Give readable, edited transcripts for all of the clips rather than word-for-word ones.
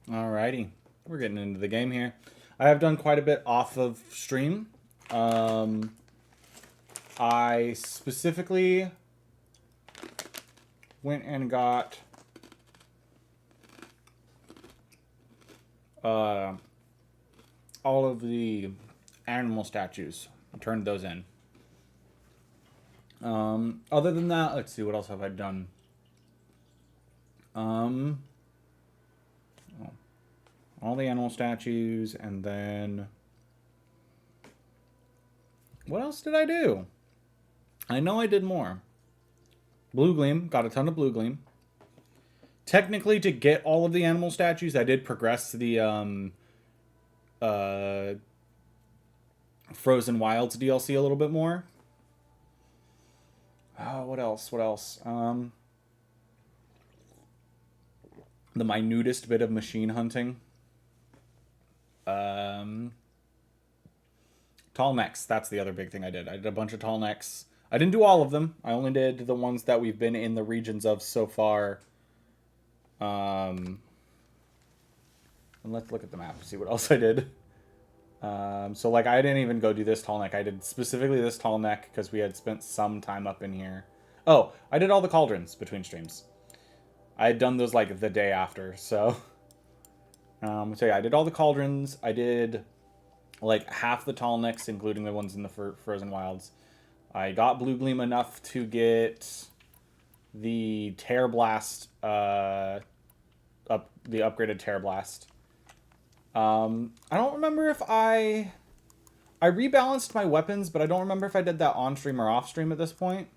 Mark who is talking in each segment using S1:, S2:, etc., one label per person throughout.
S1: Alrighty, we're getting into the game here. I have done quite a bit off of stream. I specifically went and got uh, all of the animal statues. I turned those in. Other than that, let's see, what else have I done? Um, all the animal statues, and then what else did I do? I know I did more. Blue Gleam, got a ton of Blue Gleam. Technically, to get all of the animal statues, I did progress the uh, Frozen Wilds DLC a little bit more. What else? What else? The minutest bit of machine hunting. Um, Tall necks. That's the other big thing I did. I did a bunch of tall necks. I didn't do all of them. I only did the ones that we've been in the regions of so far. And let's look at the map, see what else I did. So like I didn't even go do this tall neck. I did specifically this tall neck because we had spent some time up in here. Oh, I did all the cauldrons between streams. I had done those like the day after. So yeah, I did all the cauldrons. I did like half the tall necks, including the ones in the Frozen Wilds. I got Blue Gleam enough to get the Tear Blast, the upgraded Tear Blast. I don't remember if I rebalanced my weapons, but I don't remember if I did that on stream or off stream at this point.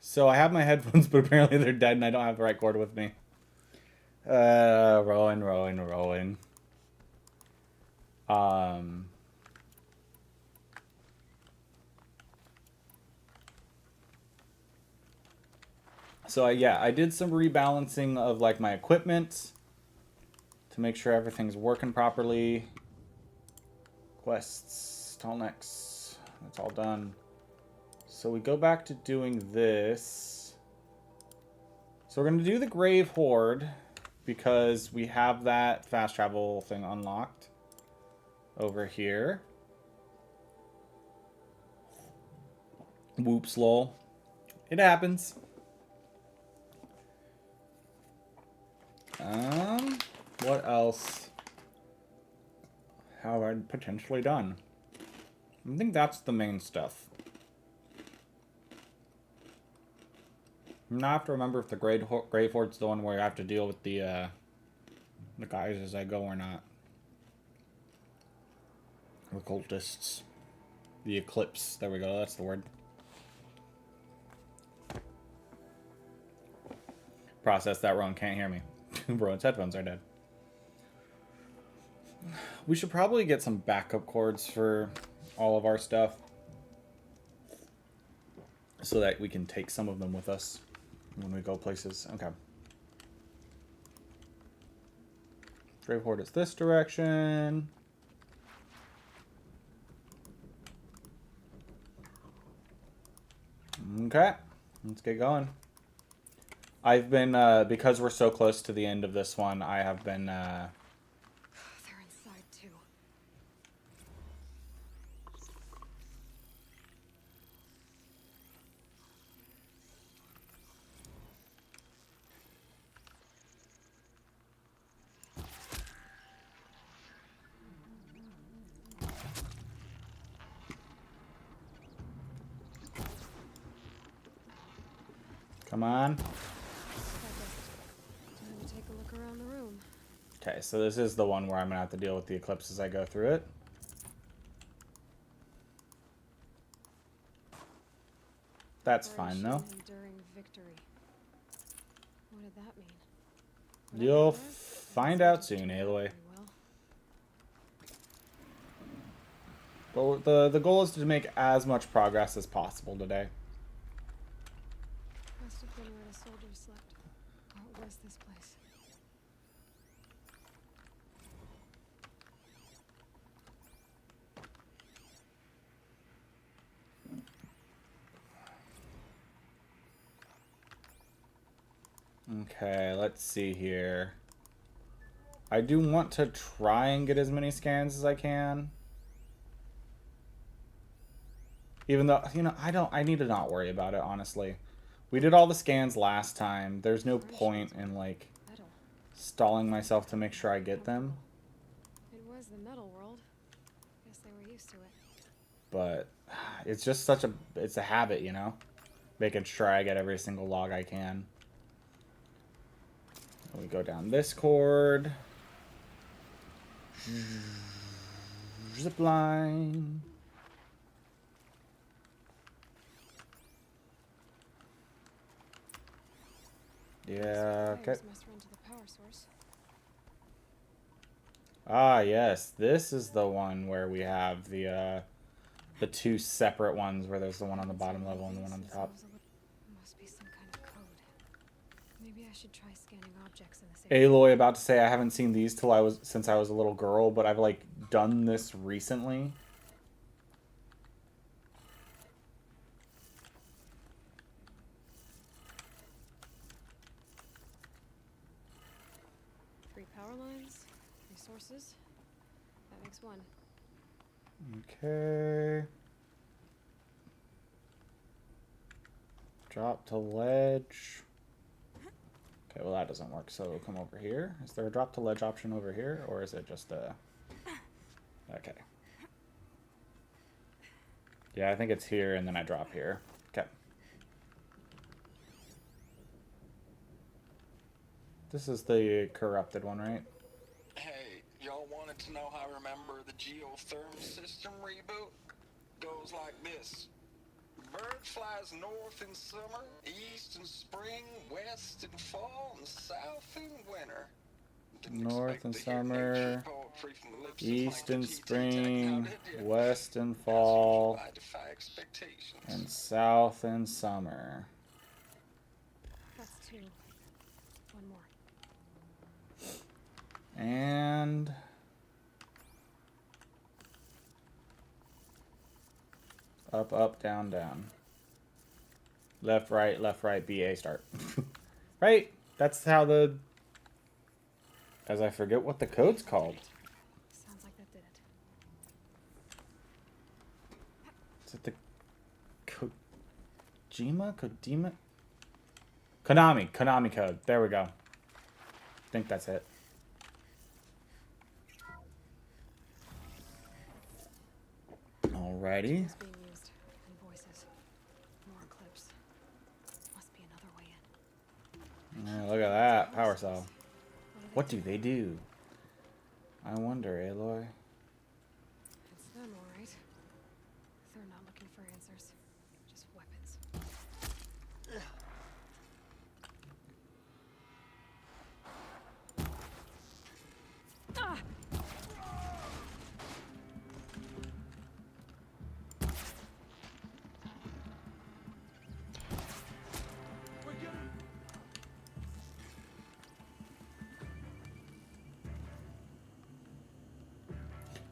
S1: So I have my headphones, but apparently they're dead and I don't have the right cord with me. Rolling. Um, so yeah, I did some rebalancing of like my equipment to make sure everything's working properly. Quests, tall necks, that's all done. So we go back to doing this. So we're going to do the Grave Horde because we have that fast travel thing unlocked over here. Whoops, lol. It happens. What else have I potentially done? I think that's the main stuff. Now I have to remember if the Grave Horde's the one where I have to deal with the guys as I go or not. The Cultists. The Eclipse. There we go, that's the word. Process that wrong, can't hear me. Bro's headphones are dead. We should probably get some backup cords for all of our stuff so that we can take some of them with us when we go places. Okay. Grave Horde is this direction. Okay. Let's get going. I've been, because we're so close to the end of this one, I have been,
S2: They're inside too.
S1: come on.
S2: Time to take a look around the room.
S1: Okay, so this is the one where I'm going to have to deal with the Eclipse as I go through it. That's fine, though.
S2: Enduring victory. What did that mean?
S1: You'll find out soon, Aloy. But the goal is to make as much progress as possible today.
S2: Must have been where the soldiers slept. What was this place?
S1: Okay, let's see here. I do want to try and get as many scans as I can. Even though, you know, I need to not worry about it, honestly. We did all the scans last time. There's no point in, like, stalling myself to make sure I get them.
S2: It was the metal world. Guess they were used to it.
S1: But it's just such a, it's a habit, you know? Making sure I get every single log I can. We go down this cord. Zip line. Yeah, okay.
S2: Must run to the power source.
S1: Ah, yes. This is the one where we have the two separate ones where there's the one on the bottom level and the one on the top.
S2: Must be some kind of code. Maybe I should try scanning objects in this area.
S1: Aloy about to say I haven't seen these since I was a little girl, but I've like done this recently.
S2: Power lines, resources. That makes one.
S1: Okay. Drop to ledge. Okay, well that doesn't work, so come over here. Is there a drop to ledge option over here, or is it just a... Okay. Yeah, I think it's here, and then I drop here. Okay. This is the corrupted one, right?
S3: Hey, y'all wanted to know how I remember the geothermal system reboot? Goes like this. Bird flies north in summer, east in spring, west in fall, and south in winter.
S1: North in summer, east in spring, west in fall, and south in summer.
S2: That's two. One more.
S1: And up, up, down, down. Left, right, B, A, start. Right? That's how the... As I forget what the code's called.
S2: Sounds like that did it.
S1: Is it the Kojima? Konami code. There we go. I think that's it. Alrighty.
S2: It's being used. And voices. More clips. Must be another way in.
S1: Yeah, look at that. Power cell. What do they do? I wonder, Aloy.
S2: It's them, all right. They're not looking for answers. Just weapons. Ah!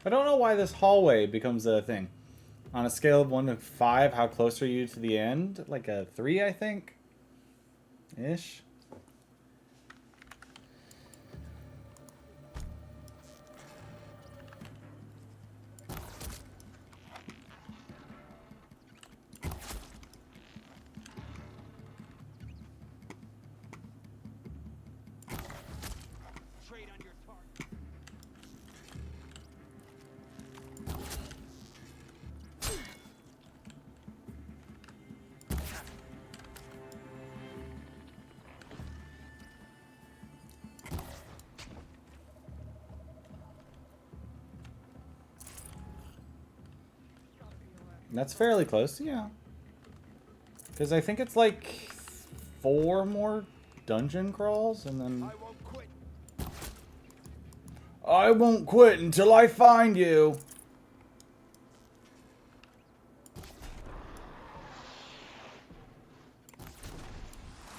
S1: I don't know why this hallway becomes a thing. On a scale of 1 to 5, how close are you to the end? Like a 3, I think? Ish. That's fairly close, yeah. Because I think it's like 4 more dungeon crawls, and then... I won't quit until I find you!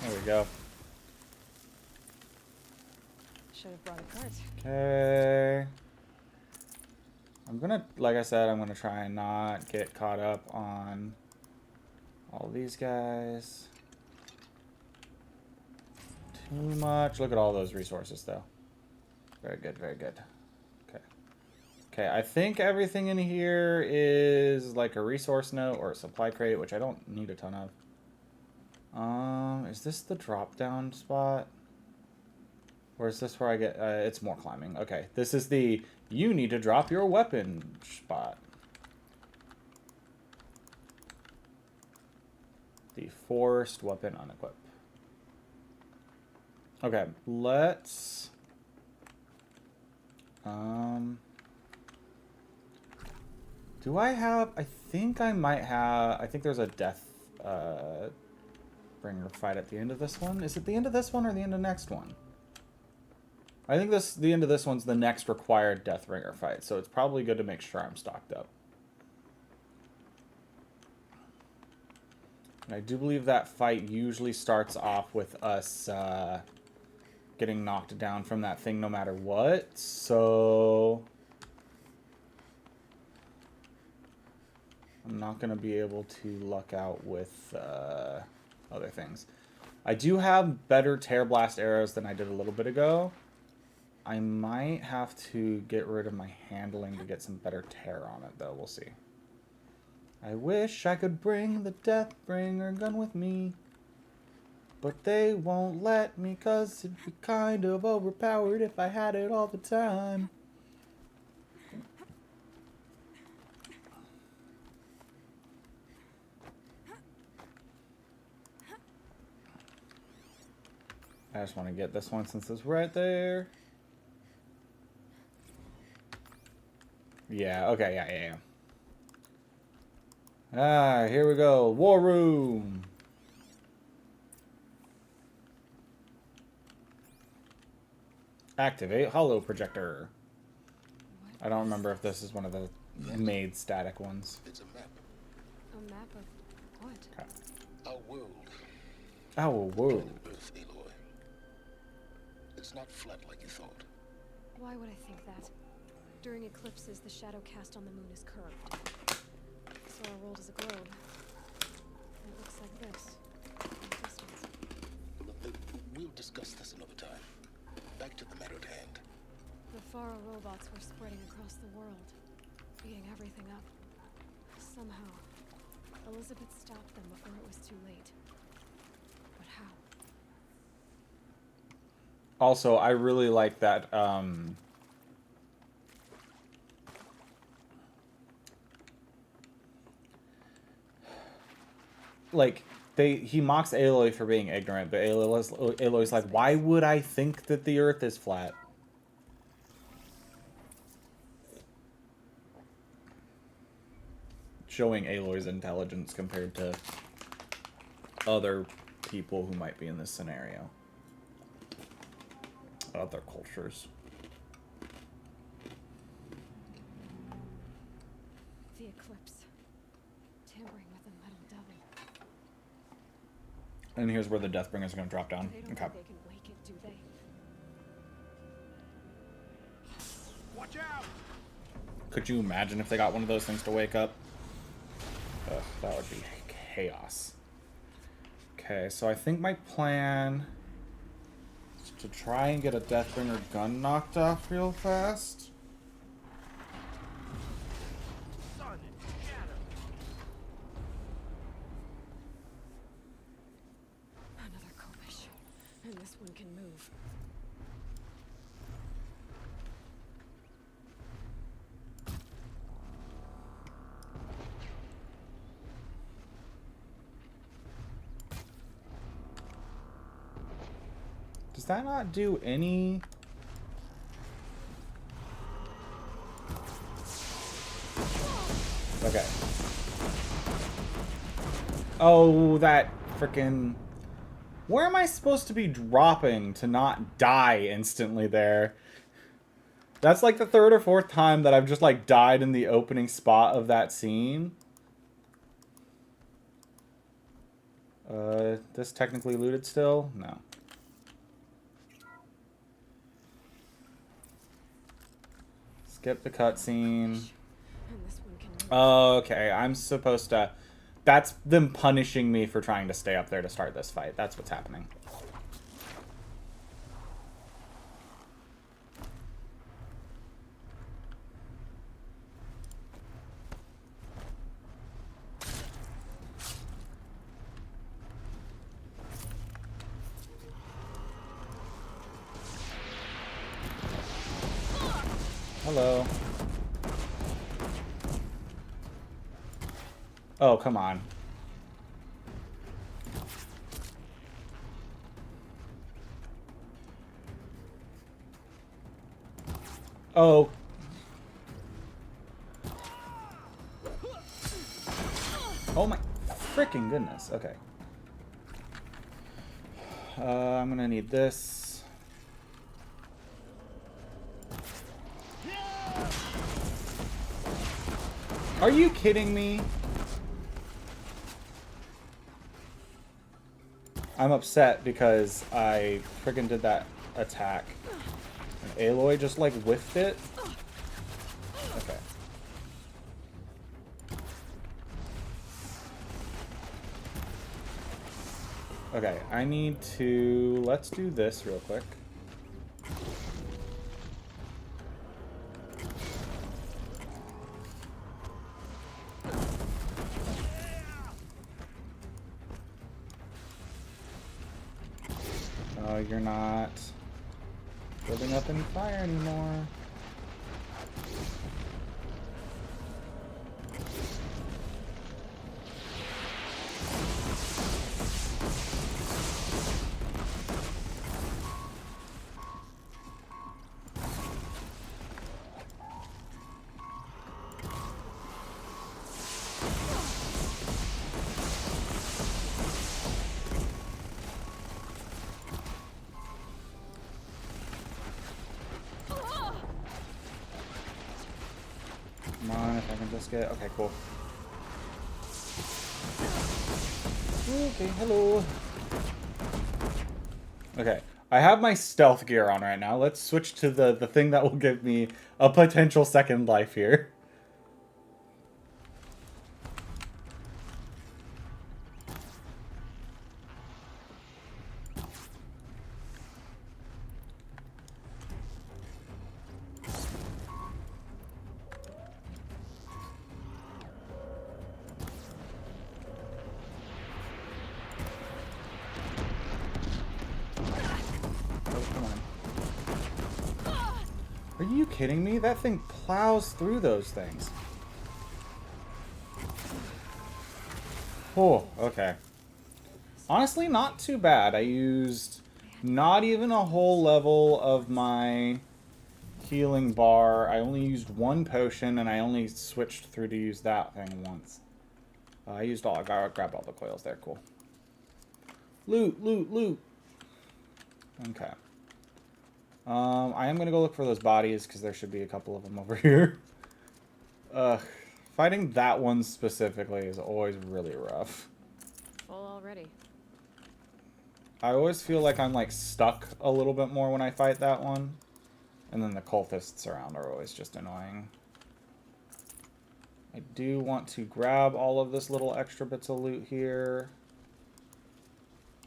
S1: There we go.
S2: Should have brought a cart.
S1: Okay. I'm gonna, like I said, I'm gonna try and not get caught up on all these guys too much. Look at all those resources, though. Very good, very good. Okay. Okay, I think everything in here is like a resource note or a supply crate, which I don't need a ton of. Is this the drop down spot? Or is this where I get, it's more climbing. Okay, this is the, you need to drop your weapon spot. The forced weapon unequip. Okay, let's, do I have, I think I might have, I think there's a death, bringer fight at the end of this one. Is it the end of this one or the end of next one? I think the end of this one's the next required Deathbringer fight, so it's probably good to make sure I'm stocked up. And I do believe that fight usually starts off with us getting knocked down from that thing no matter what, so I'm not going to be able to luck out with other things. I do have better Tear Blast arrows than I did a little bit ago. I might have to get rid of my handling to get some better tear on it, though. We'll see. I wish I could bring the Deathbringer gun with me, but they won't let me because it'd be kind of overpowered if I had it all the time. I just want to get this one since it's right there. Yeah, okay, yeah. Ah, here we go. War room. Activate holo projector. I don't remember if this is one of the made static ones.
S3: It's a map.
S2: A map of what?
S1: Okay.
S3: Our world.
S1: Our world.
S3: Earth, Aloy. It's not flat like you thought.
S2: Why would I think that? During eclipses, the shadow cast on the moon is curved. So our world is a globe. And it looks like this. From a distance.
S3: We'll discuss this another time. Back to the matter at hand.
S2: The Faro robots were spreading across the world, eating everything up. Somehow, Elizabeth stopped them before it was too late. But how?
S1: Also, I really like that, like, he mocks Aloy for being ignorant, but Aloy's like, why would I think that the Earth is flat? Showing Aloy's intelligence compared to other people who might be in this scenario. Other cultures.
S2: The eclipse. Tampering with the metal devil.
S1: And here's where the Deathbringers are going to drop down.
S2: They don't
S1: Okay.
S2: think they can wake it, do they?
S3: Watch out!
S1: Could you imagine if they got one of those things to wake up? Ugh, that would be chaos. Okay, so I think my plan is to try and get a Deathbringer gun knocked off real fast.
S2: Another Kopish. And this one can move.
S1: Does that not do any... Okay. Oh, that frickin'... Where am I supposed to be dropping to not die instantly there? That's like the third or fourth time that I've just like died in the opening spot of that scene. This technically looted still? No. Skip the cutscene.
S2: And this one can move.
S1: Okay, I'm supposed to... That's them punishing me for trying to stay up there to start this fight. That's what's happening. Hello. Oh, come on. Oh. Oh my freaking goodness. Okay. I'm gonna need this. Are you kidding me? I'm upset because I freaking did that attack. And Aloy just like whiffed it. Okay. Okay, I need to... Let's do this real quick. Oh, you're not building up any fire anymore. Come on, if I can just get... Okay, cool. Okay, hello. Okay, I have my stealth gear on right now. Let's switch to the thing that will give me a potential second life here. Are you kidding me? That thing plows through those things. Oh, okay. Honestly, not too bad. I used not even a whole level of my healing bar. I only used one potion, and I only switched through to use that thing once. I used all... I grabbed all the coils there. Cool. Loot, loot, loot. Okay. I am going to go look for those bodies, because there should be a couple of them over here. Fighting that one specifically is always really rough.
S2: Full already.
S1: I always feel like I'm, like, stuck a little bit more when I fight that one. And then the cultists around are always just annoying. I do want to grab all of this little extra bits of loot here.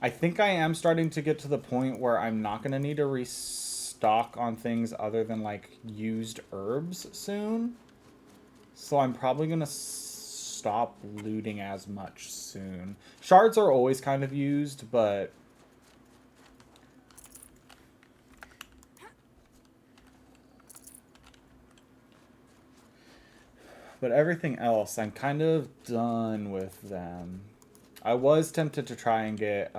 S1: I think I am starting to get to the point where I'm not going to need to restock on things other than, like, used herbs soon. So I'm probably going to stop looting as much soon. Shards are always kind of used, but... But everything else, I'm kind of done with them. I was tempted to try and get...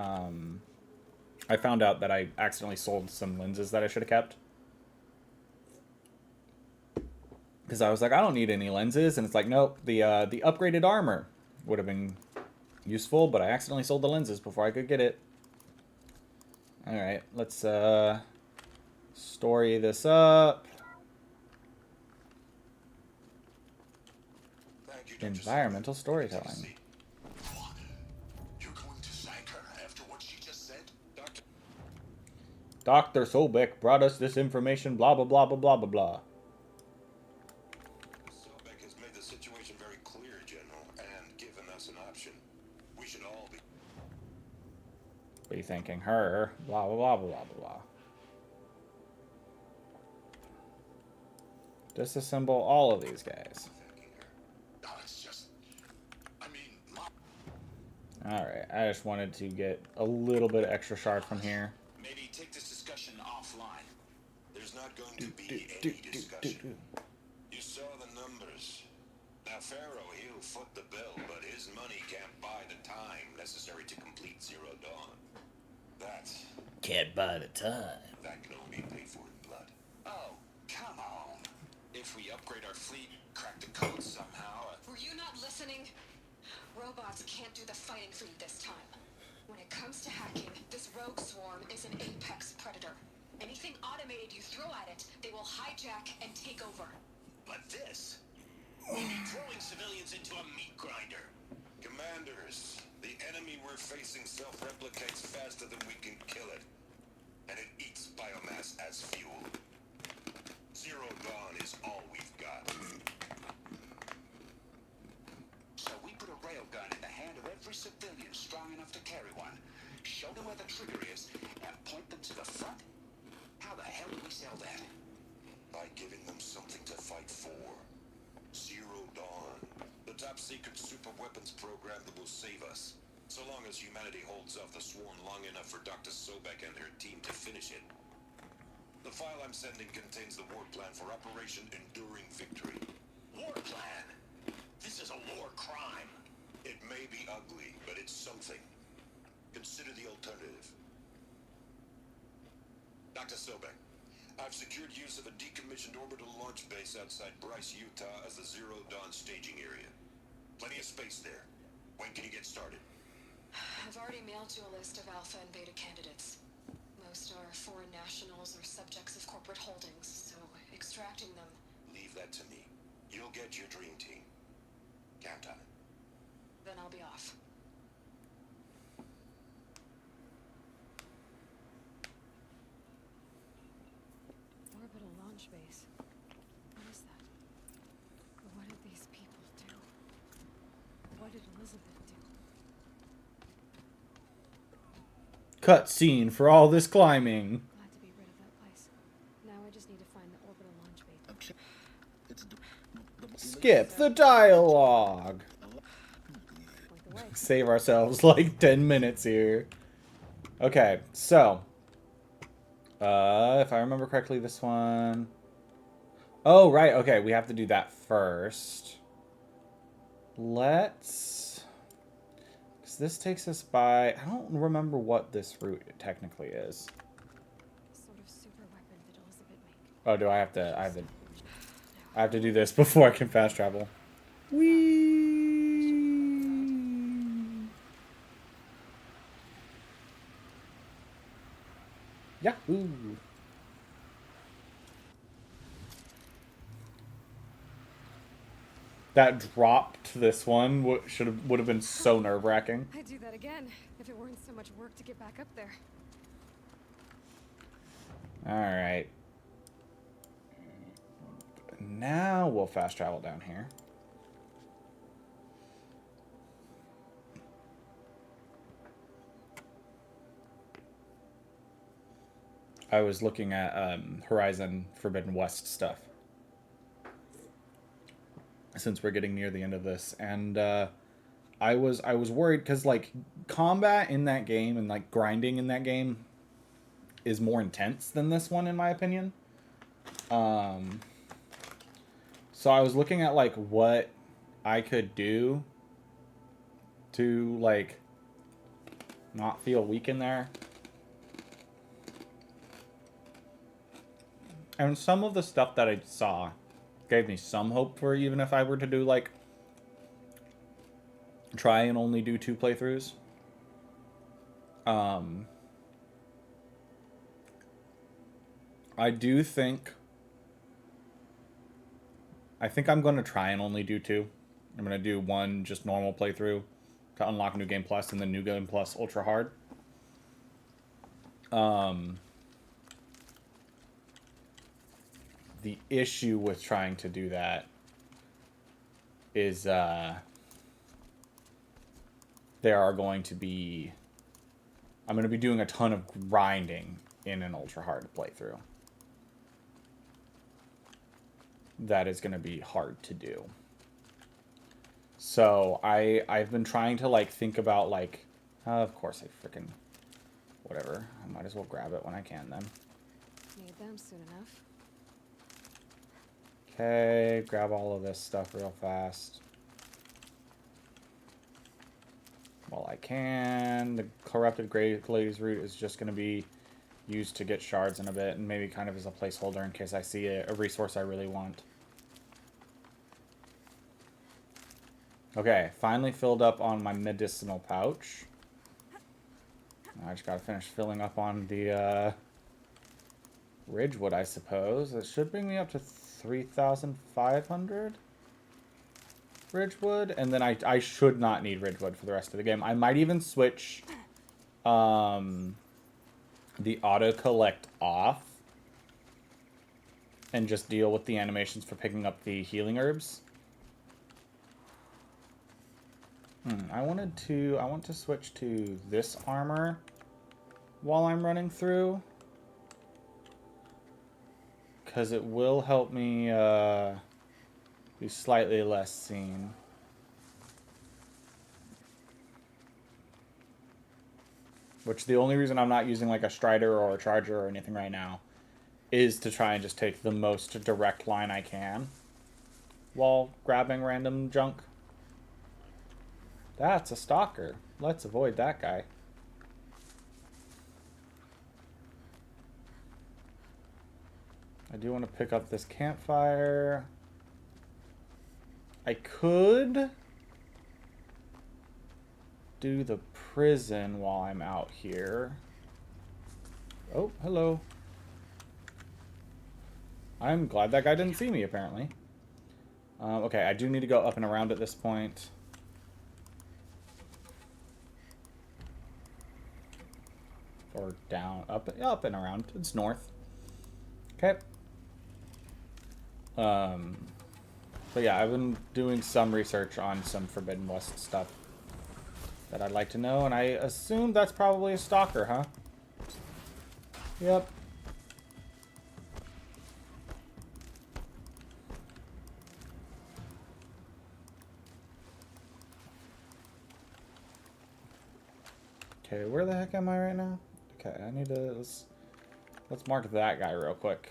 S1: I found out that I accidentally sold some lenses that I should have kept. Because I was like, I don't need any lenses. And it's like, nope, the upgraded armor would have been useful. But I accidentally sold the lenses before I could get it. Alright, let's story this up. Environmental storytelling.
S3: You're going to thank her after what she just said?
S1: Dr. Sobek brought us this information, blah, blah, blah, blah, blah, blah, blah.
S3: Sobek has made the situation very clear, General, and given us an option. We should all
S1: be thanking her, blah, blah, blah, blah, blah, blah. Disassemble all of these guys. Alright, I just wanted to get a little bit of extra shard from here.
S3: Maybe take this discussion offline. There's not going to be any discussion.
S4: Pharaoh, he'll foot the bill, but his money can't buy the time necessary to complete Zero Dawn. That
S1: Can't buy the time.
S4: can only be paid for in blood.
S3: Oh, come on. If we upgrade our fleet, crack the code somehow...
S2: Were you not listening? Robots can't do the fighting for you this time. When it comes to hacking, this rogue swarm is an apex predator. Anything automated you throw at it, they will hijack and take over.
S4: But this will be throwing civilians into a meat grinder. Commanders, the enemy we're facing self-replicates faster than we can kill it. And it eats biomass as fuel. Zero Dawn is all we've got.
S3: So we put a railgun in the hand of every civilian strong enough to carry one, show them where the trigger is, and point them to the front? How the hell do we sell that?
S4: By giving them something to fight for. Zero Dawn. The top-secret super-weapons program that will save us. So long as humanity holds off the swarm long enough for Dr. Sobek and her team to finish it. The file I'm sending contains the war plan for Operation Enduring Victory.
S3: War plan? This is a war crime.
S4: It may be ugly, but it's something. Consider the alternative. Dr. Sobek, I've secured use of a decommissioned orbital launch base outside Bryce, Utah as the Zero Dawn staging area. Plenty of space there. When can you get started?
S2: I've already mailed you a list of alpha and beta candidates. Most are foreign nationals or subjects of corporate holdings, so extracting them...
S4: Leave that to me. You'll get your dream team. Count on it.
S2: Then I'll be off. Orbital launch base. What is that? What did these people do? What did Elizabeth do?
S1: Cut scene for all this climbing.
S2: Glad to be rid of that place. Now I just need to find the orbital launch base.
S1: Skip the dialogue.
S2: Point the way.
S1: Save ourselves like 10 minutes here. Okay, so. If I remember correctly, this one. Oh, right. Okay, we have to do that first. Let's. Because this takes us by. I don't remember what this route technically is.
S2: Sort of super weapon that Elizabeth make.
S1: Oh, do I have to? I have to do this before I can fast travel. Whee! Yahoo! That drop to this one would have been so nerve-wracking.
S2: I'd do that again if it weren't so much work to get back up there.
S1: All right. Now we'll fast travel down here. I was looking at Horizon Forbidden West stuff since we're getting near the end of this, and I was worried because like combat in that game and like grinding in that game is more intense than this one in my opinion. So I was looking at like what I could do to like not feel weak in there. And some of the stuff that I saw gave me some hope for even if I were to do like try and only do 2 playthroughs. I do think I'm going to try and only do 2. I'm going to do 1 just normal playthrough to unlock New Game Plus and then New Game Plus Ultra Hard. The issue with trying to do that is there are going to be... I'm going to be doing a ton of grinding in an Ultra Hard playthrough. That is going to be hard to do. So I've been trying to like think about like... of course I freaking... whatever. I might as well grab it when I can then.
S2: Need them soon enough.
S1: Okay, grab all of this stuff real fast. while I can. The corrupted glaze root is just going to be used to get shards in a bit, and maybe kind of as a placeholder in case I see a resource I really want. Okay, finally filled up on my medicinal pouch. I just gotta finish filling up on the Ridgewood, I suppose. It should bring me up to 3,500 Ridgewood, and then I should not need Ridgewood for the rest of the game. I might even switch the auto-collect off and just deal with the animations for picking up the healing herbs. I want to switch to this armor while I'm running through, because it will help me be slightly less seen. Which the only reason I'm not using like a Strider or a Charger or anything right now is to try and just take the most direct line I can while grabbing random junk. That's a stalker. Let's avoid that guy. I do want to pick up this campfire. I could do the prison while I'm out here. Oh, hello. I'm glad that guy didn't see me, apparently. Okay, I do need to go up and around at this point. Or down, up and around. It's north. Okay. But yeah, I've been doing some research on some Forbidden West stuff that I'd like to know, and I assume that's probably a stalker, huh? Yep. Okay, where the heck am I right now? Okay, I need to... Let's mark that guy real quick.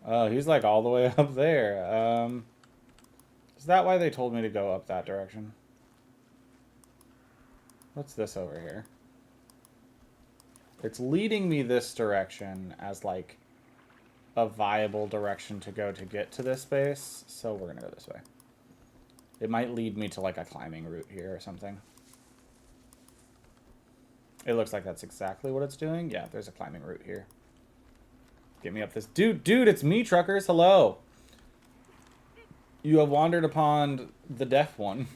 S1: Oh, he's like all the way up there. Is that why they told me to go up that direction? What's this over here? It's leading me this direction as like a viable direction to go to get to this base, so we're gonna go this way. It might lead me to like a climbing route here or something. It looks like that's exactly what it's doing. Yeah, there's a climbing route here. Get me up this... Dude, it's me, truckers. Hello. You have wandered upon the deaf one.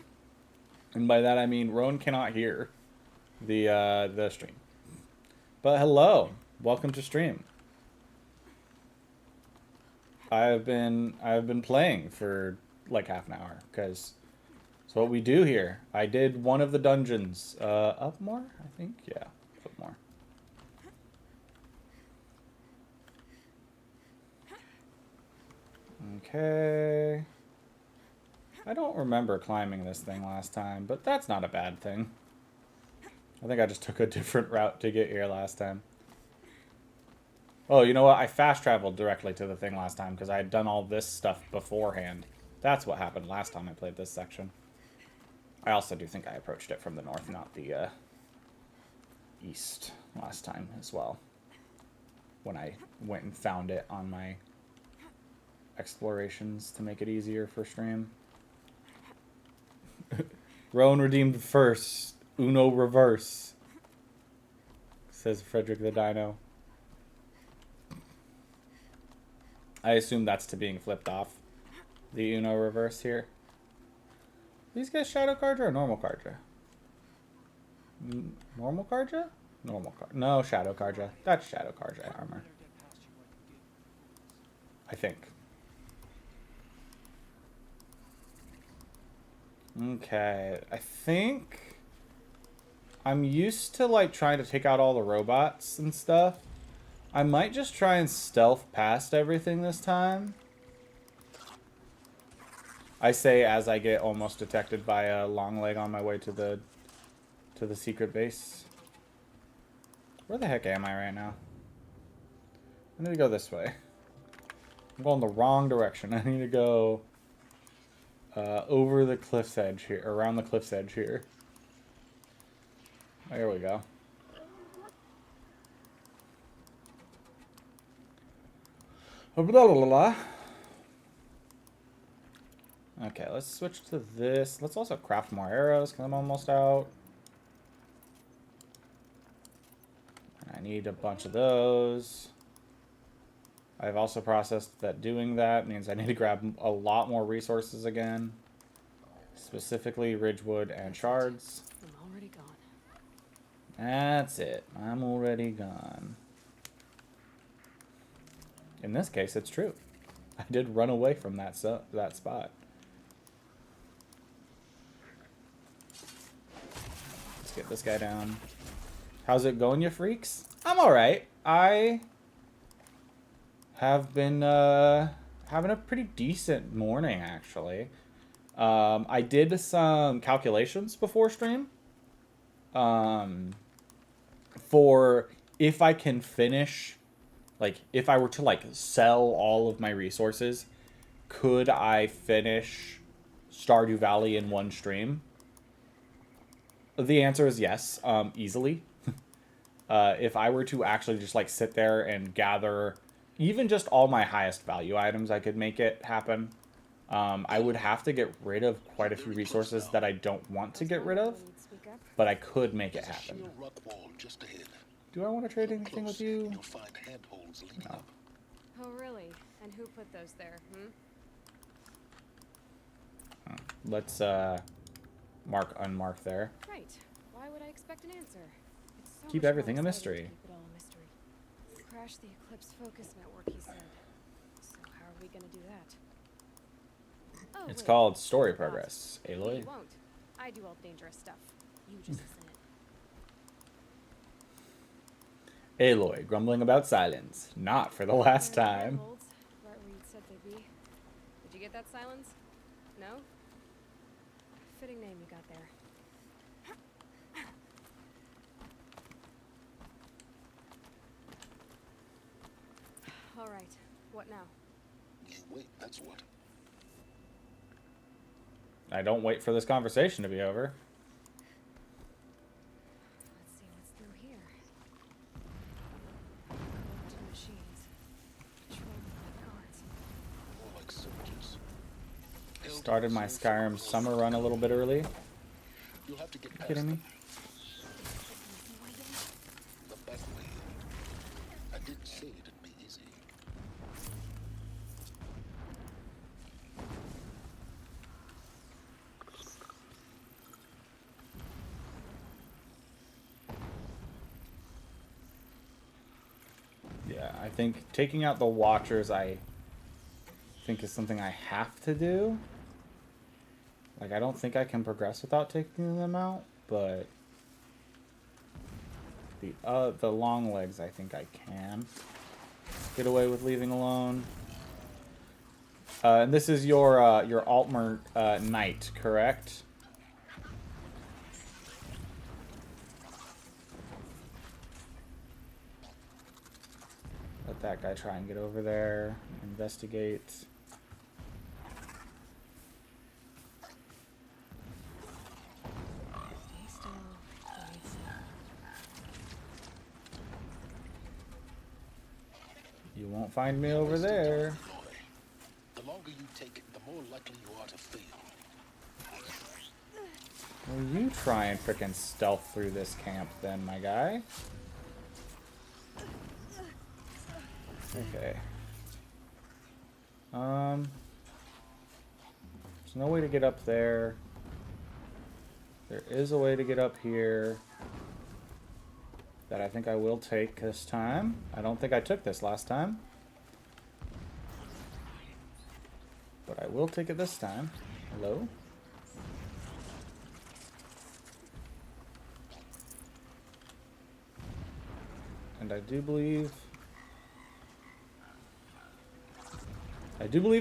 S1: And by that I mean Roan cannot hear the stream. But hello. Welcome to stream. I've been playing for like half an hour, because it's what we do here. I did one of the dungeons. Up more, I think? Yeah, up more. Okay. I don't remember climbing this thing last time, but that's not a bad thing. I think I just took a different route to get here last time. Oh, you know what? I fast traveled directly to the thing last time because I had done all this stuff beforehand. That's what happened last time I played this section. I also do think I approached it from the north, not the east last time as well. When I went and found it on my explorations to make it easier for stream. Roan redeemed first. Uno reverse. Says Frederick the Dino. I assume that's to being flipped off. The Uno reverse here. These guys Shadow Carja or Normal Carja? Normal Carja? Normal Carja. No, Shadow Carja. That's Shadow Carja armor. I think. Okay, I think I'm used to like trying to take out all the robots and stuff. I might just try and stealth past everything this time. I say as I get almost detected by a long leg on my way to the secret base. Where the heck am I right now? I need to go this way. I'm going the wrong direction. I need to go over the cliff's edge here, around the cliff's edge here. There we go. Blah, blah, blah, blah. Okay, let's switch to this. Let's also craft more arrows because I'm almost out. I need a bunch of those. I've also processed that doing that means I need to grab a lot more resources again. Specifically Ridgewood and shards.
S2: I'm already gone.
S1: That's it. I'm already gone. In this case, it's true. I did run away from that spot. Let's get this guy down. How's it going, you freaks? I'm alright. I have been having a pretty decent morning, actually. I did some calculations before stream. For if I can finish, like, if I were to, like, sell all of my resources, could I finish Stardew Valley in one stream? The answer is yes, easily. If I were to actually just, like, sit there and gather even just all my highest value items, I could make it happen. I would have to get rid of quite a few resources that I don't want to get rid of, but I could make it happen. Do I want to trade anything with you? No.
S2: Oh, really? And who put those there,
S1: Let's unmark there.
S2: Right. Why would I expect an answer? It's so
S1: Keep
S2: much
S1: everything
S2: more
S1: a
S2: exciting to
S1: mystery.
S2: keep it all a mystery. Crash the Eclipse focus network, he said. So how are we gonna do that? Oh,
S1: It's
S2: wait.
S1: called story
S2: Boss.
S1: progress, Aloy.
S2: We won't. I do all the dangerous stuff. You just listen in.
S1: Aloy, grumbling about silence. Not for the last
S2: There are
S1: time.
S2: handholds, right where you'd said they'd be. Did you get that silence? No? Fitting name you got there. All right. What now?
S5: You wait, that's what.
S1: I don't wait for this conversation to be over.
S2: Let's see what's through here. Corrupted machines. Patrolling by guards.
S5: More like soldiers.
S1: Started my Skyrim summer run a little bit early.
S5: You'll have to get past
S1: Kidding me?
S5: them. The best way. I didn't say it'd be easy.
S1: Yeah, I think taking out the Watchers, I think is something I have to do. Like, I don't think I can progress without taking them out, but the long legs, I think I can get away with leaving alone. And this is your Altmer Knight, correct? Let that guy try and get over there. Investigate.
S2: Stay still. Stay still.
S1: You won't find me over there.
S5: The longer you take, the more likely you are to fail.
S1: Will you try and frickin' stealth through this camp then, my guy? Okay. There's no way to get up there. There is a way to get up here that I think I will take this time. I don't think I took this last time. But I will take it this time. Hello? And I do believe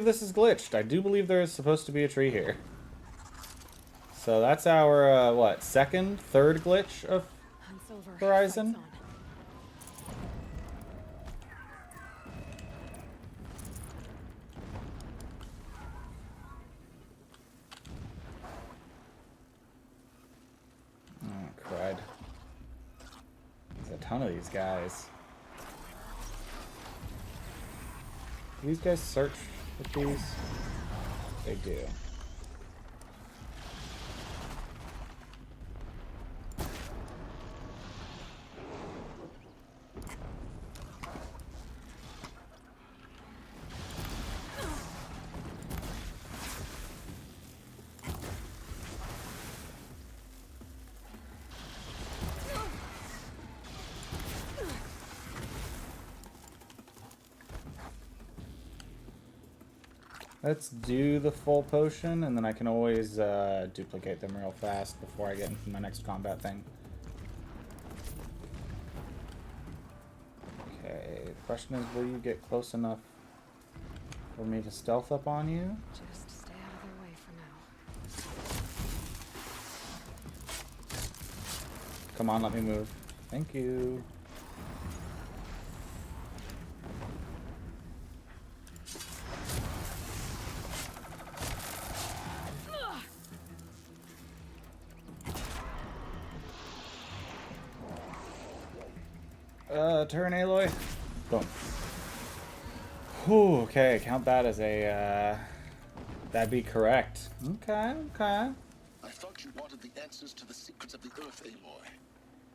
S1: this is glitched. I do believe there is supposed to be a tree here. So that's our, what, third glitch of
S2: Hunt's over.
S1: Horizon?
S2: Fight's on.
S1: Oh, crud. ton of these guys. Do these guys search with these? They do. Let's do the full potion, and then I can always duplicate them real fast before I get into my next combat thing. Okay, the question is, will you get close enough for me to stealth up on you?
S2: Just stay out of their way for now.
S1: Come on, let me move. Thank you. Turn Aloy. Boom. Whew, okay, count that as a, that'd be correct. Okay, okay.
S5: I thought you wanted the answers to the secrets of the Earth, Aloy.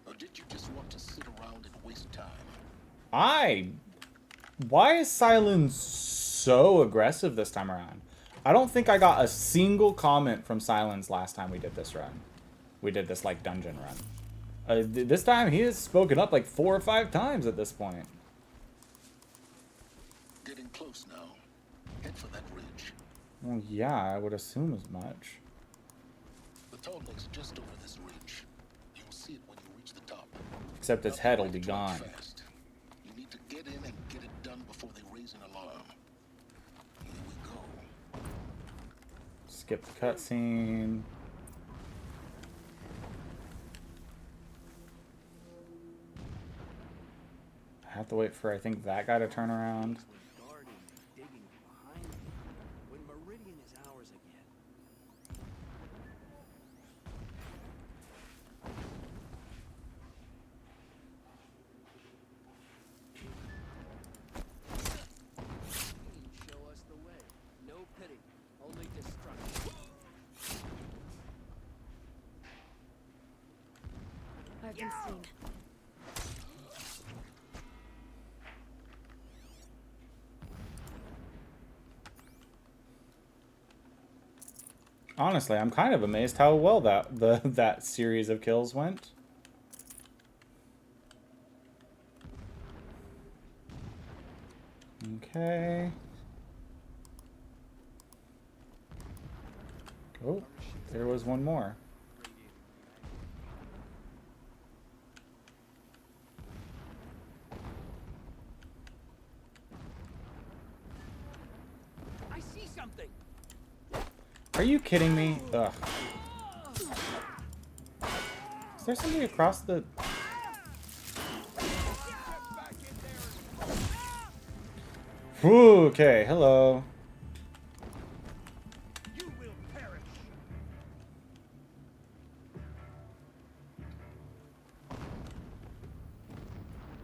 S5: Or did you just want to sit around and waste time?
S1: Why is Silence so aggressive this time around? I don't think I got a single comment from Silence last time we did this run. We did this, like, dungeon run. This time he has spoken up like 4 or 5 times at this point.
S5: Getting close now. Head for that ridge.
S1: Well, yeah, I would assume as much.
S5: The tunnel is just over this ridge. You'll see it when you reach the top.
S1: Except its head will be gone.
S5: Fast. You need to get in and get it done before they raise an alarm. Here we go.
S1: Skip the cutscene. I have to wait for, I think, that guy to turn around.
S2: I've been seen.
S1: Honestly, I'm kind of amazed how well that series of kills went. Okay. Oh, there was one more.
S6: I see something.
S1: Are you kidding me? Ugh. Is there somebody across the... Whew, okay, hello.
S6: You will perish.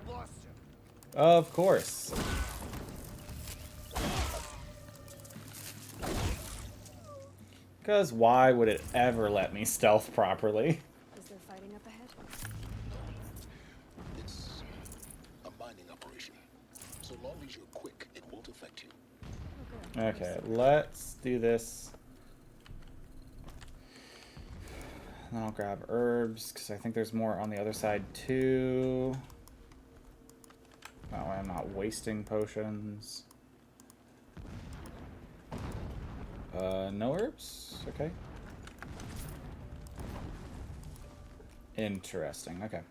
S6: Lost him.
S1: Of course. Because why would it ever let me stealth properly?
S2: Is there fighting up ahead?
S5: It's a mining operation. So long as you're quick, it won't affect you.
S2: Oh, good.
S1: Okay, let's do this. And I'll grab herbs, because I think there's more on the other side too. That way I'm not wasting potions. No herbs? Okay. Interesting, okay.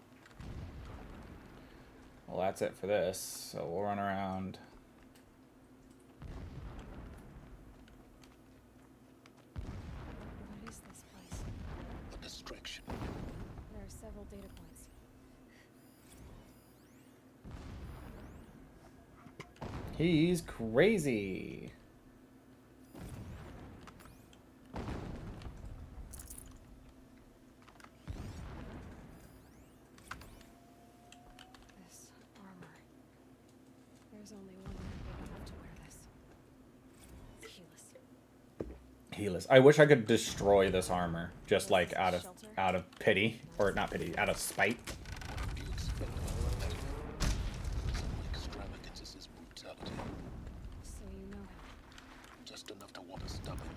S1: Well, that's it for this. So we'll run around.
S2: What is this place?
S5: A distraction.
S2: There are several data points.
S1: He's crazy.
S2: There's only one man big enough to wear this. It's Helis.
S1: Helis. I wish I could destroy this armor, just like out of pity, or not pity, out of spite.
S5: What do you expect of our enemy? Some extravagance is his brutality.
S2: So you know him.
S5: Just enough to want to stop him.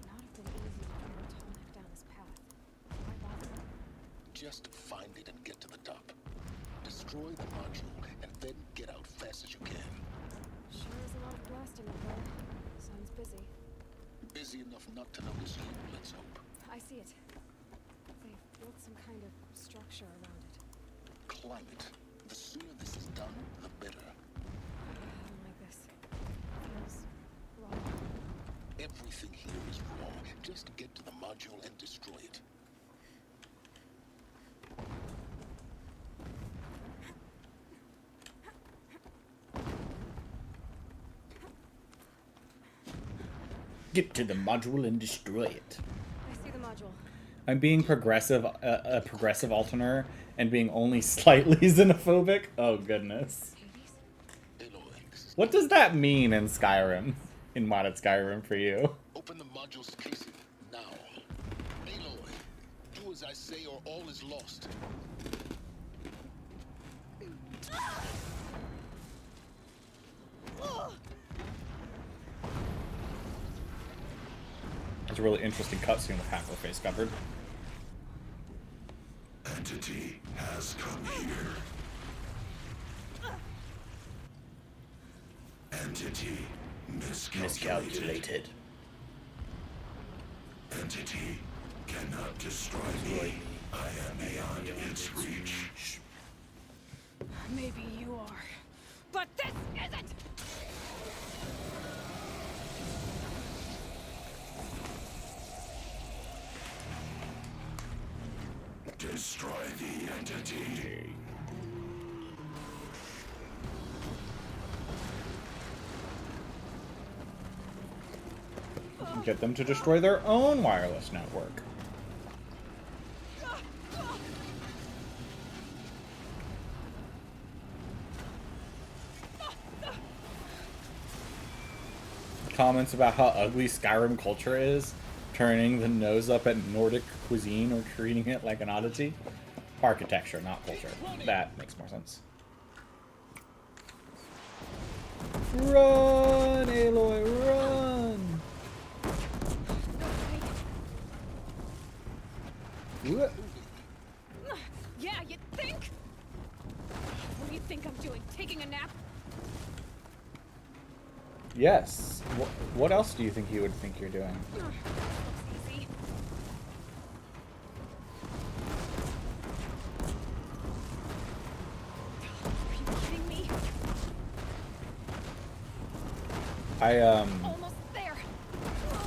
S2: Not have been easy to follow Tallneck down his path. Why bother?
S5: Just find it and get to the top. Destroy the module and then get out fast as you can.
S2: Sure is a lot of blasting up there. Sounds busy.
S5: Busy enough not to notice you, let's hope.
S2: I see it. They've built some kind of structure around it.
S5: Climb it. The sooner this is done, the better.
S2: I don't like this. Feels wrong.
S5: Everything here is wrong. Just get to the module and destroy it.
S1: Get to the module and destroy it.
S2: I see the module.
S1: I'm being progressive, a progressive alterner, and being only slightly xenophobic. Oh goodness.
S2: Hades?
S5: Aloy, this is...
S1: What does that mean in Skyrim? In modded Skyrim for you?
S5: Open the module's casing, now. Aloy, do as I say or all is lost.
S1: It's a really interesting cutscene with half her face covered.
S4: Entity has come here. Entity miscalculated. Entity cannot destroy me. I am beyond its reach.
S2: Maybe you are. But this isn't!
S4: Destroy the entity.
S1: Get them to destroy their own wireless network. Comments about how ugly Skyrim culture is, turning the nose up at Nordic cuisine or treating it like an oddity. Architecture, not culture. That makes more sense. Run, Aloy, run! What?
S2: Yeah, you think? What do you think I'm doing? Taking a nap?
S1: Yes. What else do you think you would think you're doing?
S2: Looks easy. Are you kidding me?
S1: I
S2: Almost there.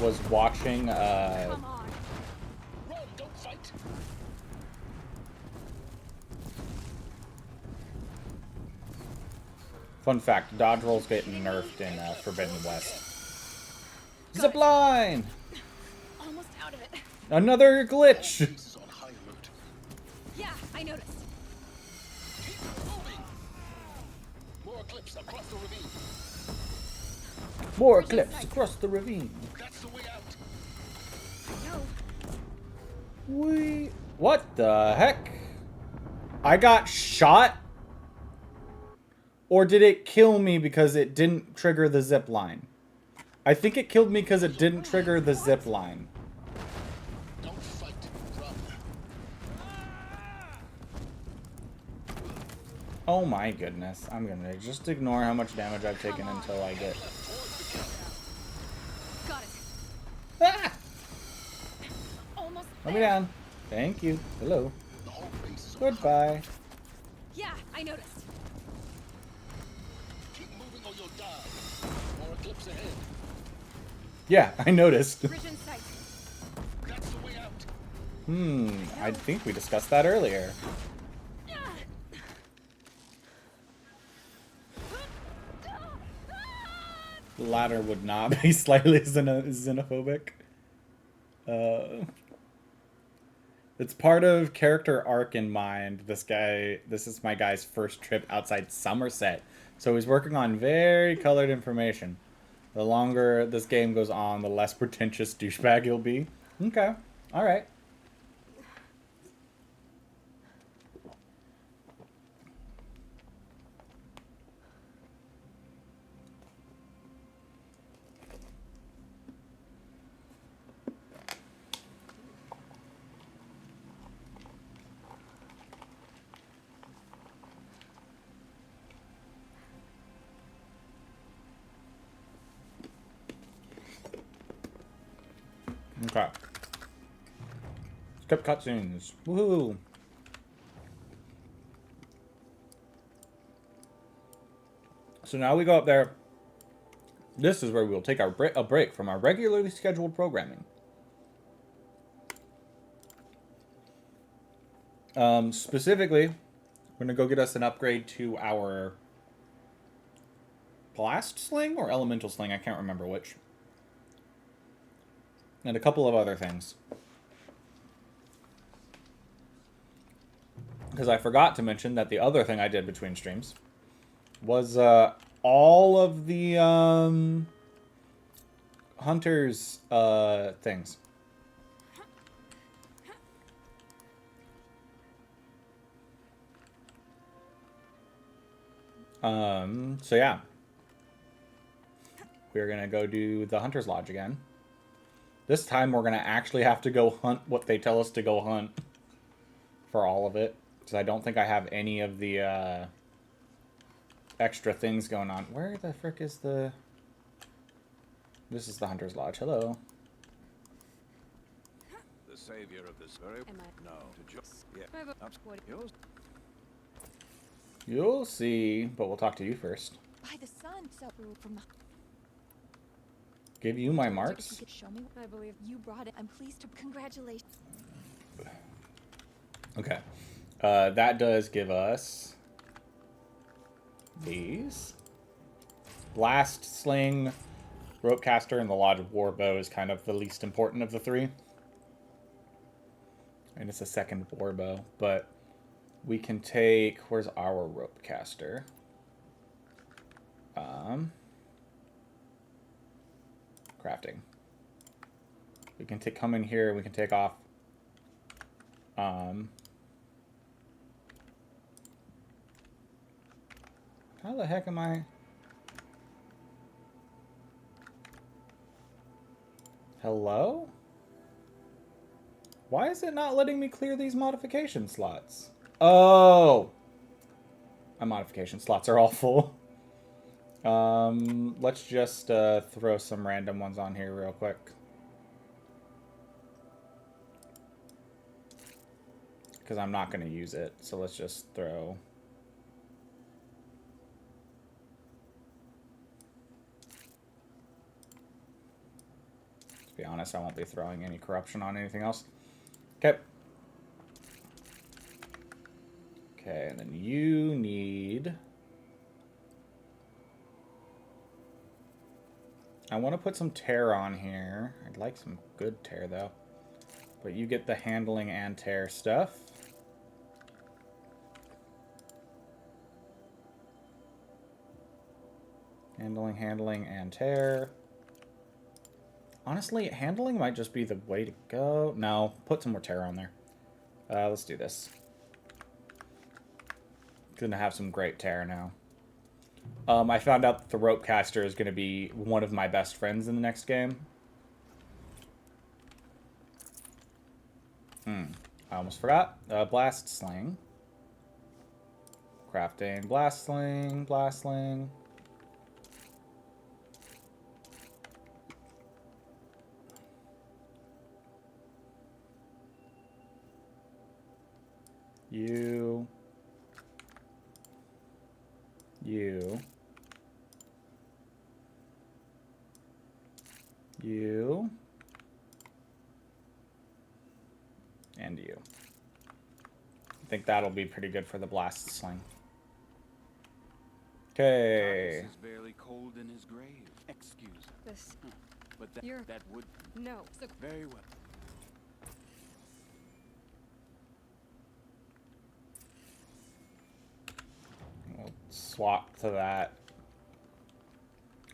S1: was watching
S2: Come on.
S5: Run, don't fight.
S1: fun fact, dodge rolls getting nerfed in Forbidden West. Zipline!
S2: Almost out of it.
S1: Another glitch!
S5: Base is on high alert.
S2: Yeah, I noticed.
S5: Keep moving. More clips across the ravine.
S1: More clips across the ravine.
S5: That's the way out.
S2: No.
S1: What the heck? I got shot? Or did it kill me because it didn't trigger the zip line? I think it killed me because it didn't trigger the zip line.
S5: Don't fight. Run.
S1: Oh my goodness. I'm gonna just ignore how much damage I've taken until I get...
S2: Got it.
S1: Ah!
S2: Almost
S1: Let me
S2: there.
S1: down. Thank you. Hello.
S5: The whole base is on
S1: Goodbye.
S2: Yeah, I noticed.
S5: Keep moving or you'll die. More clips ahead.
S1: Yeah, I noticed.
S2: Bridge in sight.
S5: That's the way out.
S1: I think we discussed that earlier. The latter would not be slightly xenophobic. It's part of character arc in mind. This is my guy's first trip outside Somerset So he's working on very colored information. The longer this game goes on, the less pretentious douchebag he'll be. Okay. Alright. Okay. Skip cutscenes. Woohoo! So now we go up there. This is where we will take our a break from our regularly scheduled programming. Specifically, we're going to go get us an upgrade to our blast sling or elemental sling. I can't remember which. And a couple of other things. Because I forgot to mention that the other thing I did between streams was all of the hunters things. So yeah. We're going to go do the Hunter's Lodge again. This time we're going to actually have to go hunt what they tell us to go hunt for all of it. Because I don't think I have any of the extra things going on. Where the frick is the... This is the Hunter's Lodge. Hello.
S6: The savior of this very...
S2: Am I...
S6: No. To just... Yeah.
S2: I have a...
S6: Up.
S2: What?
S6: Yours?
S1: You'll see, but we'll talk to you first.
S7: By the sun, so from the
S1: Give you my
S7: If you
S1: marks.
S7: could show me,
S2: I believe...
S7: you brought it. I'm pleased to congratulations.
S1: Okay. That does give us these. Blast, Sling, Rope Caster, and the Lodge of Warbow is kind of the least important of the three. And it's a second Warbow, but we can take... Where's our Rope Caster? Crafting. We can come in here, we can take off how the heck am I? Hello? Why is it not letting me clear these modification slots? Oh! My modification slots are all full. Let's just throw some random ones on here real quick. Because I'm not going to use it, so let's just throw... To be honest, I won't be throwing any corruption on anything else. Okay. Okay, and then you need... I want to put some tear on here. I'd like some good tear, though. But you get the handling and tear stuff. Handling, and tear. Honestly, handling might just be the way to go. No, put some more tear on there. Let's do this. Gonna have some great tear now. I found out that the Rope Caster is gonna be one of my best friends in the next game. I almost forgot. Blast Sling. Crafting. Blast Sling. Blast Sling. You. And you. I think that'll be pretty good for the blast sling. Okay.
S6: Is barely cold in his grave. Excuse him.
S2: This...
S6: But
S2: You're...
S6: that would...
S2: No. So...
S6: Very well.
S1: Let's swap to that.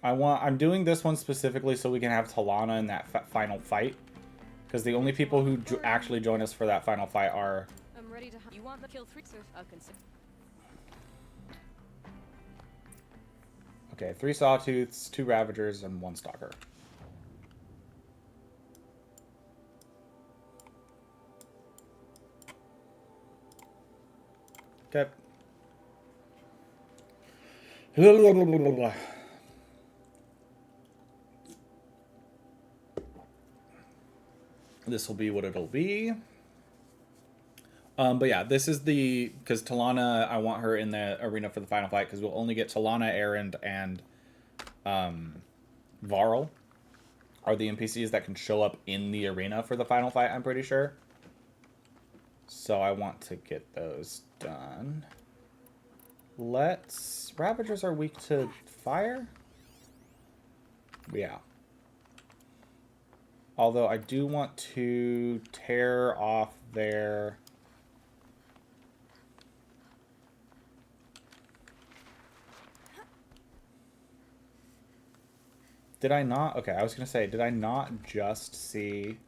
S1: I'm doing this one specifically so we can have Talana in that final fight. Because the only people who actually join us for that final fight are...
S2: I'm ready to. You want the kill 3? So I'll consider.
S1: Okay, 3 Sawtooths, 2 Ravagers, and 1 Stalker. Okay. This will be what it'll be. But yeah, this is the... Because Talana, I want her in the arena for the final fight, because we'll only get Talana, Erend, and Varl are the NPCs that can show up in the arena for the final fight, I'm pretty sure. So I want to get those done. Ravagers are weak to fire? Yeah. Although I do want to tear off their... Did I not? Okay, I was going to say, did I not just see...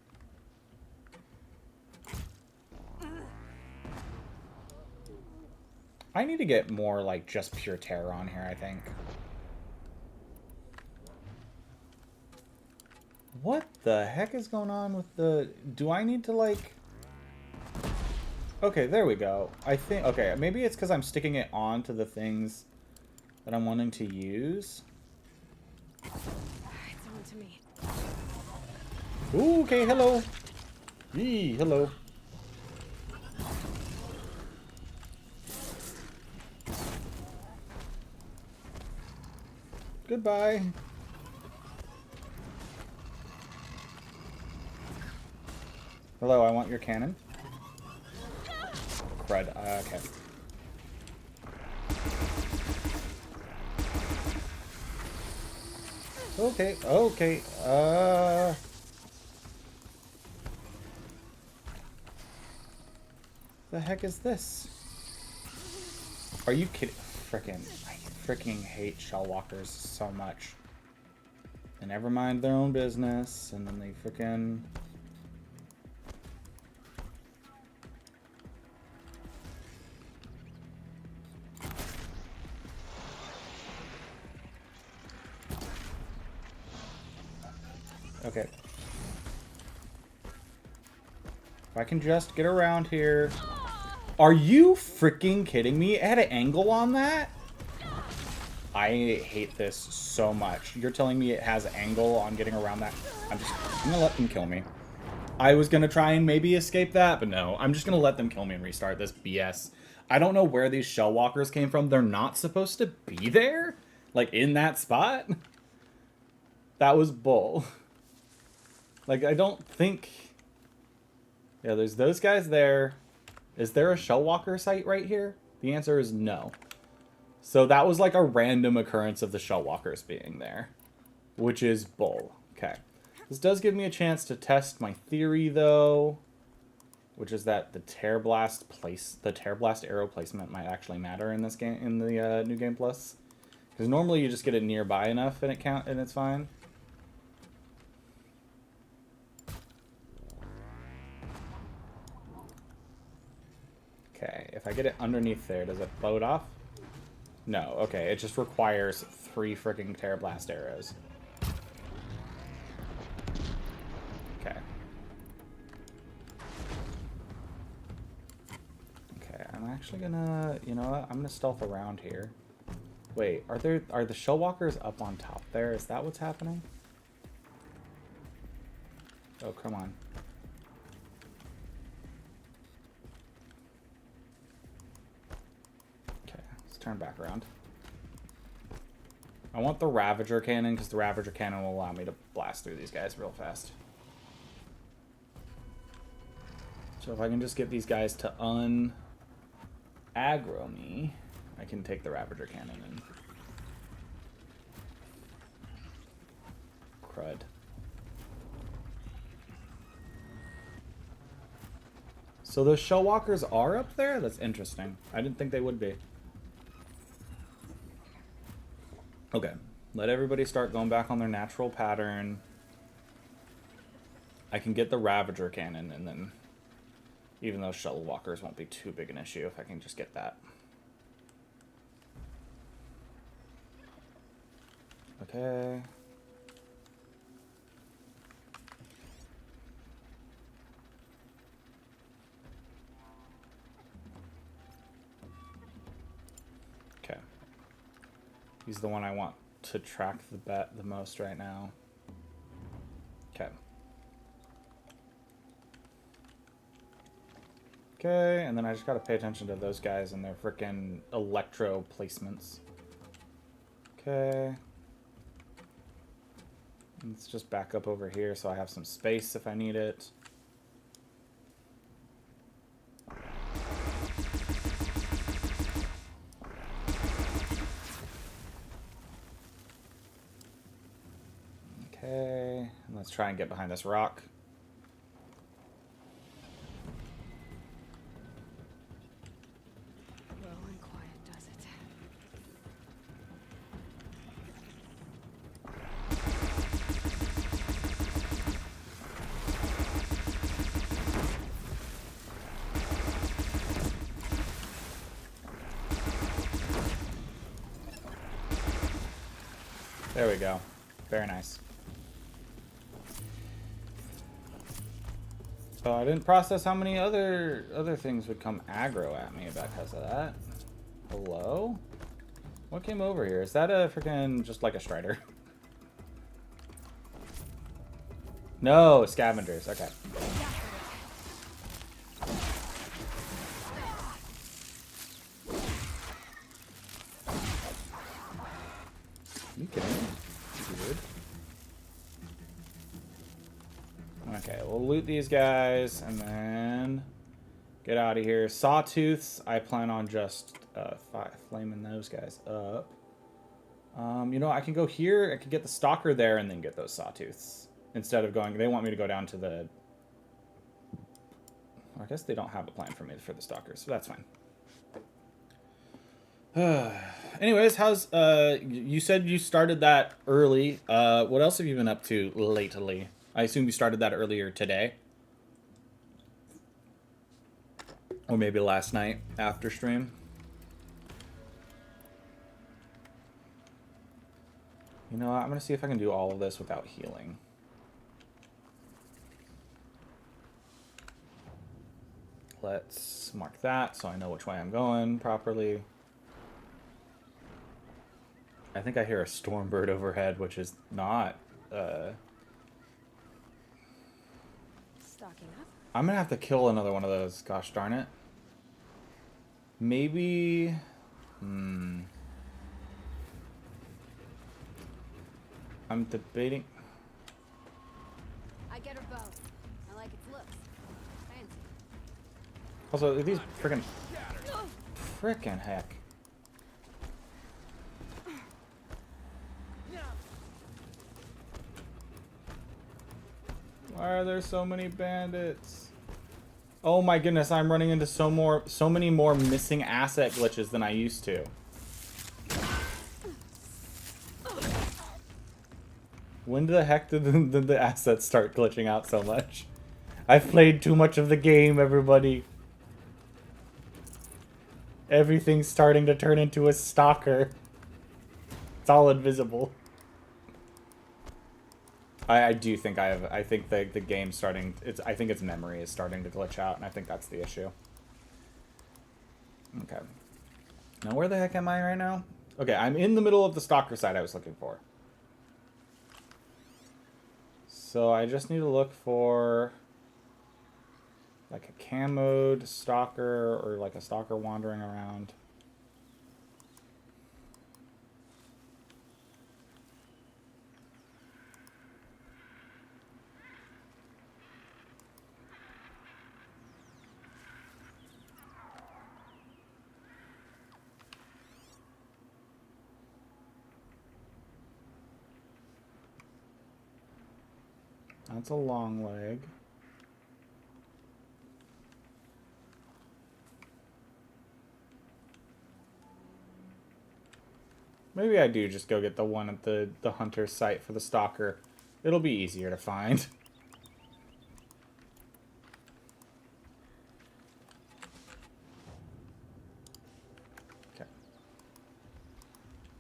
S1: I need to get more, like, just pure terror on here, I think. What the heck is going on with the... Do I need to, like... Okay, there we go. I think... Okay, maybe it's because I'm sticking it on to the things that I'm wanting to use.
S2: It's on to me.
S1: Ooh, okay, hello. Yee, hello. Goodbye. Hello, I want your cannon. Crud. Okay. Okay, okay. The heck is this? Are you kidding? I freaking hate shellwalkers so much. They never mind their own business, and then they freaking... Okay. If I can just get around here... Are you freaking kidding me? It had an angle on that? I hate this so much. You're telling me it has angle on getting around that? I'm gonna let them kill me. I was gonna try and maybe escape that, but no. I'm just gonna let them kill me and restart this BS. I don't know where these shellwalkers came from. They're not supposed to be there? Like, in that spot? That was bull. Like, I don't think... Yeah, there's those guys there. Is there a shellwalker site right here? The answer is no. So that was like a random occurrence of the shellwalkers being there. Which is bull. Okay. This does give me a chance to test my theory, though. Which is that the Tear Blast arrow placement might actually matter in this game, in the New Game Plus. Because normally you just get it nearby enough and it's fine. Okay, if I get it underneath there, does it blow it off? No, okay, it just requires 3 freaking Tear Blast arrows. Okay. Okay, I'm actually gonna, you know what, I'm gonna stealth around here. Wait, are the shellwalkers up on top there? Is that what's happening? Oh, come on. Turn back around. I want the Ravager cannon because the Ravager cannon will allow me to blast through these guys real fast. So if I can just get these guys to un-aggro me, I can take the Ravager cannon and... Crud. So those shellwalkers are up there? That's interesting. I didn't think they would be. Okay. Let everybody start going back on their natural pattern. I can get the Ravager cannon, and then even though shuttle walkers won't be too big an issue if I can just get that. Okay. Okay. He's the one I want to track the most right now. Okay. Okay, and then I just gotta pay attention to those guys and their frickin' electro placements. Okay. Let's just back up over here so I have some space if I need it. Okay, and let's try and get behind this rock.
S2: Low and quiet does it.
S1: There we go. Very nice. So I didn't process how many other things would come aggro at me because of that. Hello? What came over here? Is that a freaking just like a strider? No, scavengers. Okay. You kidding me? Dude. Okay, we'll loot these guys and then get out of here. Sawtooths, I plan on just flaming those guys up. You know, I can go here, I can get the stalker there and then get those sawtooths. Instead of going, they want me to go down to the... I guess they don't have a plan for me for the stalkers, so that's fine. Anyways, how's you said you started that early. What else have you been up to lately? I assume you started that earlier today. Or maybe last night after stream. You know what? I'm gonna see if I can do all of this without healing. Let's mark that so I know which way I'm going properly. I think I hear a storm bird overhead, which is not...
S2: Stocking up.
S1: I'm gonna have to kill another one of those. Gosh darn it. Maybe... I'm debating...
S2: I get her bow. I like its looks. Fancy.
S1: Also, these frickin' heck. Why are there so many bandits? Oh my goodness, I'm running into so many more missing asset glitches than I used to. When the heck did the assets start glitching out so much? I've played too much of the game, everybody. Everything's starting to turn into a stalker. It's all invisible. I do think I think the game's starting... I think its memory is starting to glitch out, and I think that's the issue. Okay. Now, where the heck am I right now? Okay, I'm in the middle of the stalker side I was looking for. So I just need to look for... like a camoed stalker, or like a stalker wandering around. That's a long leg. Maybe I do just go get the one at the hunter's site for the stalker. It'll be easier to find. Okay.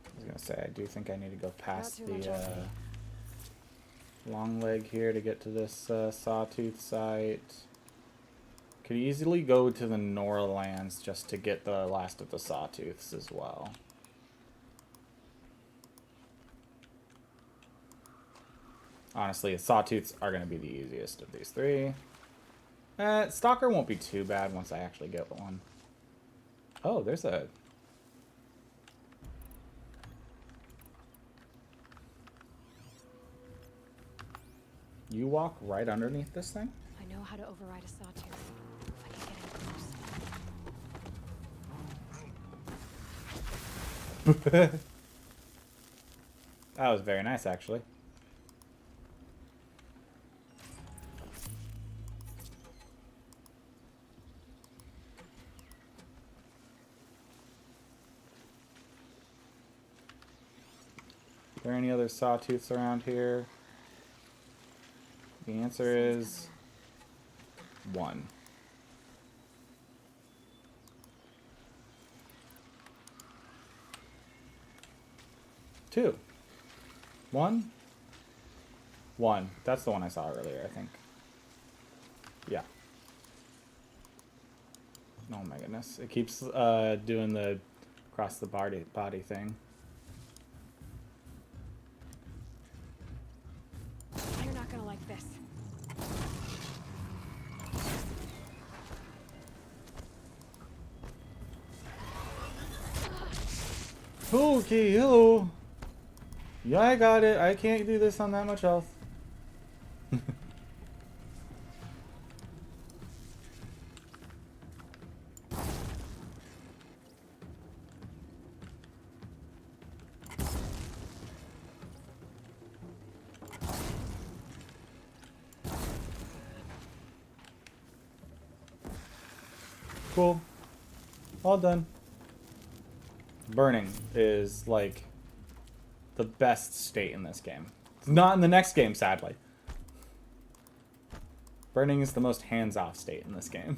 S1: I was gonna say, I do think I need to go past
S2: Not too much
S1: the
S2: effort.
S1: long leg here to get to this sawtooth site. Could easily go to the Norlands just to get the last of the sawtooths as well. Honestly, the sawtooths are going to be the easiest of these three. Stalker won't be too bad once I actually get one. Oh, there's a... You walk right underneath this thing?
S2: I know how to override a sawtooth. If I can get in close.
S1: That was very nice, actually. Are there any other sawtooths around here? The answer is 1. Two. 1? 1. That's the one I saw earlier, I think. Yeah. Oh my goodness. It keeps doing the across the body thing.
S2: You're not gonna like this.
S1: Okay, hello. Yeah, I got it. I can't do this on that much health. Cool. All done. Burning is like the best state in this game. It's not in the next game, sadly. Burning is the most hands-off state in this game.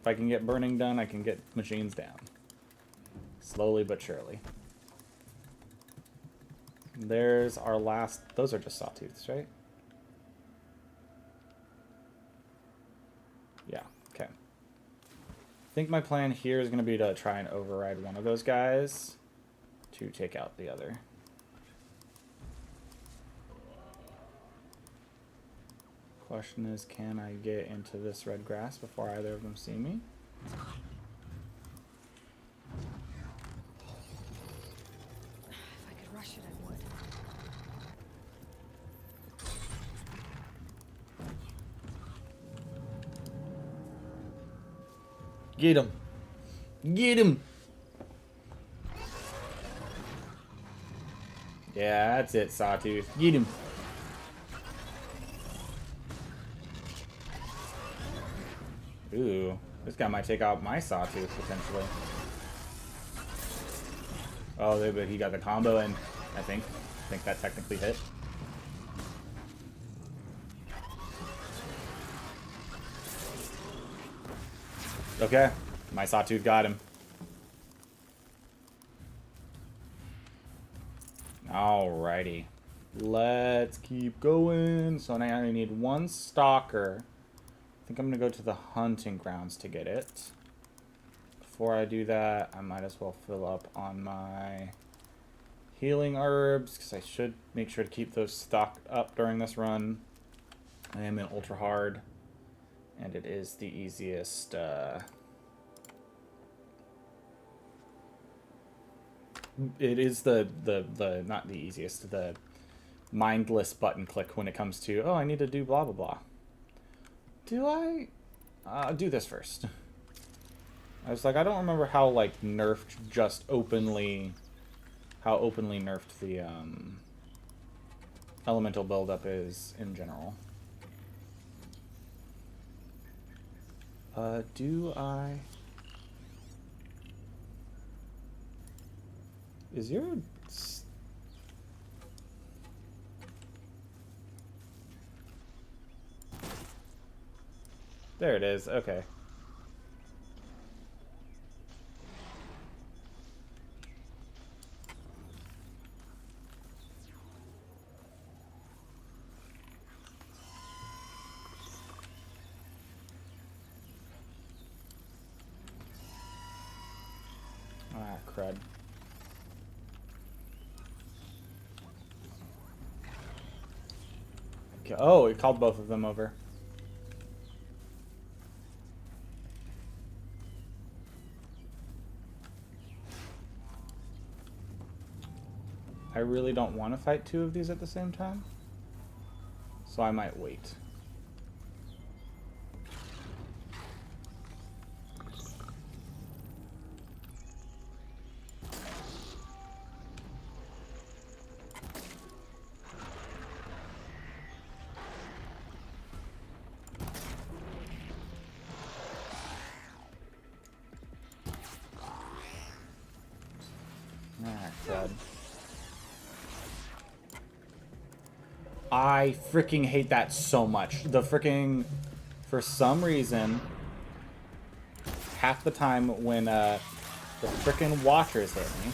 S1: If I can get burning done, I can get machines down. Slowly but surely. There's our last... Those are just sawtooths, right? Yeah, okay. I think my plan here is going to be to try and override one of those guys to take out the other. Question is, can I get into this red grass before either of them see me?
S2: If I could rush it, I would.
S1: Get him! Get him! Yeah, that's it, Sawtooth. Get him! Ooh, this guy might take out my Sawtooth, potentially. Oh, but he got the combo in, I think. I think that technically hit. Okay, my Sawtooth got him. Alrighty. Let's keep going. So now I need one stalker. I think I'm going to go to the hunting grounds to get it. Before I do that, I might as well fill up on my healing herbs, because I should make sure to keep those stocked up during this run. I am in ultra hard, and it is the easiest... it is the not the easiest, the mindless button click when it comes to, oh, I need to do blah blah blah. Do I? Do this first. I was like, I don't remember how, like, nerfed just openly... How openly nerfed the, elemental buildup is in general. Do I... Is your... There it is. Okay. Ah, crud. Okay. Oh, it called both of them over. I really don't want to fight two of these at the same time, so I might wait. Ah, crud. I freaking hate that so much. The freaking... For some reason, half the time when the freaking watchers hit me,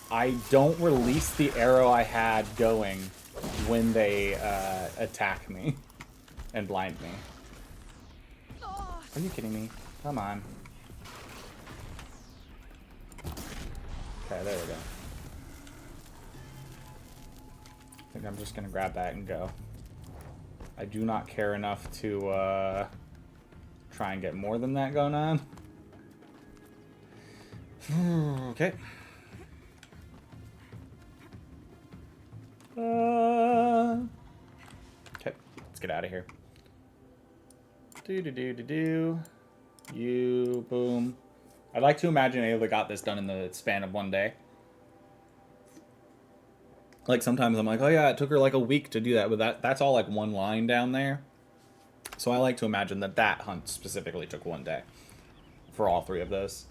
S1: I don't release the arrow I had going when they attack me and blind me. Are you kidding me? Come on. Okay, there we go. I think I'm just gonna grab that and go. I do not care enough to try and get more than that going on. Okay. Okay, let's get out of here. Do. You, boom. I'd like to imagine Ayla got this done in the span of one day. Like, sometimes I'm like, oh yeah, it took her like a week to do that, but that's all like one line down there. So I like to imagine that that hunt specifically took one day for all three of those.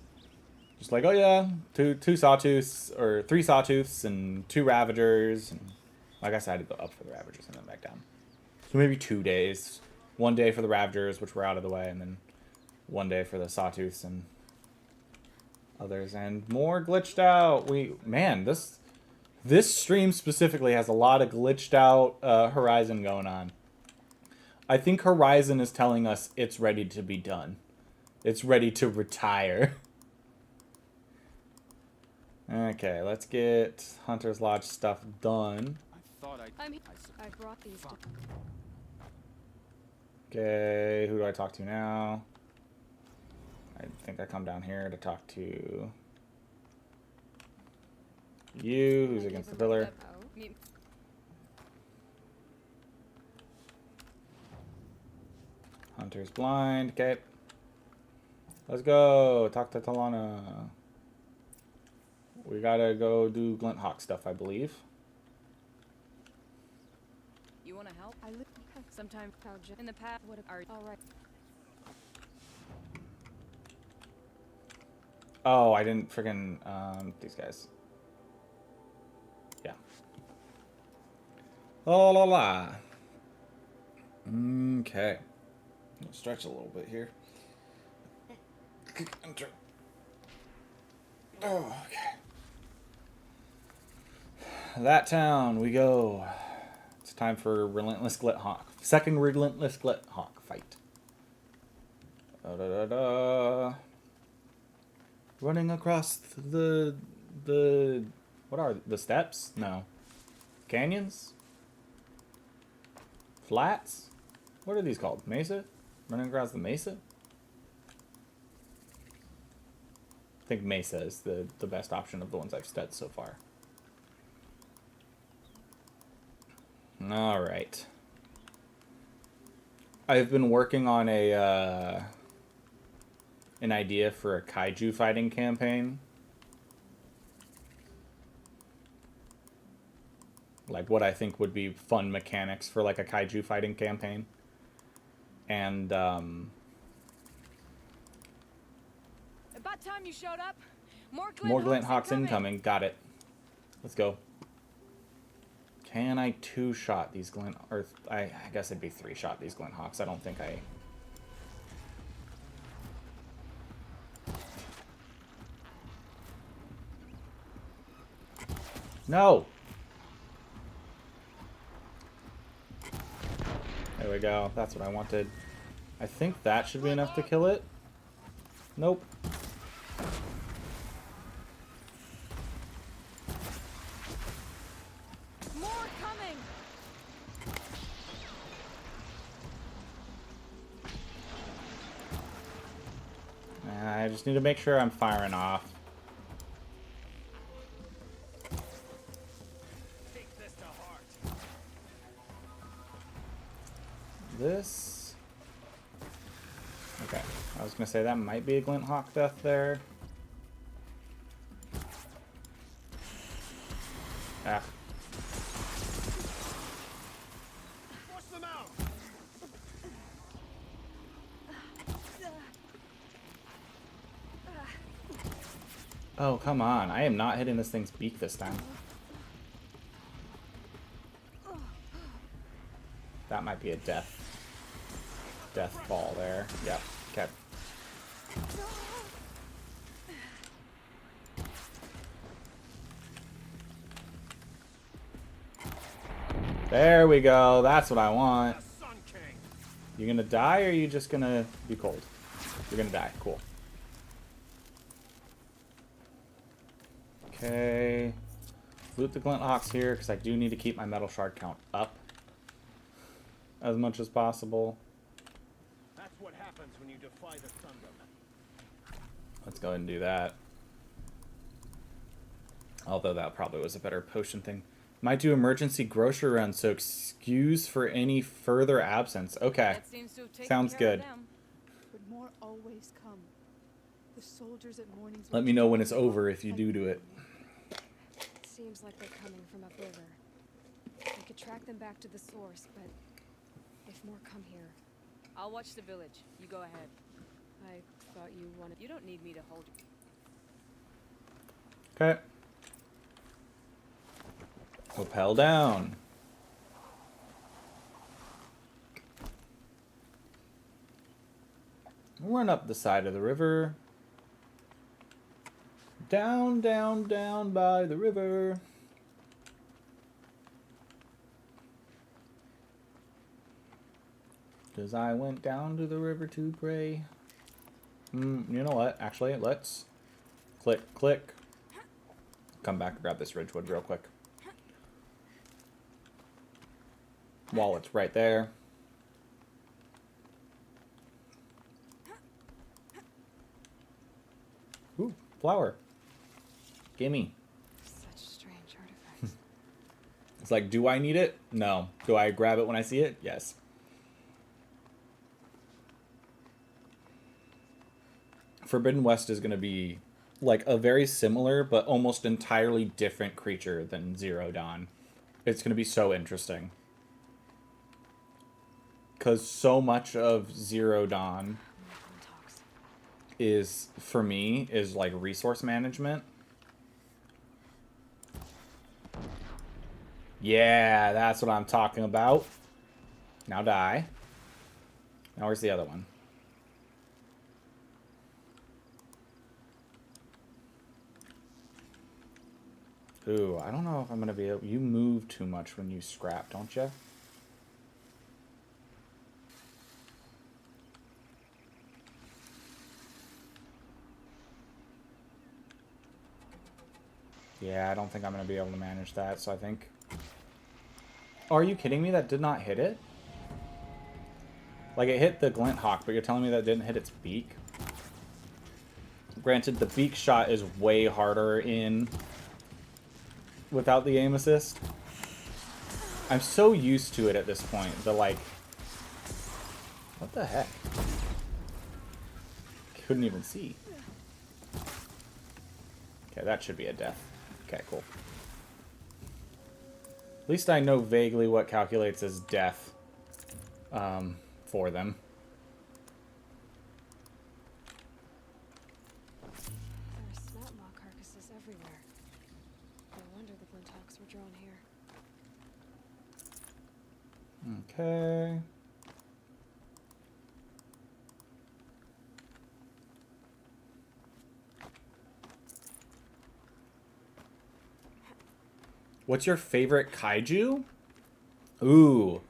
S1: Just like, oh yeah, two sawtooths, or 3 sawtooths and 2 ravagers. And like I said, I had to go up for the ravagers and then back down. So maybe 2 days. 1 day for the ravagers, which were out of the way, and then 1 day for the sawtooths and others. And more glitched out. Man, this stream specifically has a lot of glitched out Horizon going on. I think Horizon is telling us it's ready to be done. It's ready to retire. Okay, let's get Hunter's Lodge stuff done.
S6: I thought
S2: I brought these to...
S1: Okay, who do I talk to now? I think I come down here to talk to you, who's against the pillar. Hunter's blind. Okay. Let's go. Talk to Talana. We gotta go do Glint Hawk stuff, I believe.
S8: You want to help? I live sometimes in the past. What are all right?
S1: Oh, I didn't freaking these guys. Yeah. La la la. Okay. I'll stretch a little bit here. Enter. Oh, okay. That town we go. It's time for Relentless Glit Hawk. Second Relentless Glit Hawk fight. Running across the what are the steps? No. Canyons? Flats? What are these called? Mesa? Running across the mesa? I think mesa is the best option of the ones I've studied so far. Alright. I've been working on an idea for a kaiju fighting campaign. Like what I think would be fun mechanics for like a kaiju fighting campaign. And
S8: About time you showed up.
S1: More Glint
S8: Hawks
S1: Hawks incoming. Got it. Let's go. Can I two-shot these Glint... Or I guess it'd be three-shot these Glint Hawks. I don't think I... No! There we go. That's what I wanted. I think that should be enough to kill it. Nope.
S8: More coming.
S1: I just need to make sure I'm firing off.
S6: Take this to heart.
S1: This... Okay. I was going to say that might be a Glint Hawk death there. Ah.
S6: Force them out.
S1: Oh, come on. I am not hitting this thing's beak this time. That might be a death ball there. Yep. Okay. There we go. That's what I want.
S6: The Sun King.
S1: You gonna die or are you just gonna be cold? You're gonna die. Cool. Okay. Loot the Glint Hawks here because I do need to keep my metal shard count up as much as possible.
S6: That's what happens when you defy the thunder.
S1: Let's go ahead and do that. Although that probably was a better potion thing. Might do emergency grocery run, so excuse for any further absence. Okay.
S8: That seems to have taken
S1: Sounds
S8: care of
S1: good.
S8: them.
S9: But more always come. The soldiers at mornings.
S1: Let me know when it's over if you do it.
S2: Seems like they're coming from upriver. I could track them back to the source, but if more come here,
S8: I'll watch the village. You go ahead.
S2: I thought you wanted.
S8: You don't need me to hold you.
S1: Okay. Rappel down. Run up the side of the river. Down, down, down by the river. Cause I went down to the river to pray. You know what? Actually, let's click. Come back and grab this ridgewood real quick. Wallet's right there. Ooh, flower. Gimme.
S2: Such strange artifacts.
S1: It's like, do I need it? No. Do I grab it when I see it? Yes. Forbidden West is going to be like a very similar but almost entirely different creature than Zero Dawn. It's going to be so interesting. Because so much of Zero Dawn is, for me, is like resource management. Yeah, that's what I'm talking about. Now die. Now where's the other one? Ooh, I don't know if I'm going to be able... You move too much when you scrap, don't you? Yeah, I don't think I'm going to be able to manage that, so I think... Are you kidding me? That did not hit it? Like, it hit the Glint Hawk, but you're telling me that didn't hit its beak? Granted, the beak shot is way harder in... without the aim assist. I'm so used to it at this point. The, like... What the heck? Couldn't even see. Okay, that should be a death. Okay, cool. At least I know vaguely what calculates as death for them.
S2: Is there a smelt marker?
S1: Okay. What's your favorite kaiju? Ooh,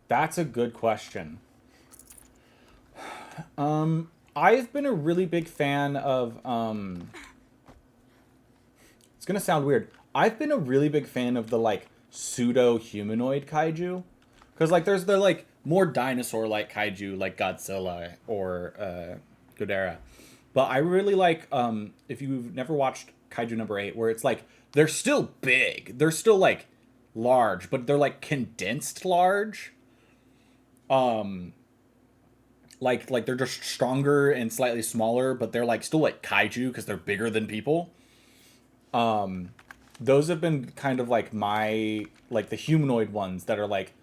S1: that's a good question. I've been a really big fan of, it's gonna sound weird. I've been a really big fan of the, like, pseudo-humanoid kaiju. Because, like, there's the, like, more dinosaur-like kaiju, like Godzilla or, Ghidorah. But I really like, if you've never watched Kaiju number 8, where it's, like, they're still big. They're still, like, large, but they're, like, condensed large. Like they're just stronger and slightly smaller, but they're, like, still, like, kaiju because they're bigger than people. Those have been kind of like my, like, the humanoid ones that are, like,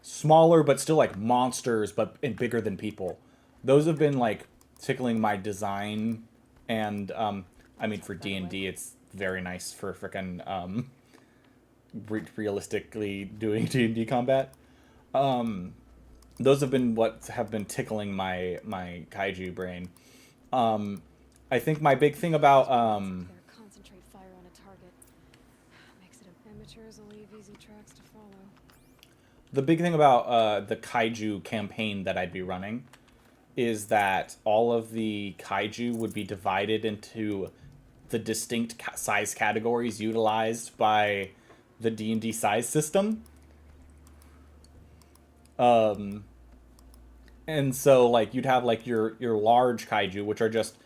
S1: smaller but still, like, monsters but and bigger than people. Those have been, like, tickling my design, and I mean, for D&D it's very nice for frickin' realistically doing D&D combat. Those have been what have been tickling my kaiju brain. I think my big thing about
S2: Their concentrate fire on a target. Makes it amateurs will leave easy tracks to follow.
S1: the big thing about the kaiju campaign that I'd be running is that all of the kaiju would be divided into the distinct size categories utilized by the D&D size system. And so, like, you'd have, like, your large kaiju, which are just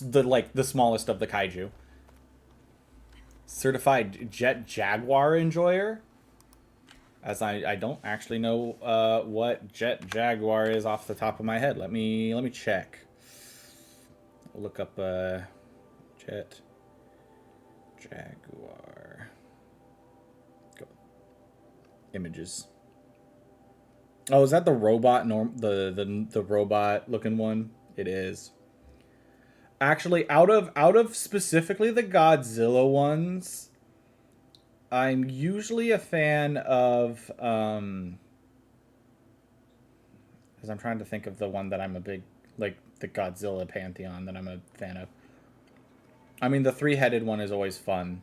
S1: the smallest of the kaiju. Certified Jet Jaguar enjoyer, as I don't actually know what Jet Jaguar is off the top of my head. Let me check. Look up Jet Jaguar. Go. Images. Oh, is that the robot the robot looking one? It is. Actually, out of specifically the Godzilla ones, I'm usually a fan of because I'm trying to think of the one that I'm a big, like, the Godzilla pantheon that I'm a fan of. I mean, the three-headed one is always fun.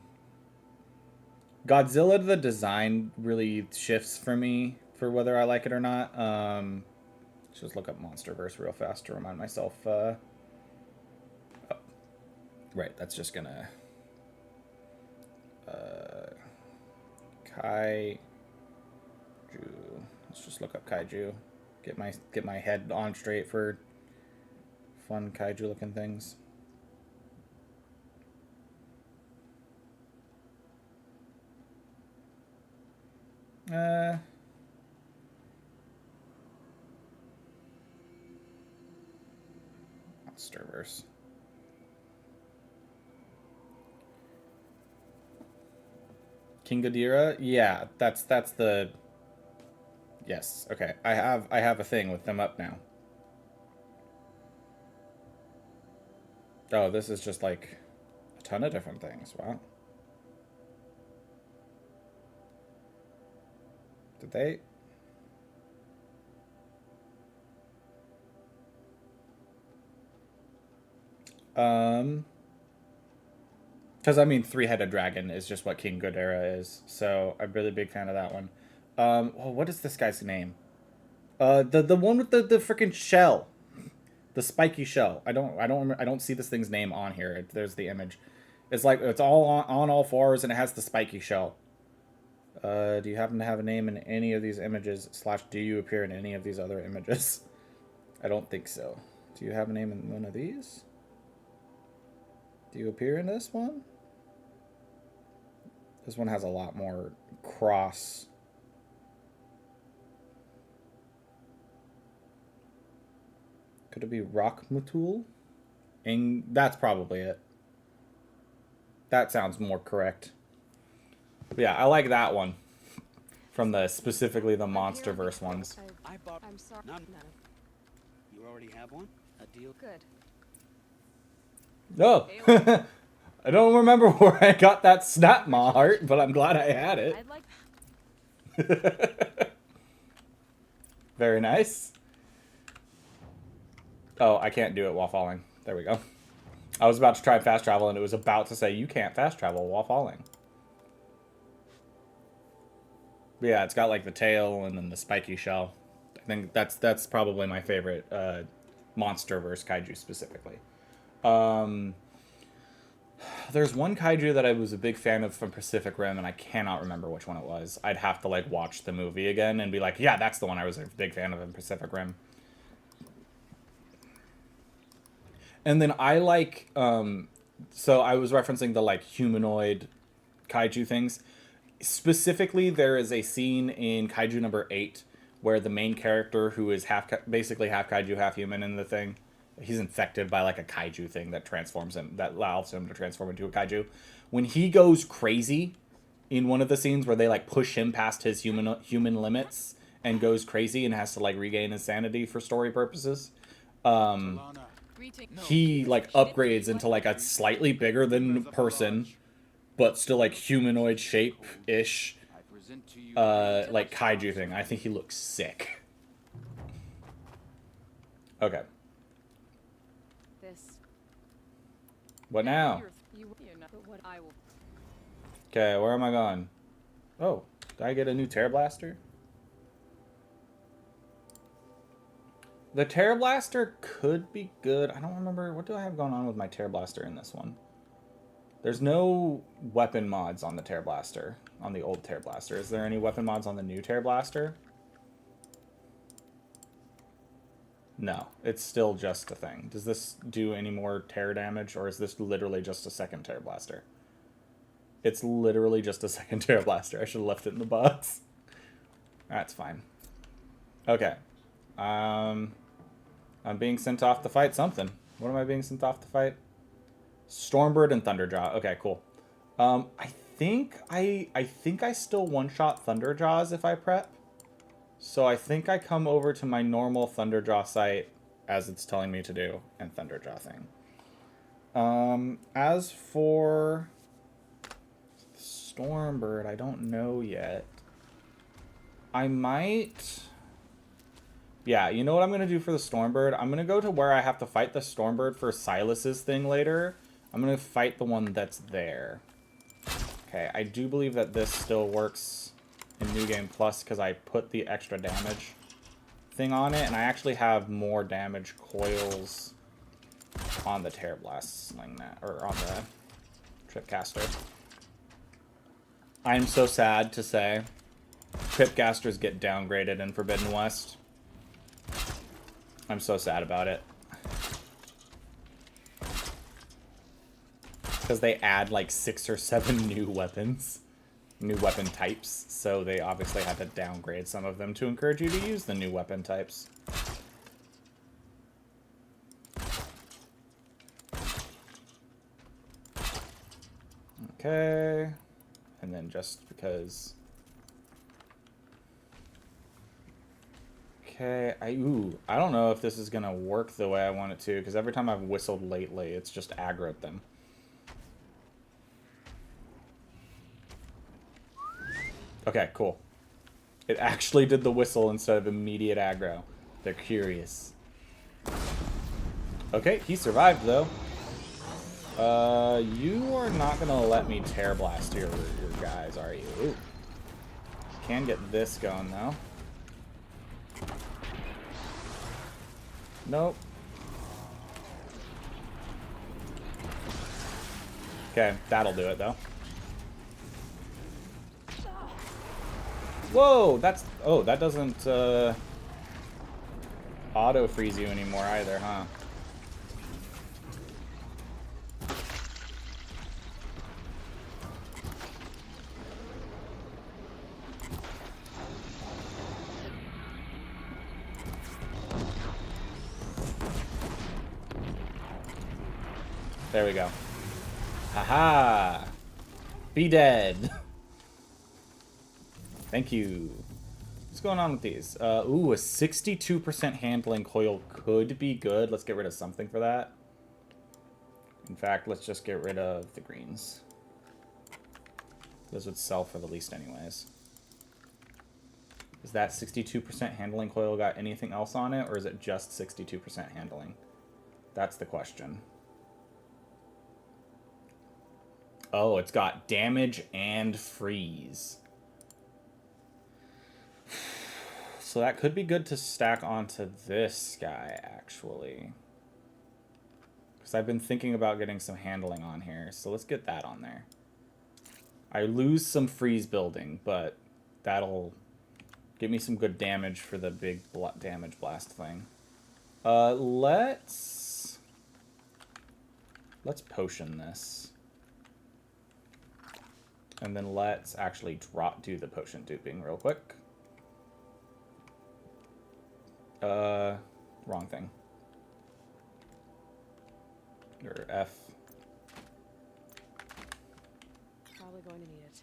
S1: Godzilla, the design really shifts for me for whether I like it or not. Let's just look up MonsterVerse real fast to remind myself. Oh, right, that's just gonna kaiju. Let's just look up kaiju. Get my head on straight for fun kaiju looking things. Monsterverse. King Ghidorah? Yeah, that's the. Yes, okay. I have a thing with them up now. Oh, this is just, like, a ton of different things. Wow. Did they? Because, I mean, three-headed dragon is just what King Ghidorah is, so I'm really big fan of that one. Well, what is this guy's name? The one with the freaking shell, the spiky shell. I don't see this thing's name on here. There's the image. It's like it's all on all fours and it has the spiky shell. Do you happen to have a name in any of these images? / do you appear in any of these other images? I don't think so. Do you have a name in one of these? Do you appear in this one? This one has a lot more cross. Could it be Rockmutul? That's probably it. That sounds more correct. But yeah, I like that one. From specifically the MonsterVerse ones.
S2: I'm sorry.
S6: None. You already have one? A deal?
S2: Good.
S1: No. I don't remember where I got that snap maw heart, but I'm glad I had it.
S8: I'd like
S1: Very nice. Oh, I can't do it while falling. There we go. I was about to try fast travel, and it was about to say, you can't fast travel while falling. But yeah, it's got like the tail and then the spiky shell. I think that's probably my favorite monster versus kaiju specifically. There's one kaiju that I was a big fan of from Pacific Rim, and I cannot remember which one it was. I'd have to like watch the movie again and be like, yeah, that's the one I was a big fan of in Pacific Rim. And then I like, so I was referencing the like humanoid kaiju things. Specifically, there is a scene in kaiju number 8 where the main character, who is basically half kaiju, half human in the thing, he's infected by like a kaiju thing that transforms him, that allows him to transform into a kaiju. When he goes crazy in one of the scenes where they like push him past his human limits and goes crazy and has to like regain his sanity for story purposes, he like upgrades into like a slightly bigger than person, but still like humanoid shape ish, like kaiju thing. I think he looks sick. Okay.
S8: This.
S1: What now? Okay, where am I going? Oh, did I get a new Terror Blaster? The Terror Blaster could be good. I don't remember. What do I have going on with my Terror Blaster in this one? There's no weapon mods on the Terror Blaster, on the old Terror Blaster. Is there any weapon mods on the new Terror Blaster? No, it's still just a thing. Does this do any more terror damage, or is this literally just a second Terror Blaster? It's literally just a second Terror Blaster. I should have left it in the box. That's fine. Okay. I'm being sent off to fight something. What am I being sent off to fight? Stormbird and Thunderjaw. Okay, cool. I think I still one-shot Thunderjaws if I prep. So I think I come over to my normal Thunderjaw site as it's telling me to do, and Thunderjaw thing. As for Stormbird, I don't know yet. I might... Yeah, you know what I'm going to do for the Stormbird? I'm going to go to where I have to fight the Stormbird for Silas's thing later. I'm going to fight the one that's there. Okay, I do believe that this still works in New Game Plus because I put the extra damage thing on it, and I actually have more damage coils on the Terror Blast Sling that, or on the Tripcaster. I'm so sad to say Tripcasters get downgraded in Forbidden West. I'm so sad about it. Because they add like 6 or 7 new weapons. New weapon types. So they obviously had to downgrade some of them to encourage you to use the new weapon types. Okay. And then just because... Okay, I don't know if this is gonna work the way I want it to, because every time I've whistled lately, it's just aggroed them. Okay, cool. It actually did the whistle instead of immediate aggro. They're curious. Okay, he survived though. You are not gonna let me Terror Blast your guys, are you? Ooh. Can get this going though. Nope. Okay, that'll do it though. Whoa, that's... Oh, that doesn't auto-freeze you anymore either, huh? There we go. Haha! Be dead! Thank you. What's going on with these? Ooh, a 62% handling coil could be good. Let's get rid of something for that. In fact, let's just get rid of the greens. Those would sell for the least anyways. Is that 62% handling coil got anything else on it, or is it just 62% handling? That's the question. Oh, it's got damage and freeze. So that could be good to stack onto this guy, actually. Because I've been thinking about getting some handling on here. So let's get that on there. I lose some freeze building, but that'll give me some good damage for the big damage blast thing. Let's potion this. And then let's actually do the potion duping real quick. Wrong thing. Or F.
S2: Probably going to need it.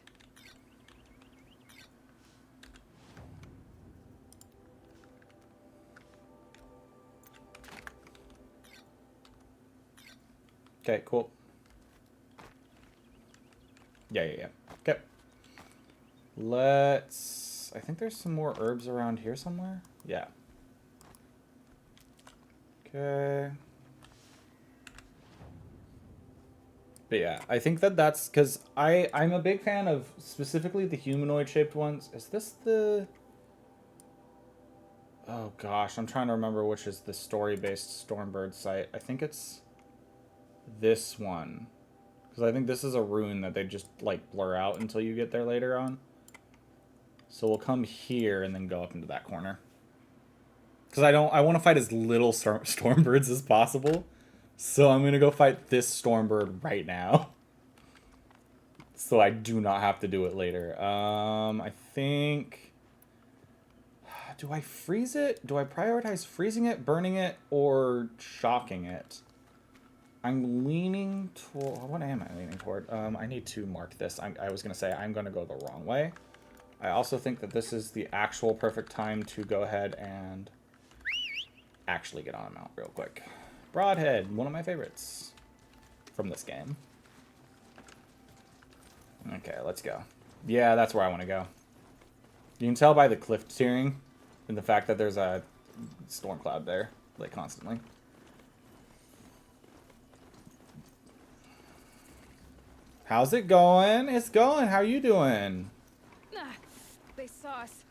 S1: Okay, cool. Yeah. Okay. I think there's some more herbs around here somewhere. Yeah. Okay. But yeah, I think that's because I'm a big fan of specifically the humanoid shaped ones. Is this the... Oh gosh, I'm trying to remember which is the story-based Stormbird site. I think it's this one. Because I think this is a rune that they just, like, blur out until you get there later on. So we'll come here and then go up into that corner. Because I want to fight as little Stormbirds as possible. So I'm going to go fight this Stormbird right now. So I do not have to do it later. I think... Do I freeze it? Do I prioritize freezing it, burning it, or shocking it? I'm leaning toward... What am I leaning toward? I need to mark this. I was going to say I'm going to go the wrong way. I also think that this is the actual perfect time to go ahead and actually get on a mount real quick. Broadhead, one of my favorites from this game. Okay, let's go. Yeah, that's where I want to go. You can tell by the cliff tiering and the fact that there's a storm cloud there, like, constantly. How's it going? It's going. How are you doing?
S8: Ah, they saw us.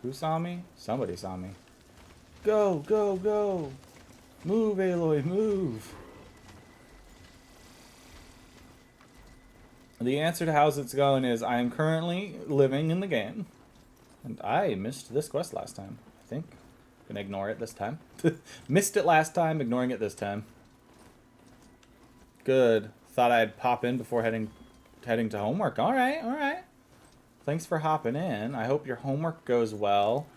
S1: Who saw me? Somebody saw me. Go, go, go. Move, Aloy, move. The answer to how's it's going is I am currently living in the game. And I missed this quest last time, I think. Gonna ignore it this time. Missed it last time, ignoring it this time. Good. Thought I'd pop in before heading to homework. Alright, alright. Thanks for hopping in. I hope your homework goes well.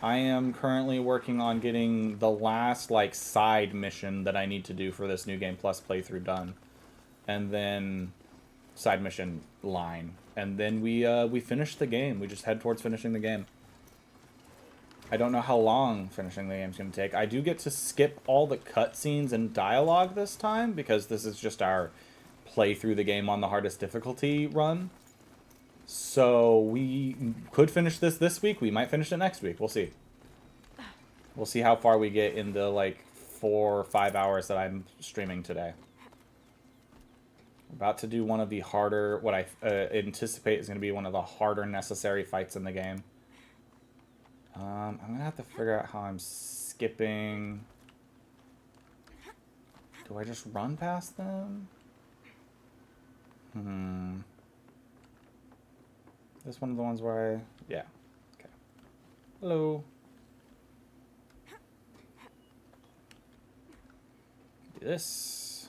S1: I am currently working on getting the last, like, side mission that I need to do for this New Game Plus playthrough done. And then... side mission line. And then we finish the game. We just head towards finishing the game. I don't know how long finishing the game's going to take. I do get to skip all the cutscenes and dialogue this time, because this is just our play through the game on the hardest difficulty run. So we could finish this week. We might finish it next week. We'll see. We'll see how far we get in the, like, 4 or 5 hours that I'm streaming today. About to do one of the harder, what I anticipate is going to be one of the harder necessary fights in the game. I'm going to have to figure out how I'm skipping. Do I just run past them? This one of the ones where I... Yeah. Okay. Hello. Do this.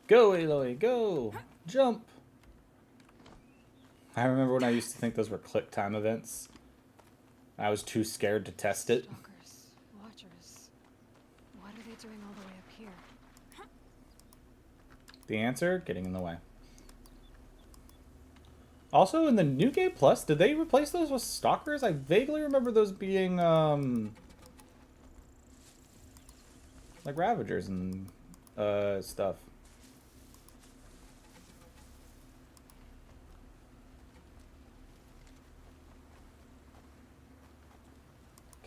S1: Go, Aloy, go! Jump! I remember when I used to think those were click time events. I was too scared to test it.
S2: Stalkers, watchers. What are they doing all the way up here?
S1: The answer? Getting in the way. Also, in the New Game Plus, did they replace those with stalkers? I vaguely remember those being, like Ravagers and, stuff.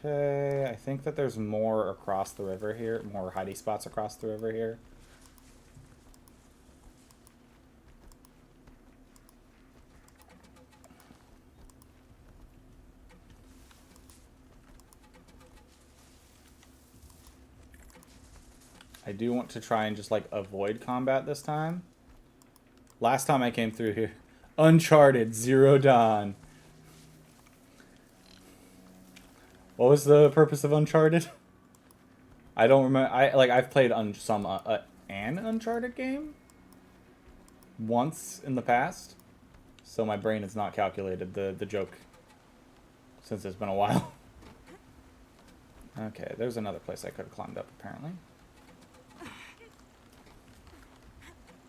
S1: Okay, I think that there's more across the river here, more hidey spots across the river here. I do want to try and just like avoid combat this time. Last time I came through here, Uncharted Zero Dawn. What was the purpose of Uncharted? I don't remember. I've played an Uncharted game once in the past, so my brain has not calculated the joke since it's been a while. Okay, there's another place I could have climbed up apparently.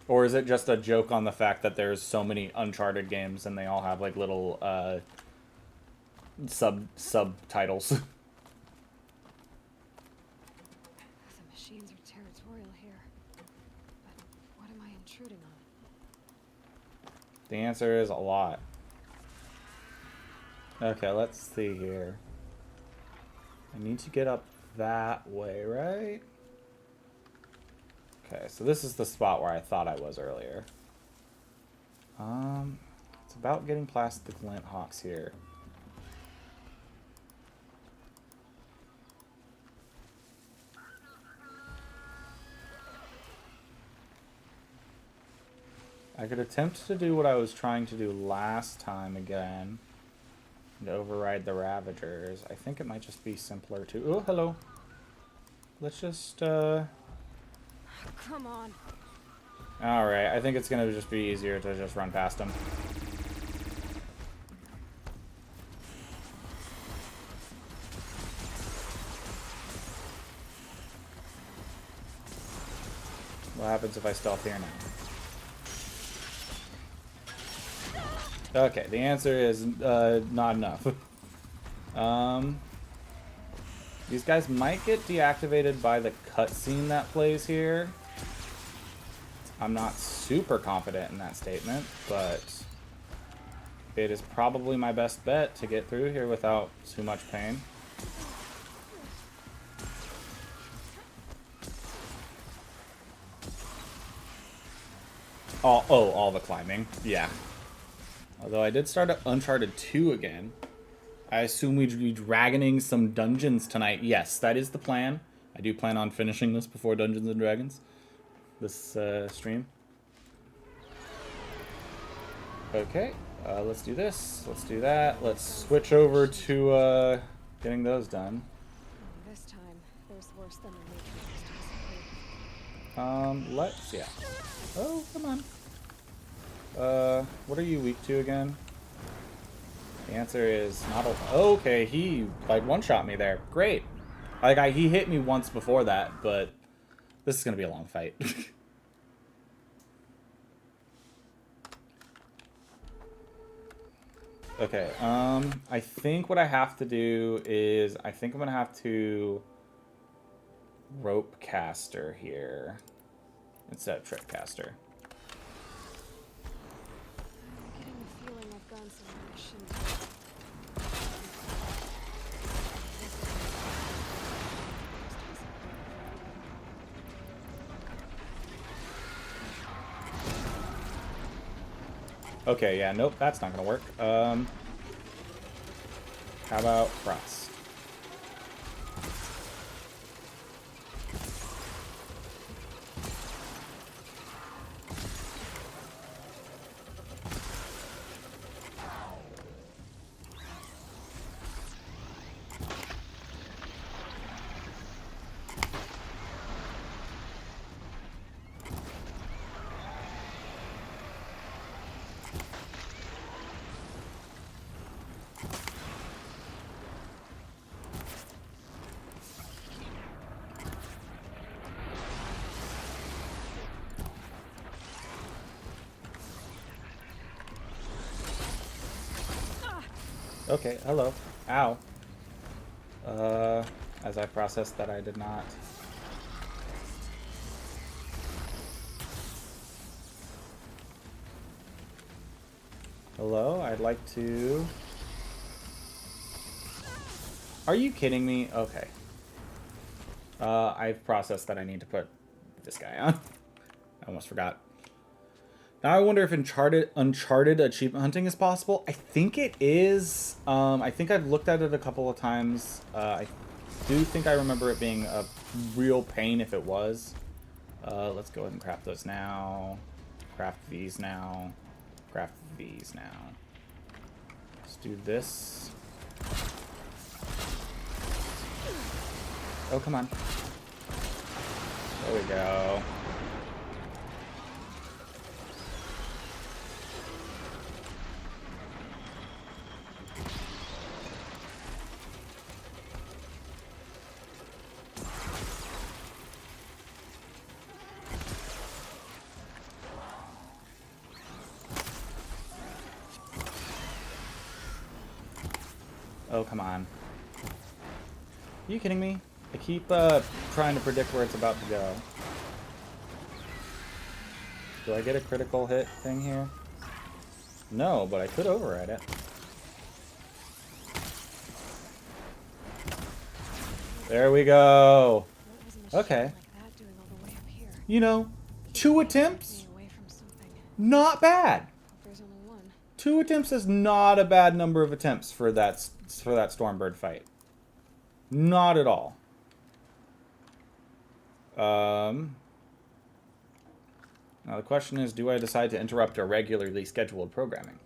S1: Or is it just a joke on the fact that there's so many Uncharted games and they all have like little subtitles?
S2: The machines are territorial here. But what am I intruding on?
S1: The answer is a lot. Okay, let's see here. I need to get up that way, right? Okay, so this is the spot where I thought I was earlier. It's about getting past the glint hawks here. I could attempt to do what I was trying to do last time again. And override the Ravagers. I think it might just be simpler to... Oh, hello. Let's just,
S2: Come on.
S1: Alright, I think it's gonna just be easier to just run past them. What happens if I stealth here now? Okay, the answer is not enough. These guys might get deactivated by the cutscene that plays here. I'm not super confident in that statement, but it is probably my best bet to get through here without too much pain. All the climbing. Yeah. Although I did start Uncharted 2 again. I assume we'd be dragoning some dungeons tonight. Yes, that is the plan. I do plan on finishing this before Dungeons and Dragons. This stream. Okay, let's do this. Let's do that. Let's switch over to getting those done.
S2: This time, there's worse than the
S1: Let's, yeah. Oh, come on. What are you weak to again? The answer is not a... Okay, he, like, one-shot me there. Great. Like, he hit me once before that, but this is gonna be a long fight. Okay, I think what I have to do is... I think I'm gonna have to... rope caster here instead of trip caster.
S2: I'm getting the feeling I've gone somewhere I shouldn't.
S1: Okay, yeah, nope, that's not gonna work. How about Frost? Okay, hello. Ow. As I processed that I did not. Hello, I'd like to... Are you kidding me? Okay. I've processed that I need to put this guy on. I almost forgot. Now I wonder if Uncharted achievement hunting is possible. I think it is. I think I've looked at it a couple of times. I do think I remember it being a real pain if it was. Let's go ahead and craft those now. Craft these now. Craft these now. Let's do this. Oh, come on. There we go. Oh, come on. Are you kidding me? I keep trying to predict where it's about to go. Do I get a critical hit thing here? No, but I could override it. There we go. Okay. You know, 2 attempts? Not bad. 2 attempts is not a bad number of attempts for that Stormbird fight. Not at all. Now the question is, do I decide to interrupt our regularly scheduled programming?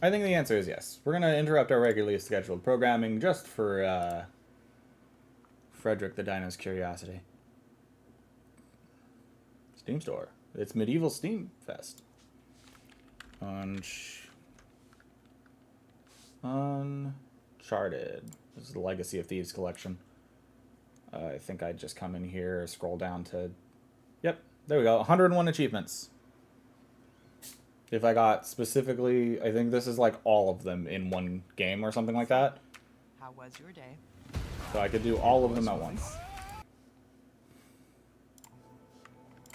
S1: I think the answer is yes. We're going to interrupt our regularly scheduled programming just for Frederick the Dino's curiosity. Steam Store. It's Medieval Steam Fest. Uncharted. This is the Legacy of Thieves collection. I think I'd just come in here, scroll down to... Yep, there we go. 101 achievements. If I got specifically... I think this is like all of them in one game or something like that.
S10: How was your day?
S1: So I could do all of them at once.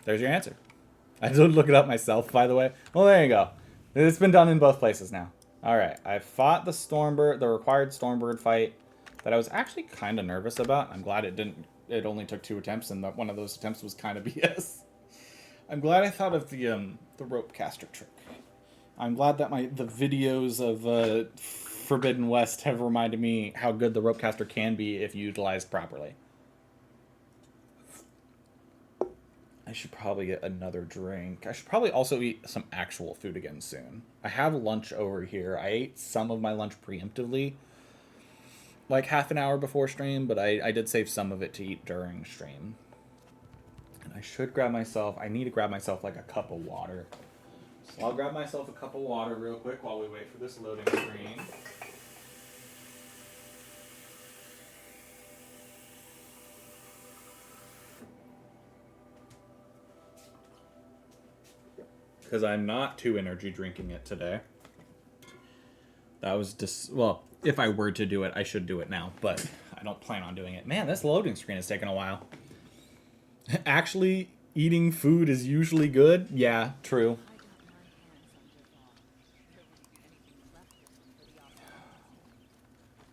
S1: There's your answer. I did look it up myself, by the way. Well, there you go. It's been done in both places now. Alright, I fought the required Stormbird fight that I was actually kind of nervous about. I'm glad it only took 2 attempts, and one of those attempts was kind of BS. I'm glad I thought of the rope caster trick. I'm glad that the videos of Forbidden West have reminded me how good the rope caster can be if utilized properly. I should probably get another drink. I should probably also eat some actual food again soon. I have lunch over here. I ate some of my lunch preemptively, like half an hour before stream, but I did save some of it to eat during stream. And I should grab myself... I need to grab myself like a cup of water. So I'll grab myself a cup of water real quick while we wait for this loading screen. Because I'm not too energy drinking it today. That was just... Well, if I were to do it, I should do it now. But I don't plan on doing it. Man, this loading screen is taking a while. Actually, eating food is usually good. Yeah, true.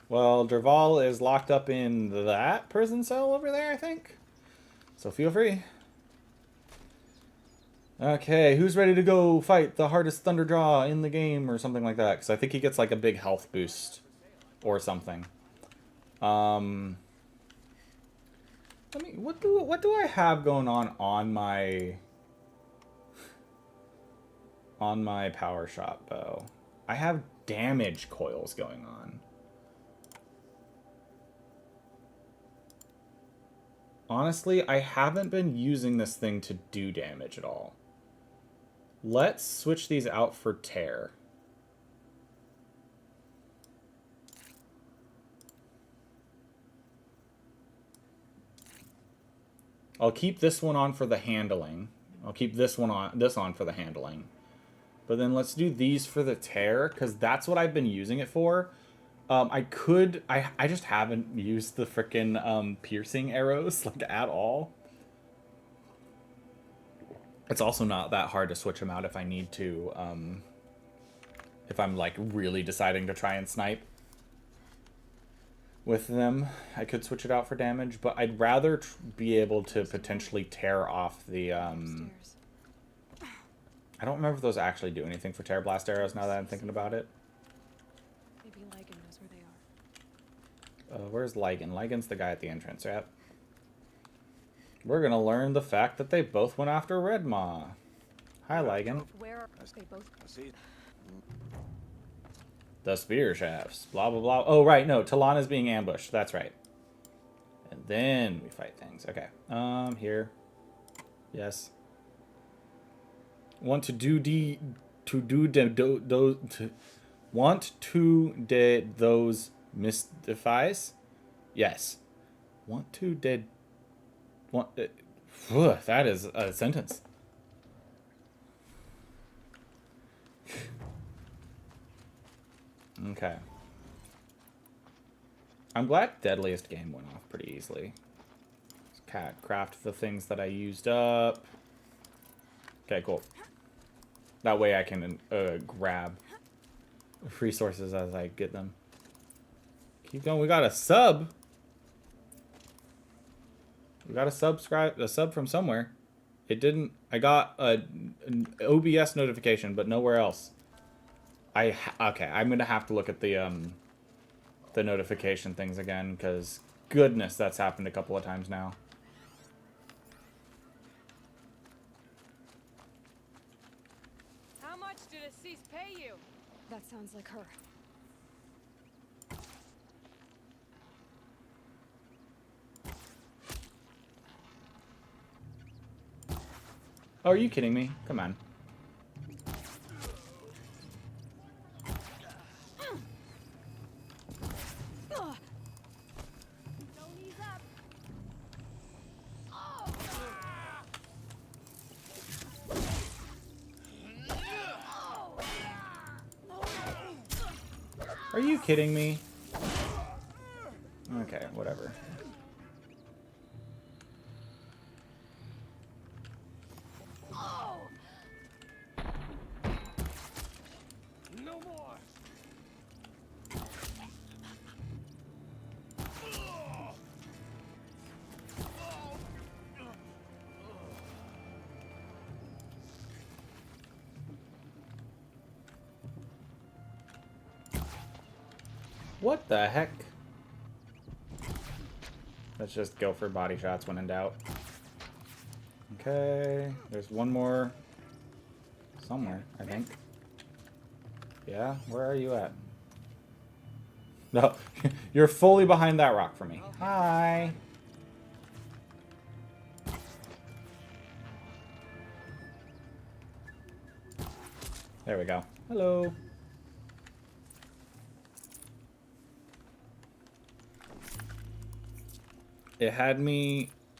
S1: Well, Derval is locked up in that prison cell over there, I think. So feel free. Okay, who's ready to go fight the hardest Thunderjaw in the game or something like that? Because I think he gets like a big health boost or something. Let me. What do I have going on my power shot bow? I have damage coils going on. Honestly, I haven't been using this thing to do damage at all. Let's switch these out for tear. I'll keep this one on for the handling. I'll keep this on for the handling. But then let's do these for the tear, because that's what I've been using it for. I just haven't used the frickin' piercing arrows, like, at all. It's also not that hard to switch them out if I need to, if I'm like really deciding to try and snipe with them. I could switch it out for damage, but I'd rather be able to potentially tear off the,
S2: Upstairs.
S1: I don't remember if those actually do anything for Tear Blast arrows now that I'm thinking about it.
S2: Maybe Ligon knows where they are.
S1: Where's Ligon? Ligon's the guy at the entrance, right? We're gonna learn the fact that they both went after Red Maw. Hi, Ligon.
S2: Where are they both?
S1: The spear shafts. Blah, blah, blah. Oh, right. No, Talon is being ambushed. That's right. And then we fight things. Okay. Here. Yes. Want to do those mystifies? Yes. Want to dead. Want. That is a sentence. Okay. I'm glad Deadliest Game went off pretty easily. Cat craft the things that I used up. Okay, cool. That way I can grab resources as I get them. Keep going. We got a sub. We got a sub from somewhere. It didn't. I got an OBS notification, but nowhere else. Okay, I'm gonna have to look at the notification things again, because goodness, that's happened a couple of times now.
S8: How much did Assis pay you?
S2: That sounds like her.
S1: Oh, are you kidding me? Come on. Are you kidding me? Okay, whatever.
S6: No more.
S1: What the heck? Let's just go for body shots when in doubt. Okay, there's one more somewhere, I think. Yeah, where are you at? No, you're fully behind that rock for me. Hi. There we go. Hello.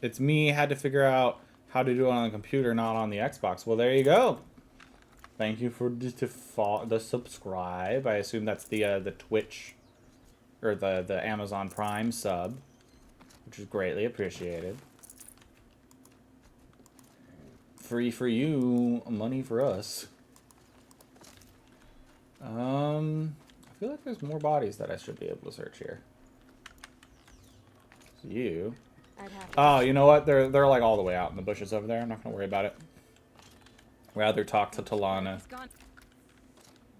S1: It's me had to figure out how to do it on the computer, not on the Xbox. Well, there you go. Thank you for the subscribe. I assume that's the Twitch or the Amazon Prime sub, which is greatly appreciated. Free for you, money for us. I feel like there's more bodies that I should be able to search here. You. Oh, you know what? They're like all the way out in the bushes over there. I'm not gonna worry about it. Rather talk to Talana.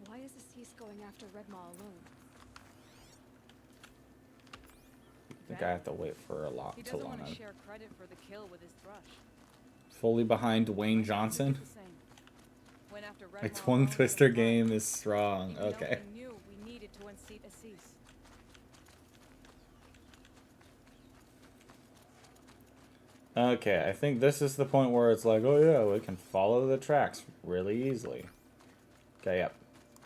S2: Why is Assis going after Red Maw alone?
S1: I think I have to wait for a lot.
S8: He doesn't want to
S1: Talana.
S8: share credit for the kill with his thrush.
S1: Fully behind Dwayne Johnson.
S8: Went after Red
S1: My
S8: Maw
S1: tongue
S8: alone
S1: twister
S8: with a
S1: game is strong.
S8: even though
S1: Okay.
S8: we knew we needed to unseat Assis.
S1: Okay, I think this is the point where it's like, oh yeah, we can follow the tracks really easily. Okay, yep.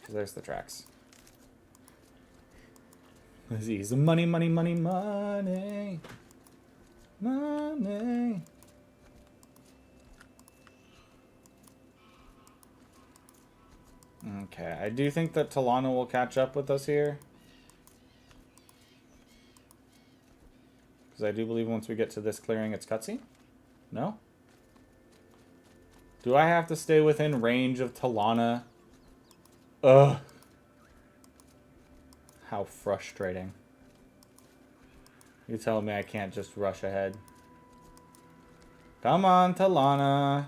S1: There's the tracks. Easy. Money, money, money, money. Money. Okay, I do think that Talana will catch up with us here. Because I do believe once we get to this clearing, it's cutscene? No? Do I have to stay within range of Talana? Ugh. How frustrating. You telling me I can't just rush ahead? Come on, Talana.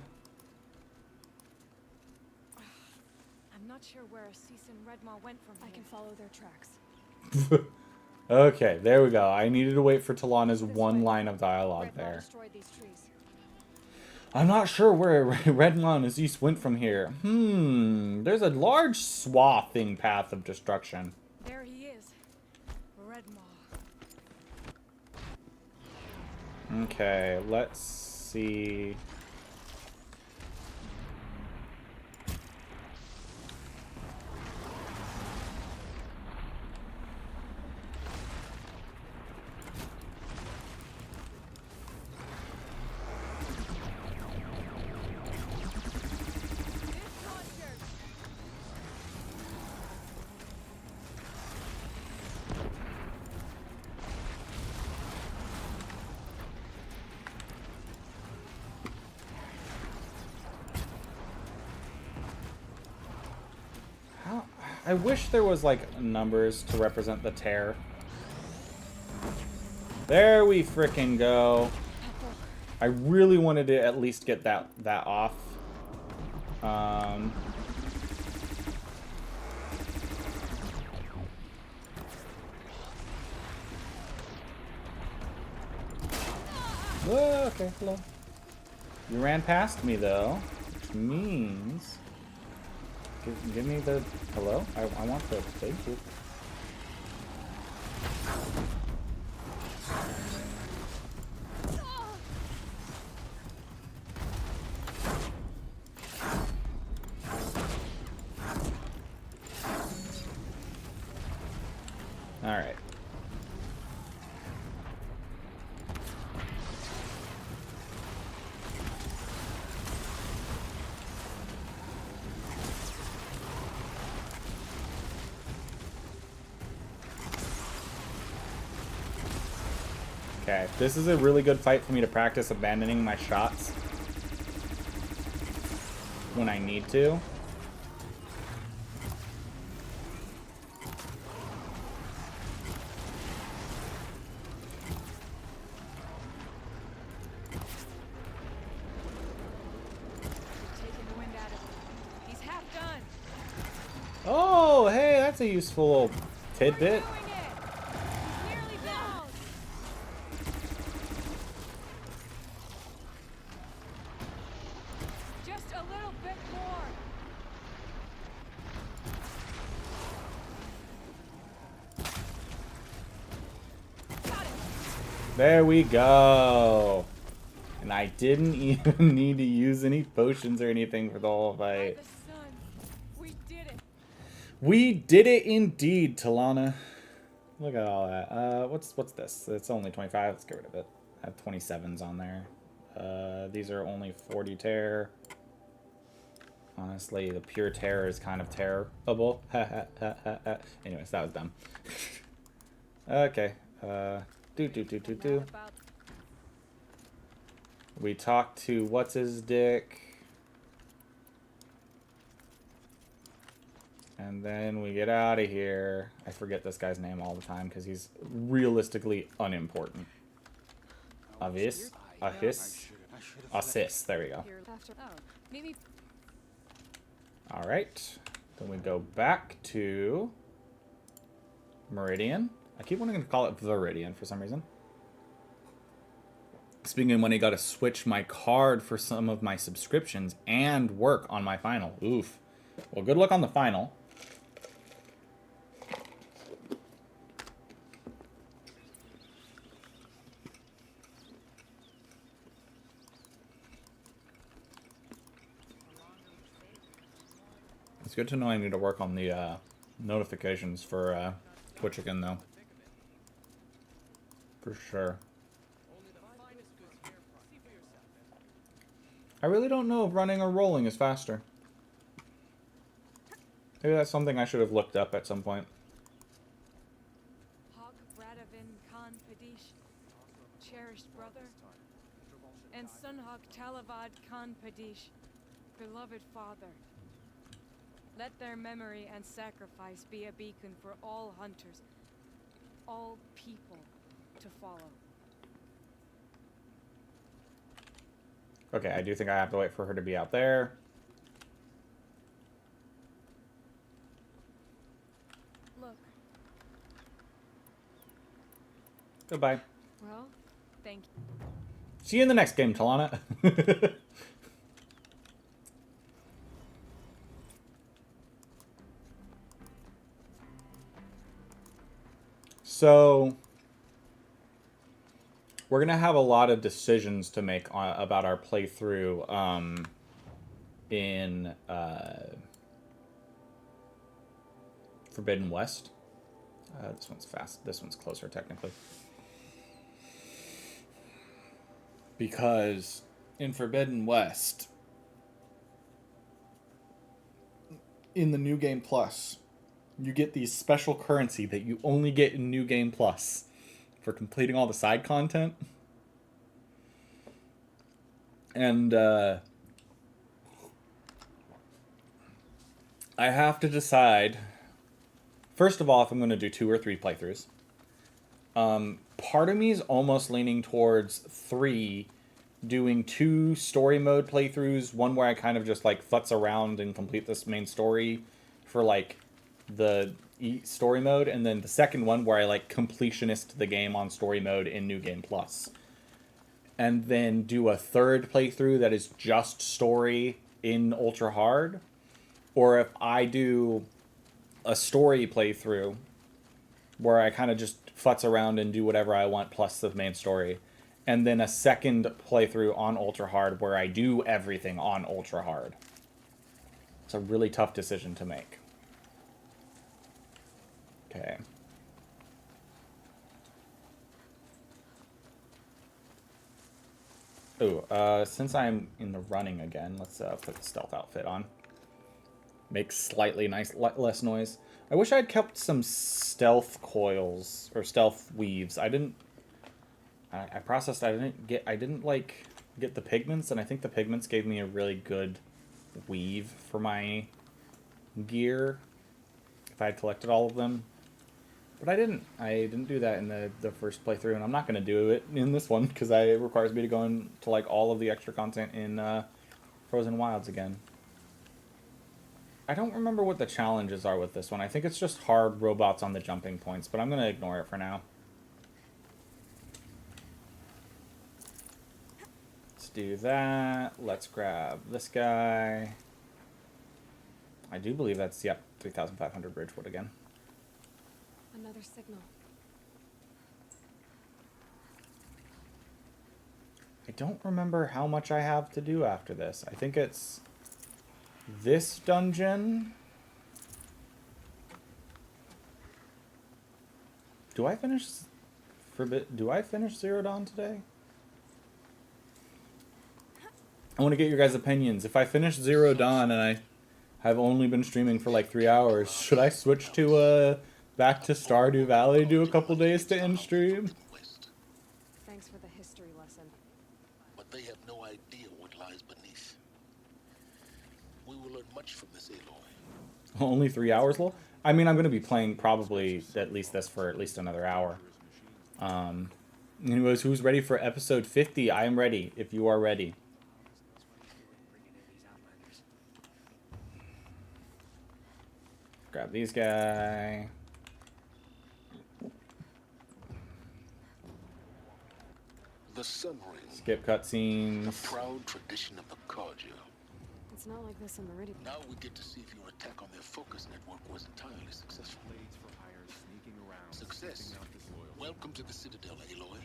S2: I'm not sure where Assis and Redmaw went from here. I can follow their tracks.
S1: Okay, there we go. I needed to wait for Talana's
S2: This
S1: one
S2: way.
S1: line of dialogue
S2: Redmaw
S1: there.
S2: destroyed these trees.
S1: I'm not sure where Redmaw and Aziz went from here. There's a large swathing path of destruction.
S2: There he is. Redmaw.
S1: Okay, let's see. I wish there was like numbers to represent the tear. There we frickin' go. I really wanted to at least get that off. Oh, okay, hello. You ran past me though, which means give me the hello. I want the thank you. All right. Okay, this is a really good fight for me to practice abandoning my shots when I need to.
S2: Taking the wind out of him. He's half done.
S1: Oh, hey, that's a useful little tidbit.
S2: We're doing it. He's nearly down. Just a little bit more. Got it.
S1: There we go. And I didn't even need to use any potions or anything for the whole
S2: By
S1: fight.
S2: the sun. We did it.
S1: We did it indeed, Talana. Look at all that. What's this? It's only 25. Let's get rid of it. I have 27s on there. These are only 40 tear. Honestly, the pure terror is kind of terrible. Anyways, that was dumb. Okay. Do. We talked to what's his dick. And then we get out of here. I forget this guy's name all the time because he's realistically unimportant. Avis? Assist. There we go.
S2: After, maybe.
S1: Alright. Then we go back to Meridian. I keep wanting to call it Viridian for some reason. Speaking of money, got to switch my card for some of my subscriptions and work on my final. Oof. Well, good luck on the final. It's good to know I need to work on the notifications for Twitch again, though. For sure. I really don't know if running or rolling is faster. Maybe that's something I should have looked up at some point.
S2: Hog Bradavin Khan Padish, cherished brother, and Sunhawk Talavad Khan Padish,
S8: beloved father. Let their memory and sacrifice be a beacon for all hunters, all people to follow.
S1: Okay, I do think I have to wait for her to be out there.
S8: Look.
S1: Goodbye.
S8: Well, thank you.
S1: See you in the next game, Talana. So, we're going to have a lot of decisions to make about our playthrough in Forbidden West. This one's fast. This one's closer, technically. Because in Forbidden West, in the New Game Plus, you get these special currency that you only get in New Game Plus for completing all the side content. And I have to decide, first of all, if I'm going to do 2 or 3 playthroughs. Part of me is almost leaning towards 3, doing 2 story mode playthroughs, one where I kind of just like futz around and complete this main story for like the story mode, and then the second one where I like completionist the game on story mode in New Game Plus. And then do a 3rd playthrough that is just story in Ultra Hard. Or if I do a story playthrough where I kind of just futz around and do whatever I want plus the main story. And then a 2nd playthrough on Ultra Hard where I do everything on Ultra Hard. It's a really tough decision to make. Okay. Oh, since I'm in the running again, let's put the stealth outfit on. Makes slightly less noise. I wish I'd kept some stealth coils or stealth weaves. I didn't like get the pigments, and I think the pigments gave me a really good weave for my gear if I had collected all of them. But I didn't do that in the first playthrough, and I'm not going to do it in this one because it requires me to go into like all of the extra content in Frozen Wilds again. I don't remember what the challenges are with this one. I think it's just hard robots on the jumping points, but I'm going to ignore it for now. Let's do that. Let's grab this guy. I do believe that's, yep, 3,500 Bridgewood again.
S2: Another signal.
S1: I don't remember how much I have to do after this. I think it's this dungeon. Do I finish Zero Dawn today? I want to get your guys' opinions. If I finish Zero Dawn and I have only been streaming for like 3 hours, should I switch to back to Stardew Valley, do a couple days to end stream?
S2: Thanks for the history lesson.
S5: But they have no idea what lies beneath. We will learn much from this, Aloy.
S1: Only 3 hours, lol? I mean, I'm going to be playing probably at least this for at least another hour. Anyways, who's ready for episode 50? I am ready, if you are ready. Grab these guys.
S5: The Sun Ring.
S1: Skip cutscenes.
S5: A proud tradition of the Carja.
S2: It's not like this in Meridian.
S5: Now we get to see if your attack on their focus network was entirely successful.
S6: Blades for hire sneaking around.
S5: Success. Welcome to the Citadel, Aloy.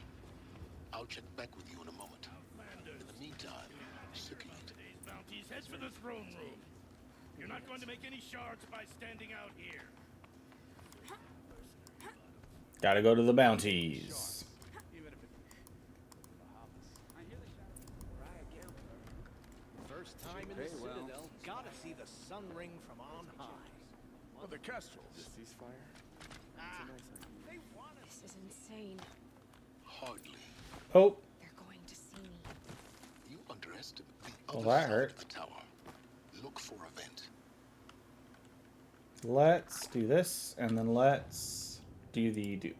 S5: I'll check back with you in a moment. In the meantime, circulate.
S6: Today's bounties head for the throne room. You're not going to make any shards by standing out here.
S1: Gotta go to the bounties.
S6: First time in the Citadel, gotta see the Sun Ring from on high. Well, the Kestrels.
S10: Ceasefire?
S2: This is insane.
S5: Hardly.
S1: Oh.
S2: They're going to see me.
S5: You underestimate the
S1: Well,
S5: other
S1: that
S5: side
S1: hurt.
S5: of the tower. before event.
S1: Let's do this, and then let's do the dupe.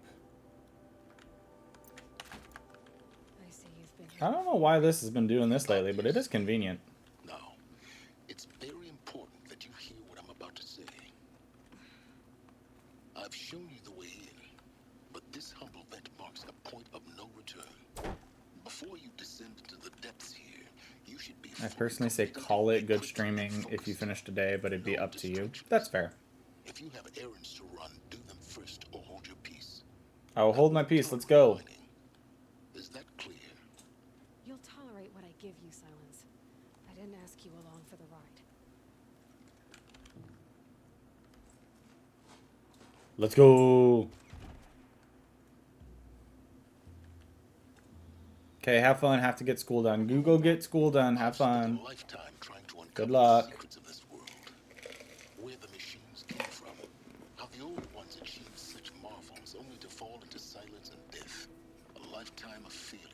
S2: I see you've been
S1: I
S2: here.
S1: don't know why this has been doing this lately, but it is convenient.
S5: Now, it's very important that you hear what I'm about to say. I've shown you the way in, but this humble vent marks a point of no return. Before you descend into the depths here, you should be...
S1: I personally say call it good streaming if you finish today, but it'd be up to you. That's fair.
S5: If you have errands to run, do them first or hold your peace.
S1: I will hold my peace. Let's go.
S5: Is that clear?
S2: You'll tolerate what I give you, Silence. I didn't ask you along for the ride.
S1: Let's go. Okay, have fun. Have to get school done. Go get school done. Have fun. Good luck.
S5: Where the machines came from, how the old ones achieved such marvels only to fall into silence and death. A lifetime of failure,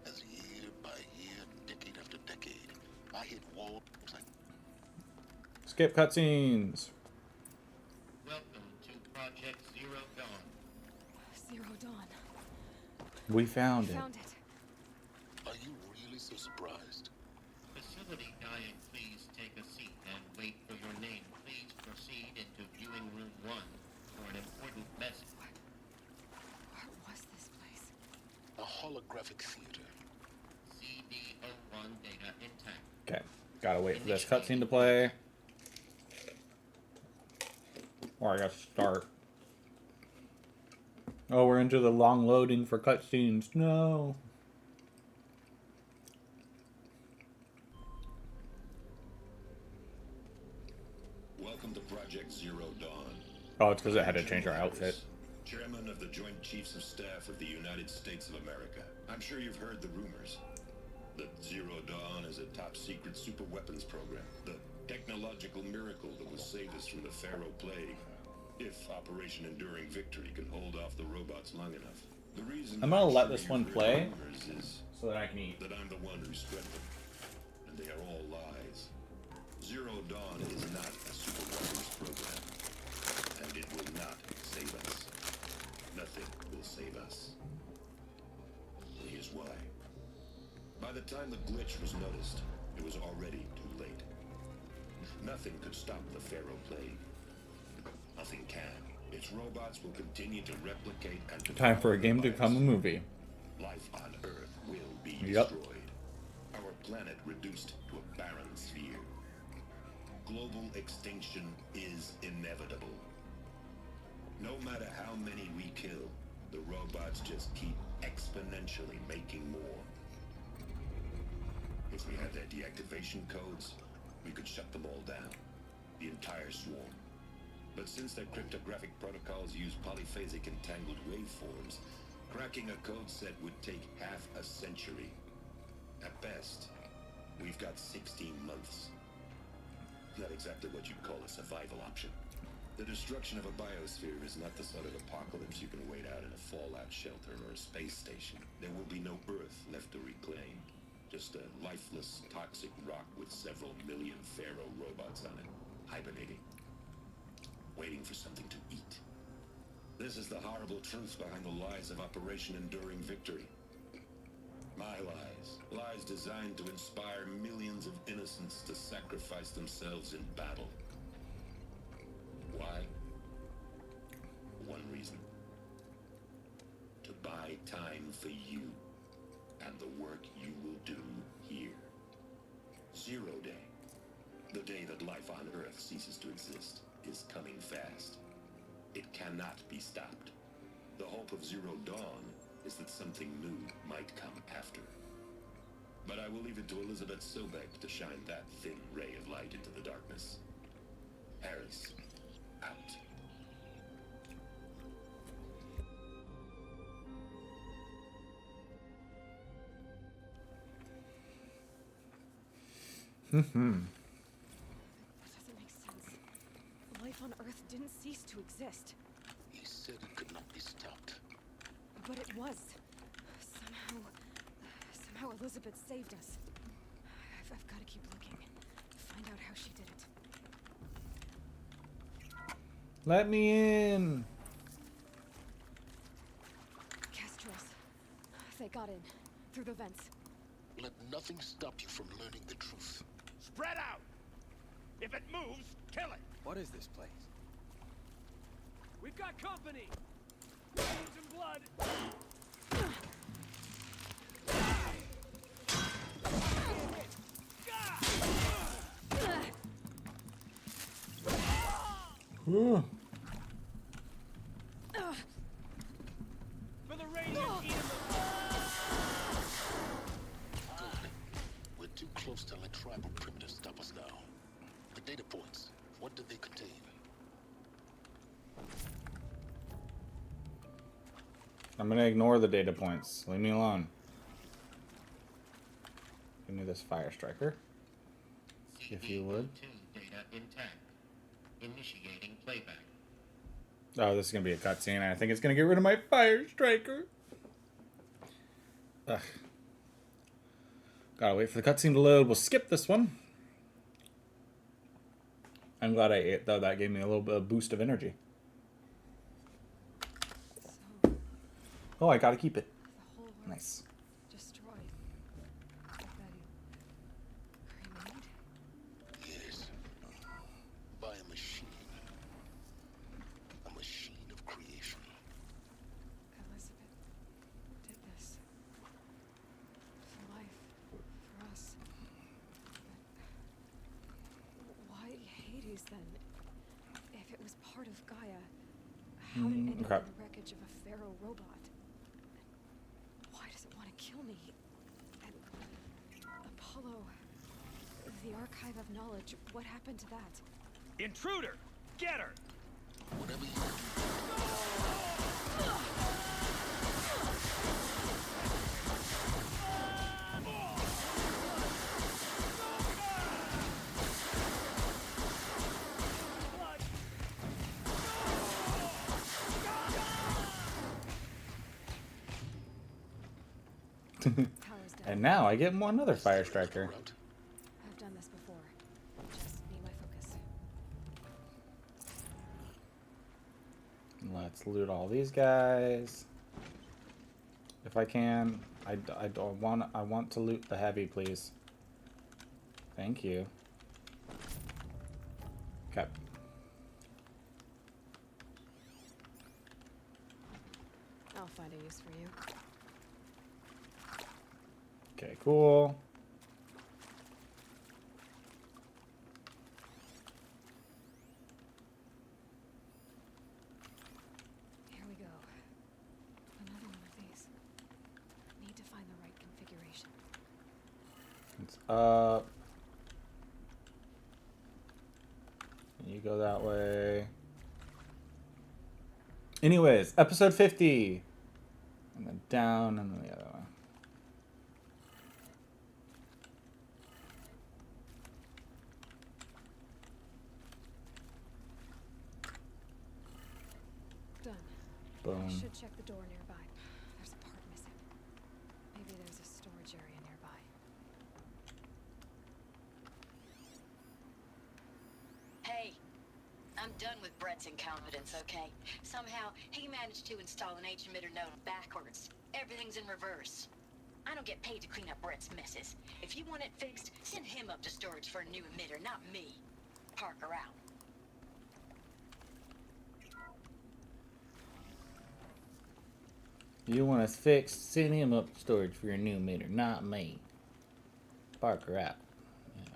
S5: as year by year, decade after decade, I hit walls like...
S1: Skip cutscenes.
S6: Welcome to Project Zero Dawn.
S2: Zero Dawn.
S1: We found it.
S2: Found it.
S5: Are you really so surprised?
S6: Facility dying, please take a seat and wait for your name. Please proceed into viewing room 1 for an important message.
S2: What was this place?
S5: A holographic theater.
S6: CD01 data intact.
S1: Okay, gotta wait for this cutscene to play. Or I gotta start. Oh, we're into the long loading for cutscenes. No.
S4: Welcome to Project Zero Dawn.
S1: Oh, it's because it had to change our outfit.
S4: Chairman of the Joint Chiefs of Staff of the United States of America. I'm sure you've heard the rumors. That Zero Dawn is a top-secret super weapons program. The technological miracle that will save us from the Pharaoh Plague. If Operation Enduring Victory can hold off the robots long enough. The reason
S1: I'm gonna let
S4: sure
S1: this
S4: you've
S1: one
S4: heard
S1: play
S4: rumors is
S1: so that I can eat.
S4: that I'm the one who spread them. And they are all lies. Zero Dawn is not a super weapons program. And it will not save us. Nothing will save us. Here's why. By the time the glitch was noticed, it was already too late. Nothing could stop the Pharaoh Plague. Nothing can. Its robots will continue to replicate and
S1: Time for a game to become a movie.
S4: Life on Earth will be
S1: Yep.
S4: destroyed. Our planet reduced to a barren sphere. Global extinction is inevitable. No matter how many we kill, the robots just keep exponentially making more. If we had their deactivation codes, we could shut them all down. The entire swarm. But since their cryptographic protocols use polyphasic entangled waveforms, cracking a code set would take half a century. At best, we've got 16 months. Not exactly what you'd call a survival option. The destruction of a biosphere is not the sort of apocalypse you can wait out in a fallout shelter or a space station. There will be no Earth left to reclaim. Just a lifeless, toxic rock with several million Pharaoh robots on it, hibernating. Waiting for something to eat. This is the horrible truth behind the lies of Operation Enduring Victory. My lies. Lies designed to inspire millions of innocents to sacrifice themselves in battle. Why? One reason. To buy time for you and the work you will do here. Zero Day. The day that life on Earth ceases to exist is coming fast. It cannot be stopped. The hope of Zero Dawn is that something new might come after. But I will leave it to Elizabeth Sobek to shine that thin ray of light into the darkness. Harris, out.
S2: That doesn't make sense. Life on Earth didn't cease to exist.
S5: He said it could not be stopped.
S2: But it was. Somehow Elizabeth saved us. I've got to keep looking. Find out how she did it.
S1: Let me in.
S2: Castros. They got in. Through the vents.
S5: Let nothing stop you from learning the truth.
S10: Spread out! If it moves, kill it!
S11: What is this place?
S10: We've got company! Bones and blood!
S1: Ooh.
S10: For the radiant eat 'em
S5: Good. We're too close to let tribal primitives stop us now. The data points, what did they contain?
S1: I'm gonna ignore the data points. Leave me alone. Give me this fire striker, if you would.
S6: CD02 data intact. Initiating playback.
S1: Oh, this is gonna be a cutscene. I think it's gonna get rid of my fire striker. Ugh. Gotta wait for the cutscene to load. We'll skip this one. I'm glad I ate though. That gave me a little bit of boost of energy.
S2: So,
S1: Oh, I gotta keep it.
S2: the whole world's
S1: Nice.
S2: destroyed. Like that cremated?
S5: Yes. By a machine. A machine of creation.
S2: Elizabeth did this. For life. For us. But why Hades then? If it was part of Gaia, how did it end
S1: okay.
S2: up in the wreckage of a pharaoh robot? And why does it want to kill me? And Apollo, the archive of knowledge, what happened to that?
S10: Intruder! Get her!
S5: Whatever you do,
S2: Power's down.
S1: And now I get another fire striker.
S5: route.
S2: I've done this before. Just need my focus.
S1: Let's loot all these guys. If I can. I want to loot the heavy, please. Thank you. Okay.
S2: I'll find a use for you.
S1: Okay, cool.
S2: Here we go. Another one of these. Need to find the right configuration.
S1: It's up. You go that way. Anyways, episode 50. And then down and then the other way.
S2: Done.
S1: Boom.
S2: I should check the door nearby. There's a part missing. Maybe there's a storage area nearby.
S12: Hey, I'm done with Brett's incompetence, okay? Somehow, he managed to install an H-emitter node backwards. Everything's in reverse. I don't get paid to clean up Brett's messes. If you want it fixed, send him up to storage for a new emitter, not me. Parker out.
S1: You want us fixed? Send him up to storage for your new meter, not me. Parker out.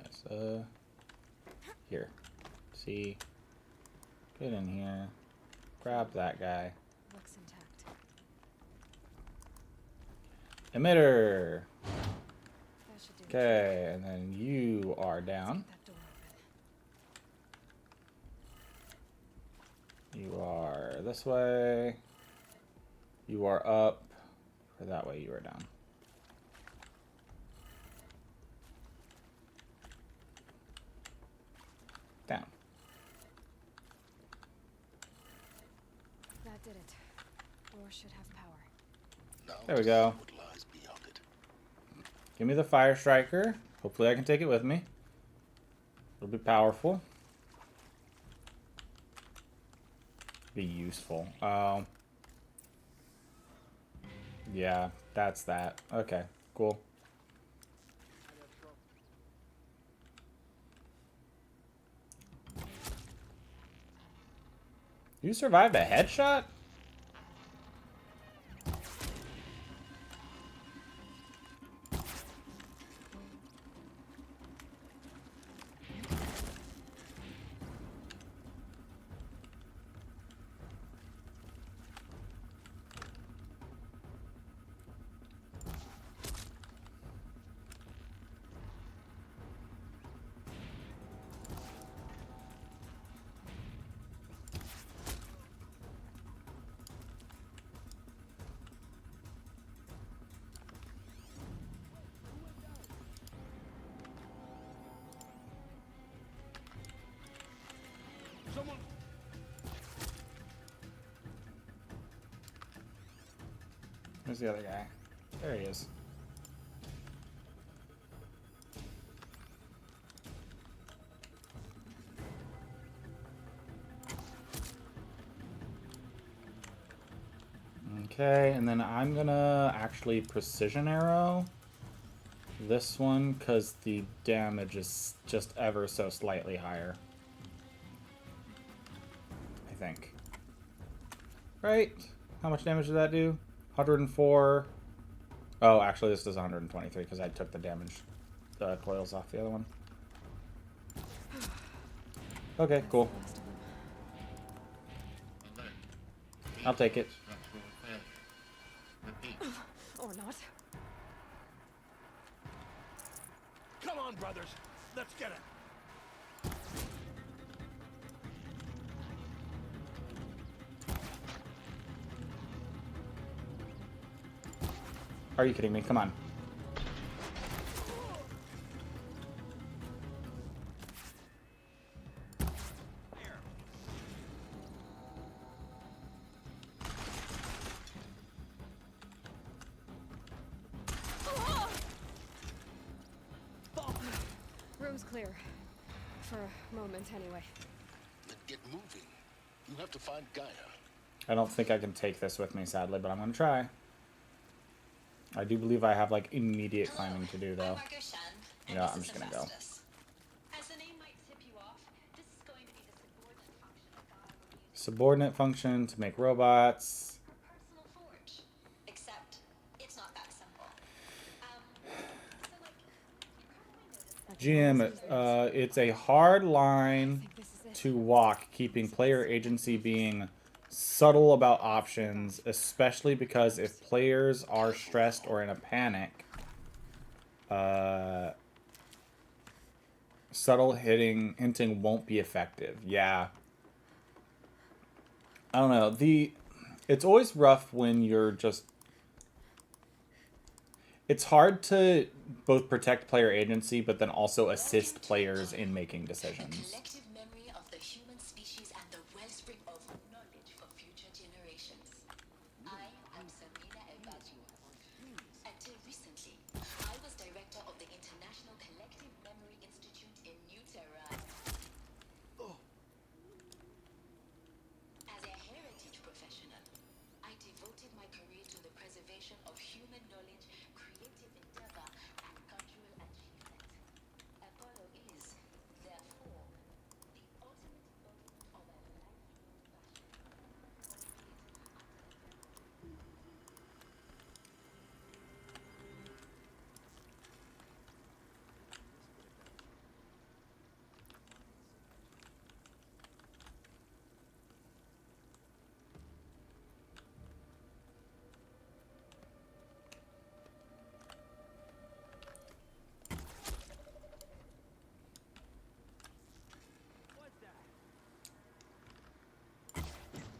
S1: Yes, here. See. Get in here. Grab that guy.
S2: Looks intact.
S1: Emitter.
S2: That should do it.
S1: Okay, and then you are down.
S2: That door open.
S1: You are this way. You are up. Or that way you are down. Down.
S2: That did it. Door should have power.
S5: Now
S1: There we
S5: to
S1: go.
S5: see what lies beyond it.
S1: Give me the fire striker. Hopefully I can take it with me. It'll be powerful. Be useful. Yeah, that's that. Okay, cool. You survived a headshot?
S10: Someone.
S1: Where's the other guy? There he is. Okay, and then I'm gonna actually precision arrow this one because the damage is just ever so slightly higher. I think. Right? How much damage did that do? 104. Oh, actually this does 123 because I took the damage, the coils off the other one. Okay, cool. I'll take it.
S2: Or not.
S10: Come on, brothers. Let's get it.
S1: Are you kidding me? Come on.
S2: Room's clear. For a moment, anyway.
S5: Then get moving. You have to find Gaia.
S1: I don't think I can take this with me, sadly, but I'm gonna try. I do believe I have, like, immediate climbing to do, though. Yeah, I'm just gonna go.
S12: As the name might tip you off, this is going to be the subordinate function of Gaia.
S1: Subordinate function to make robots.
S12: Personal forge. Except, it's not that simple.
S1: GM, it's a hard line to walk, keeping player agency being subtle about options, especially because if players are stressed or in a panic, subtle hinting won't be effective. Yeah. I don't know. It's always rough when you're just... It's hard to both protect player agency, but then also assist players in making decisions.
S12: Collective memory of the human species and the wellspring of knowledge for future generations. I am Sabina Elbajua. Until recently, I was director of the International Collective Memory Institute in New Tehran. As a heritage professional, I devoted my career to the preservation of human knowledge, creative endeavor, and cultural achievement. Apollo is, therefore, the ultimate embodiment of a lifelong passion.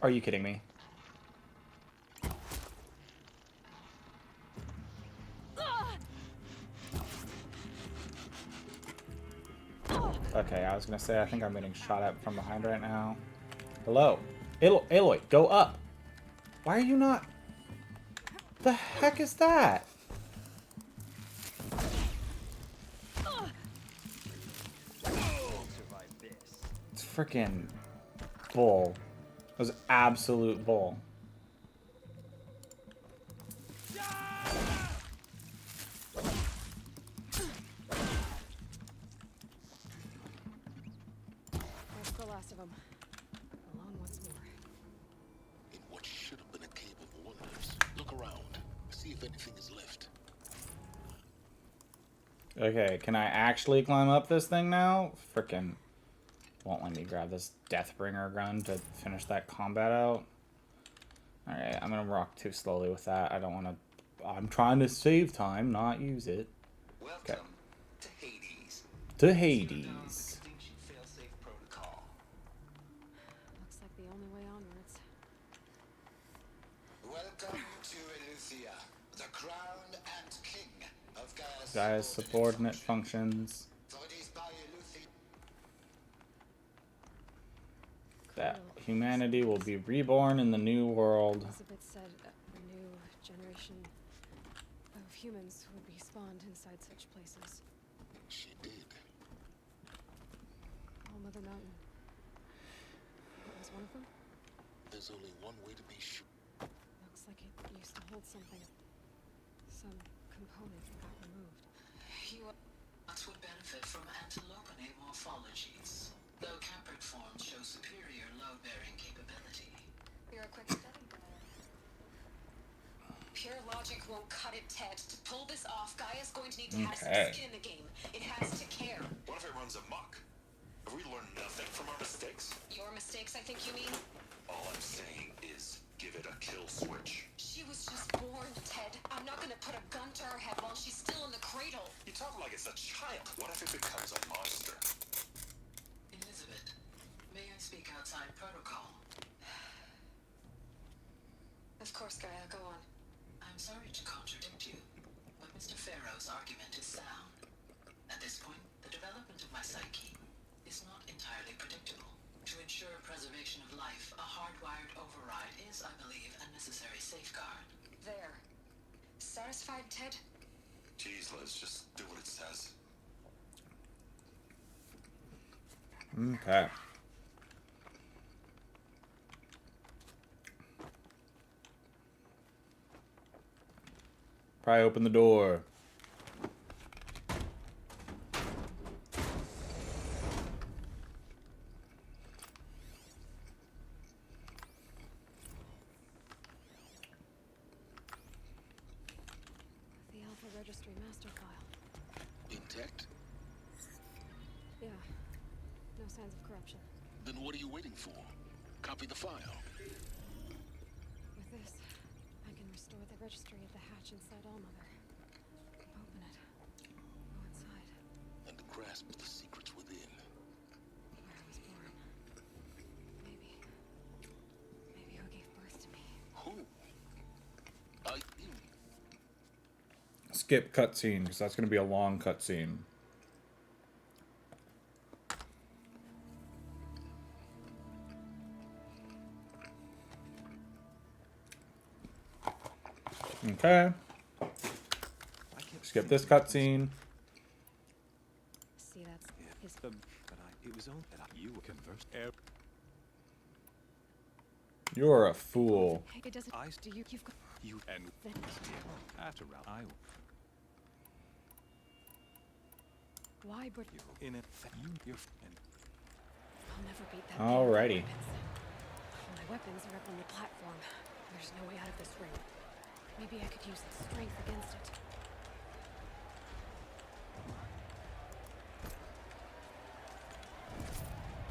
S1: Are you kidding me? Okay, I was gonna say, I think I'm getting shot at from behind right now. Hello? Aloy, go up! Why are you not... The heck is that? It's freaking bull. was absolute bull.
S2: That's the last of them. Alone once more.
S5: In what should have been a cave of wonders. Look around. See if anything is left.
S1: Okay, can I actually climb up this thing now? Frickin' won't let me grab this Deathbringer gun to finish that combat out. Alright, I'm gonna walk too slowly with that. I don't want to... I'm trying to save time, not use it. Okay.
S4: Welcome to Hades.
S1: To Hades.
S4: Failsafe protocol.
S2: Looks like the only way onwards.
S4: Welcome to Eleuthia, the crown and king of Gaia's
S1: Guy's subordinate functions.
S4: For it is by Eleuthia
S1: That humanity will be reborn in the new world.
S2: Elizabeth said a new generation of humans would be spawned inside such places.
S5: She did.
S2: All Mother Mountain. That was one of them?
S5: There's only one way to be sure.
S2: Looks like it used to hold something. Some component that got removed.
S12: You would benefit from antilopenate morphologies, though caprid forms show superior load-bearing capability.
S2: You're a quick study.
S12: Pure logic won't cut it, Ted. To pull this off, Gaia's going to need to have some
S1: Okay.
S12: skin in the game. It has to care.
S4: What if it runs amok? Have we learned nothing from our mistakes?
S12: Your mistakes, I think you mean?
S4: All I'm saying is give it a kill switch.
S12: She was just born, Ted. I'm not gonna put a gun to her head while she's still in the cradle.
S4: You talk like it's a child. What if it becomes a monster?
S12: Elizabeth, may I speak outside protocol? Of course, Gaia, go on. I'm sorry to contradict you, but Mr. Farrow's argument is sound. At this point, the development of my psyche is not entirely predictable. To ensure preservation of life, a hardwired override is, I believe, a necessary safeguard. There. Satisfied, Ted?
S4: Jeez, Liz, just do what it says.
S1: Okay. Probably open the door.
S2: The Alpha Registry master file.
S5: Intact?
S2: Yeah. No signs of corruption.
S5: Then what are you waiting for? Copy the file.
S2: With this, I can restore the registry of the hatch inside Allmother. Open it. Go inside.
S5: And grasp the secrets within.
S2: Where I was born. Maybe. Maybe who gave birth to me.
S5: Who? You.
S1: Skip cutscene, because that's going to be a long cutscene. Okay. Skip this cutscene.
S2: See, that's his.
S10: It was only that you conversed.
S1: You're a fool.
S2: It doesn't.
S10: I
S2: Do you've got.
S10: you and
S2: Then
S10: after I
S2: why, but
S10: you in it you your and
S2: I'll never beat that.
S1: Alrighty.
S2: My weapons are up on the platform. There's no way out of this ring. Maybe I could use its strength against it.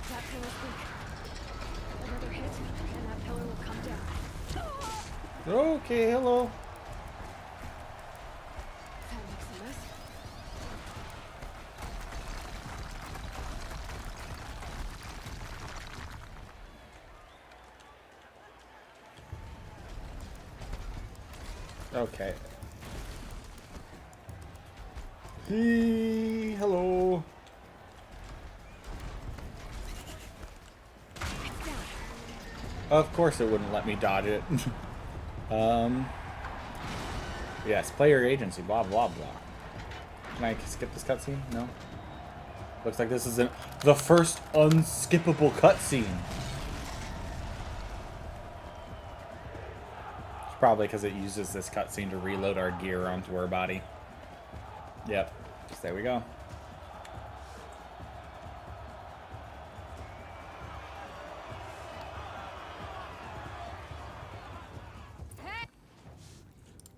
S2: That pillar's weak. Another hit, and that pillar will come down.
S1: Okay, hello.
S2: That makes a mess.
S1: Okay. Hey, hello. Of course it wouldn't let me dodge it. Yes, player agency, blah, blah, blah. Can I skip this cutscene? No? Looks like this is the first unskippable cutscene. probably because it uses this cutscene to reload our gear onto our body. Yep. So there we go.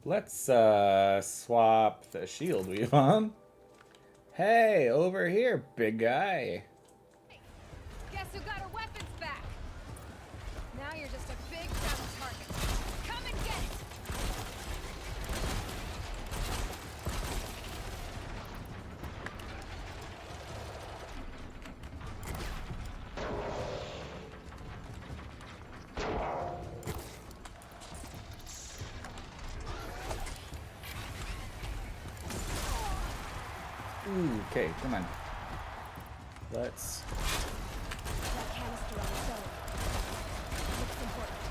S1: Let's swap the shield weave on. Hey, over here, big guy.
S8: Guess who got her weapons back? Now you're just a big dumb target. Come and get it!
S1: Ooh, okay, come on. Let's...
S2: That canister on its own. Looks important.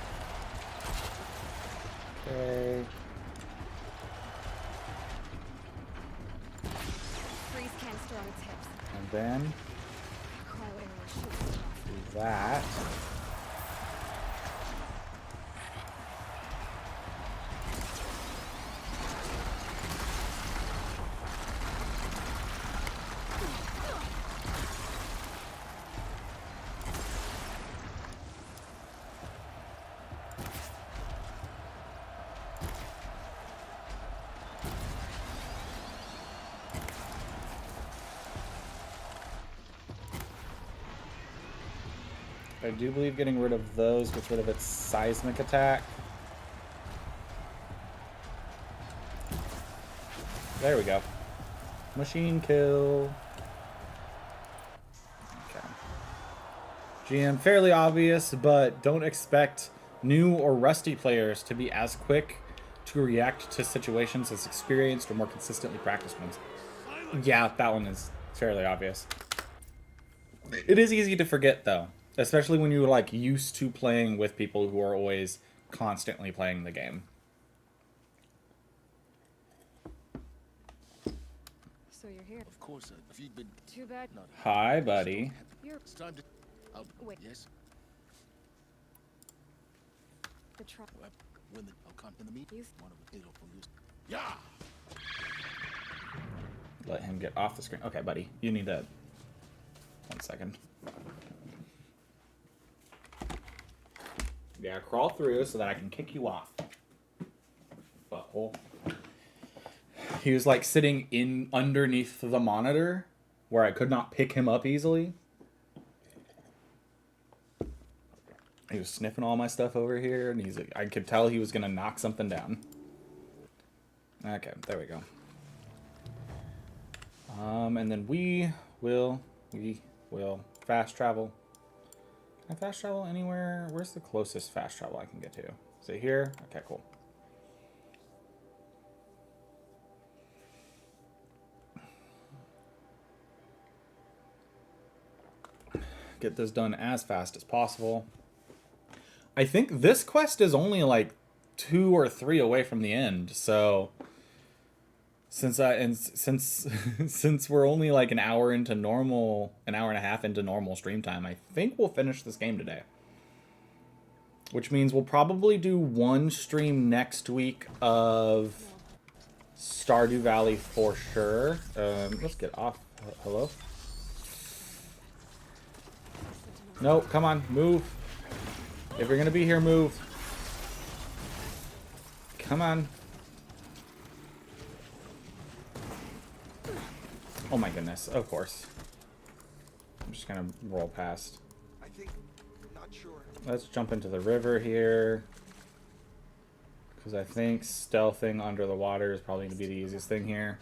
S1: Okay.
S2: Freeze canister on its hips.
S1: And then
S2: Cryo arrow shoots it off.
S1: do that. I do believe getting rid of those gets rid of its seismic attack. There we go. Machine kill. Okay. GM, fairly obvious, but don't expect new or rusty players to be as quick to react to situations as experienced or more consistently practiced ones. Yeah, that one is fairly obvious. It is easy to forget, though. Especially when you're, like, used to playing with people who are always constantly playing the game.
S2: So you're here.
S5: Of course, if you'd been
S2: Too bad.
S5: not
S1: Hi, buddy.
S2: You're
S5: it's time to.
S2: Wait.
S5: Yes.
S2: the truck.
S5: When I'll come in the meet.
S2: Use.
S5: One of the from you. Yeah.
S1: Let him get off the screen. Okay, buddy. You need to... 1 second. Yeah, crawl through so that I can kick you off. Butthole. He was like sitting in underneath the monitor where I could not pick him up easily. He was sniffing all my stuff over here, and he's like, I could tell he was gonna knock something down. Okay, there we go. And then we will fast travel. Can I fast travel anywhere? Where's the closest fast travel I can get to? Is it here? Okay, cool. Get this done as fast as possible. I think this quest is only like 2 or 3 away from the end, so since we're only like an hour and a half into normal stream time, I think we'll finish this game today. Which means we'll probably do 1 stream next week of Stardew Valley for sure. Let's get off. Hello? No, come on, move. If you're gonna be here, move. Come on. Oh my goodness, of course. I'm just gonna roll past.
S10: I think, not sure.
S1: Let's jump into the river here. Because I think stealthing under the water is probably gonna be the easiest thing here.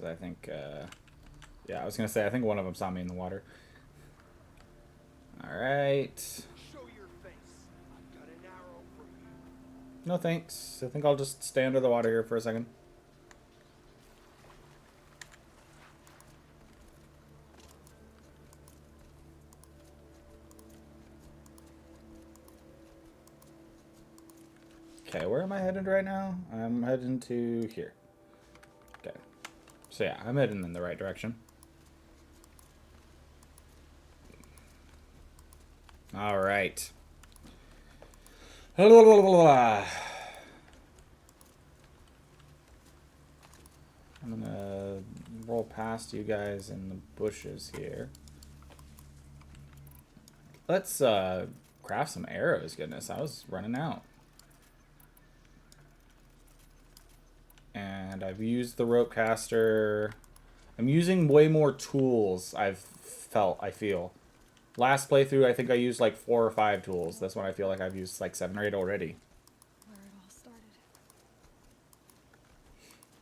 S1: I think, yeah, I was going to say, I think one of them saw me in the water. Alright.
S10: Show your face. I've got an arrow for you.
S1: No thanks. I think I'll just stay under the water here for a second. headed right now? I'm heading to here. Okay. So yeah, I'm heading in the right direction. All right. I'm gonna roll past you guys in the bushes here. Let's craft some arrows. Goodness, I was running out. And I've used the rope caster. I'm using way more tools. I feel. Last playthrough, I think I used like 4 or 5 tools. This one I feel like I've used like 7 or 8 already.
S2: Where it all started.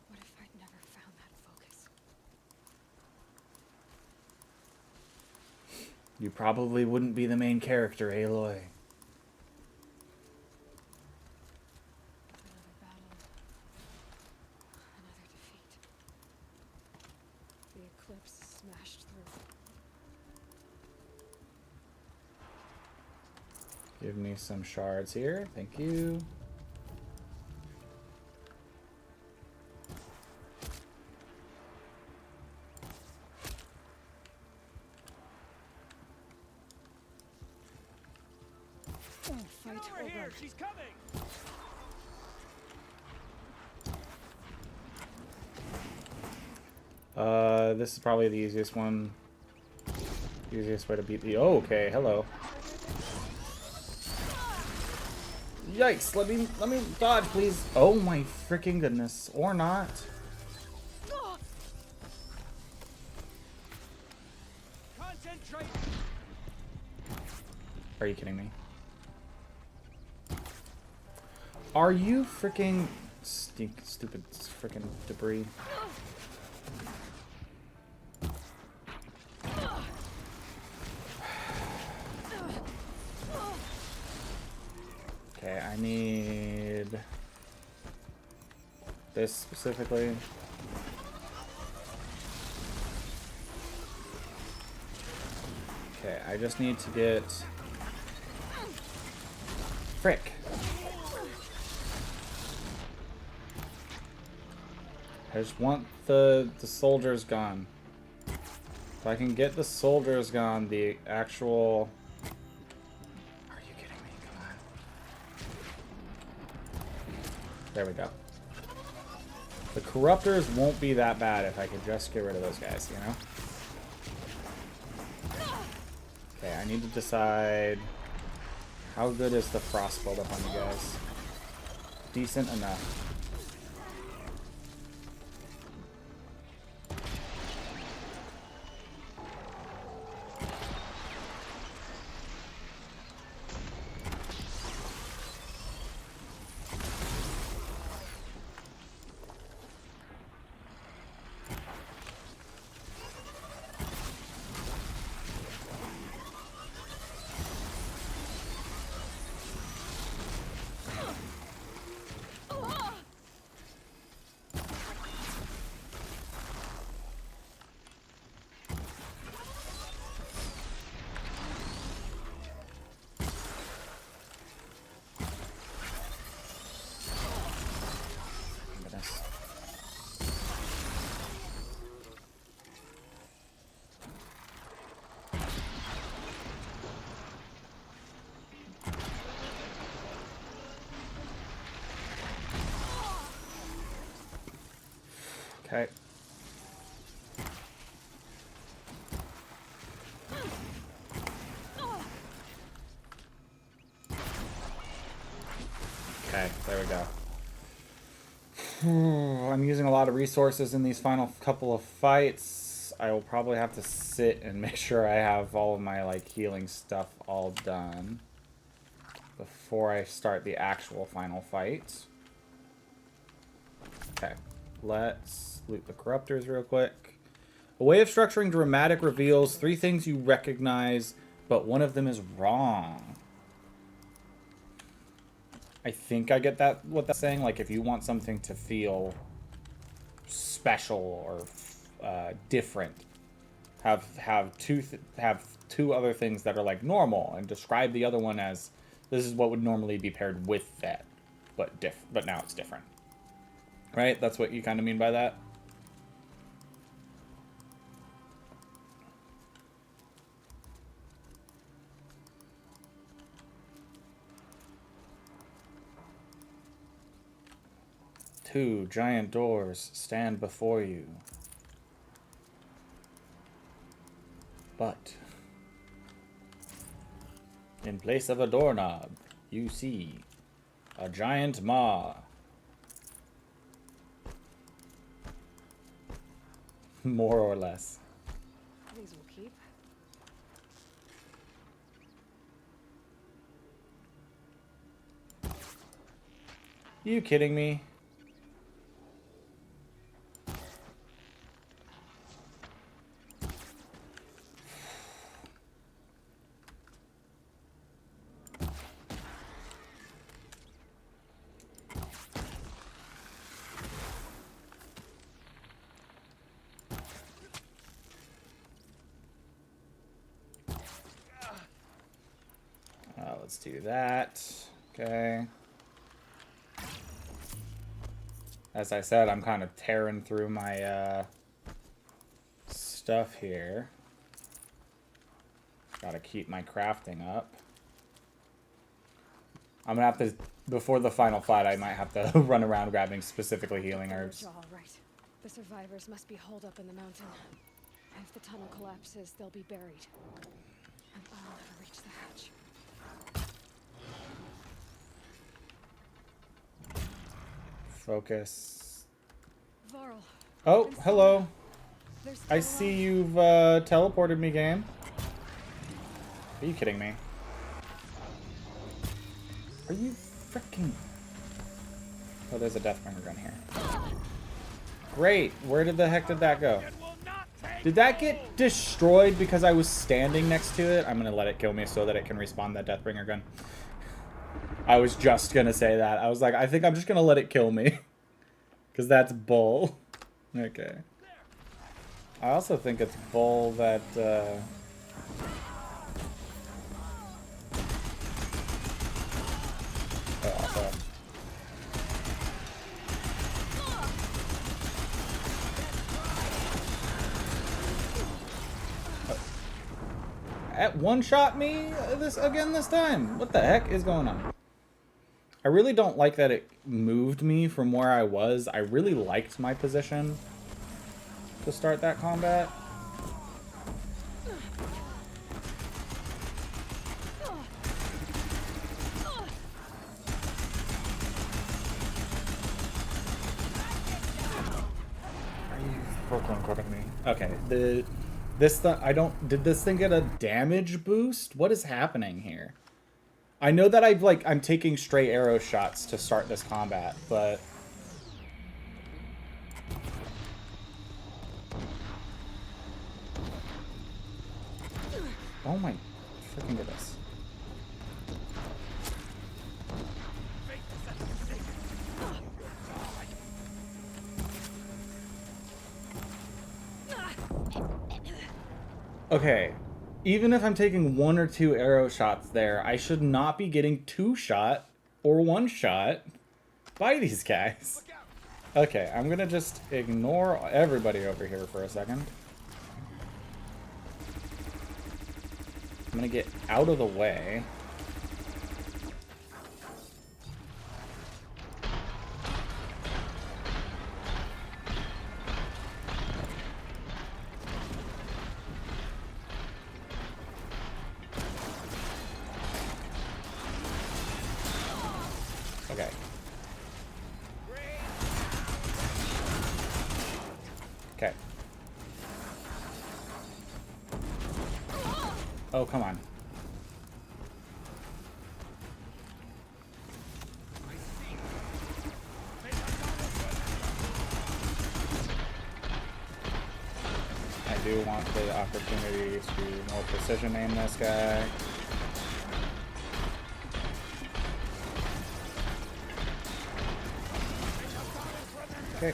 S2: What if I'd never found that focus?
S1: You probably wouldn't be the main character, Aloy.
S2: Another battle. Another defeat. The eclipse smashed through.
S1: Give me some shards here. Thank you.
S10: Get over here! She's coming!
S1: This is probably the easiest one. Easiest way to beat the... Oh, okay, hello. Yikes, let me dodge, please. Oh my freaking goodness. Or not.
S10: Concentrate!
S1: Are you kidding me? Are you freaking stupid freaking debris? Okay, I need this specifically. Okay, I just need to get... Frick. I just want the soldiers gone. If I can get the soldiers gone, the actual... Are you kidding me? Come on. There we go. The corruptors won't be that bad if I could just get rid of those guys, you know? Okay, I need to decide how good is the frost buildup on you guys. Decent enough. Okay. Okay, there we go. I'm using a lot of resources in these final couple of fights. I will probably have to sit and make sure I have all of my like healing stuff all done before I start the actual final fight. Okay, let's loot the corruptors real quick. A way of structuring dramatic reveals 3 things you recognize, but one of them is wrong. I think I get that, what that's saying. Like, if you want something to feel special or different, have two other things that are like normal, and describe the other one as this is what would normally be paired with that. but now it's different. Right? That's what you kind of mean by that? Two giant doors stand before you. But in place of a doorknob, you see a giant maw. More or less.
S8: These will keep.
S1: You kidding me? Let's do that. Okay. As I said, I'm kind of tearing through my stuff here. Gotta keep my crafting up. I'm gonna have to, before the final fight, I might have to run around grabbing specifically healing herbs.
S2: All right. The survivors must be holed up in the mountain. If the tunnel collapses, they'll be buried. And I'll never reach the hatch.
S1: Focus.
S2: Varl.
S1: Oh, hello.
S2: There's
S1: I
S2: still
S1: see
S2: alive.
S1: you've teleported me, game. Are you kidding me? Are you freaking... Oh, there's a Deathbringer gun here. Great. Where did the heck did that go? Did that get destroyed because I was standing next to it? I'm going to let it kill me so that it can respawn that Deathbringer gun. I was just going to say that. I was like, I think I'm just going to let it kill me. Because that's bull. Okay. I also think it's bull that... Oh, at one-shot me this time. What the heck is going on? I really don't like that it moved me from where I was. I really liked my position to start that combat. Are you freaking kidding me? Okay, did this thing get a damage boost? What is happening here? I know that I'm taking stray arrow shots to start this combat, but oh my freaking goodness. Okay, even if I'm taking 1 or 2 arrow shots there, I should not be getting 2-shot or 1-shot by these guys. Okay, I'm gonna just ignore everybody over here for a second. I'm gonna get out of the way. Okay. Okay. Oh, come on. I do want the opportunity to more precision aim this guy. Okay.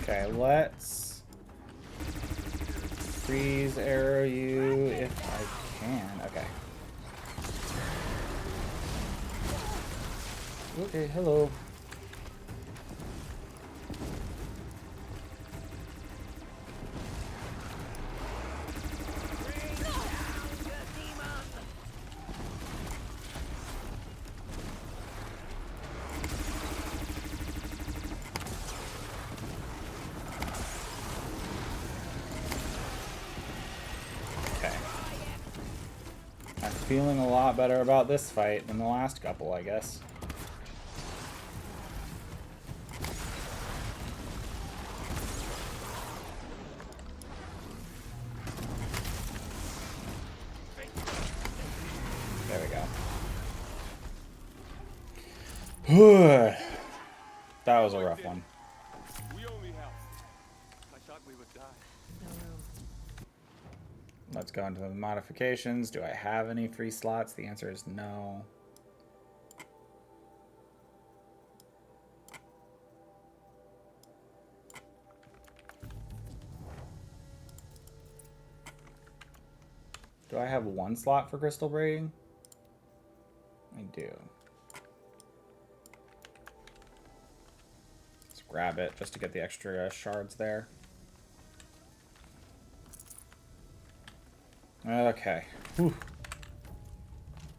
S1: Okay, let's freeze arrow you if I can. Okay. Okay, hello. Okay. I'm feeling a lot better about this fight than the last couple, I guess. There we go. That was a rough one.
S10: We only help. I thought we would die.
S1: Let's go into the modifications. Do I have any free slots? The answer is no. Do I have one slot for crystal braiding? I do. Let's grab it just to get the extra shards there. Okay. Whew.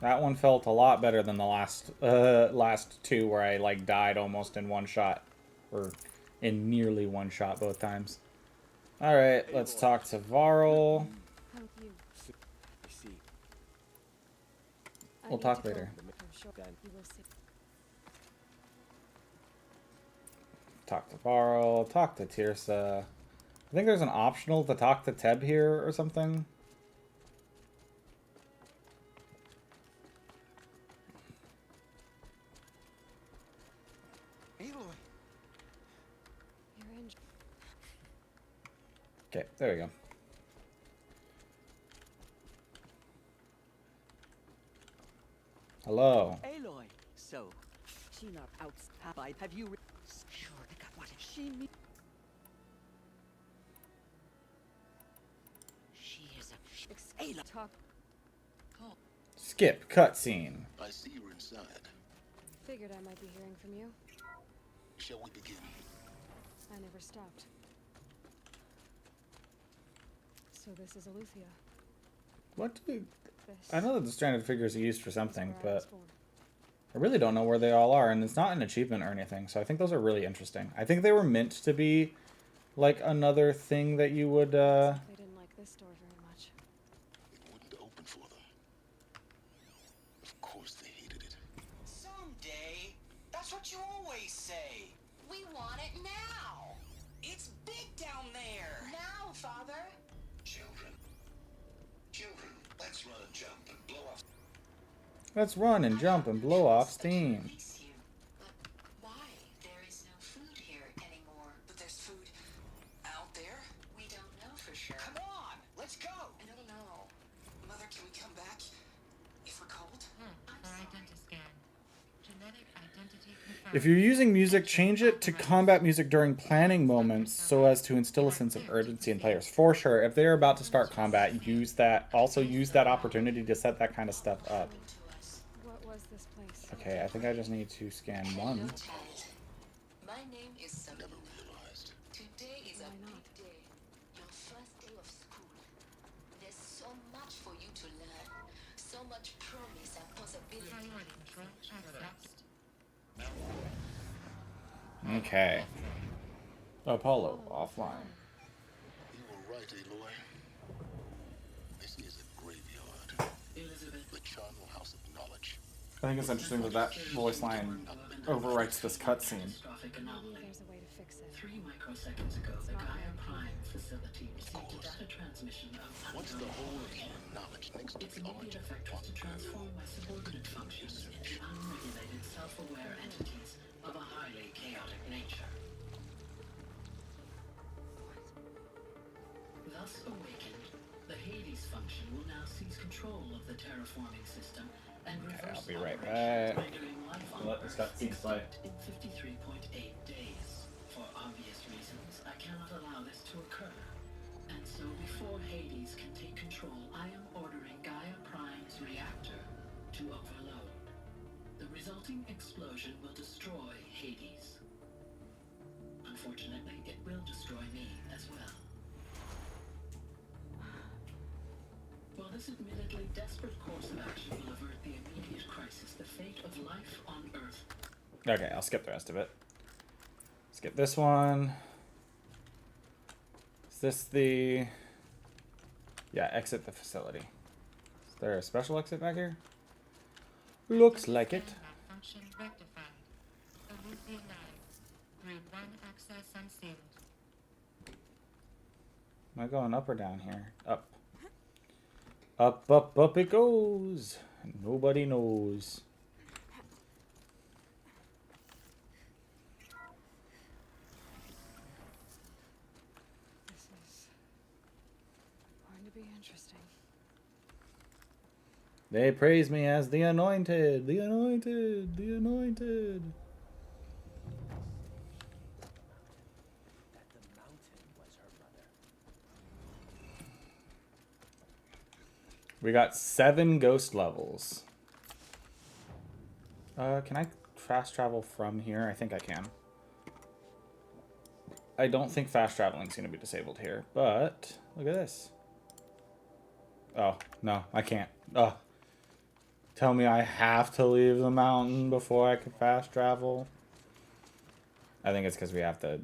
S1: That one felt a lot better than the last two where I like died almost in one shot. Or in nearly one shot both times. Alright, let's talk to Varl.
S2: Help you.
S1: We'll talk later.
S2: You will see.
S1: Talk to Varl, talk to Tirsa. I think there's an optional to talk to Teb here or something. Okay, there we go. Hello.
S11: Aloy, so she not outside. Have you? Sure, what is she mean? She is a Aloy. Talk.
S1: Skip cutscene.
S5: I see you're inside.
S2: Figured I might be hearing from you.
S5: Shall we begin?
S2: I never stopped. So this is Aletheia.
S1: What do you... I know that the stranded figures are used for something, but I really don't know where they all are, and it's not an achievement or anything, so I think those are really interesting. I think they were meant to be, like, another thing that you would,
S2: They didn't like this door very much.
S5: It wouldn't open for them. Of course they hated it.
S13: Someday. That's what you always say.
S12: We want it now.
S13: It's big down there.
S12: Now, Father.
S4: Children. Children, let's run and jump and blow off.
S1: Let's run and jump and blow off steam.
S12: Release you. But why? There is no food here anymore.
S13: But there's food out there.
S12: We don't know for sure.
S13: Come on, let's go.
S12: I don't know.
S13: Mother, can we come back if we're cold?
S6: For identity scan. Genetic identity confirmed.
S1: If you're using music, change it to combat music during planning moments so as to instill a sense of urgency in players. For sure, if they're about to start combat, use that. Also use that opportunity to set that kind of stuff up.
S2: What was this place?
S1: Okay, I think I just need to scan one.
S12: My name is Sam.
S5: Never realized.
S12: Today is a
S2: Why not?
S12: big day. Your first day of school. There's so much for you to learn. So much promise and possibility.
S6: Priority control accessed.
S1: Okay. Apollo, offline.
S5: You were right, Aloy. This is a graveyard. The charnel house of knowledge.
S1: I think it's interesting that that voice line overwrites this cutscene.
S2: Maybe there's a way to fix it.
S14: 3 microseconds ago, the Gaia Prime facility received a data transmission of
S5: What's the whole of human knowledge next to
S14: its
S5: the
S14: immediate
S5: object
S14: effect was to
S5: on
S14: transform my subordinate functions into unregulated, self-aware entities of a highly chaotic nature. Thus awakened, the Hades function will now seize control of the terraforming system and reverse
S1: I'll be right
S14: operations,
S1: back.
S14: rendering life on
S1: Let this
S14: Earth
S1: cutscene play.
S14: extinct in 53.8 days. For obvious reasons, I allow this to occur. And so before Hades can take control, I am ordering Gaia Prime's reactor to overload. The resulting explosion will destroy Hades. Unfortunately, it will destroy me as well. While this admittedly desperate course of action will avert the immediate crisis, the fate of life on Earth.
S1: Okay, I'll skip the rest of it. Skip this one. Is this the... Yeah, exit the facility. Is there a special exit back here? Looks like it.
S6: Function rectified. Elysian line. Grid 1 access unsealed.
S1: Am I going up or down here? Up. Up, up, up it goes. Nobody knows.
S2: This is going to be interesting.
S1: They praise me as the anointed, the anointed, the anointed. We got 7 ghost levels. Can I fast travel from here? I think I can. I don't think fast traveling is going to be disabled here, but look at this. Oh, no, I can't. Oh. Tell me I have to leave the mountain before I can fast travel. I think it's because we have to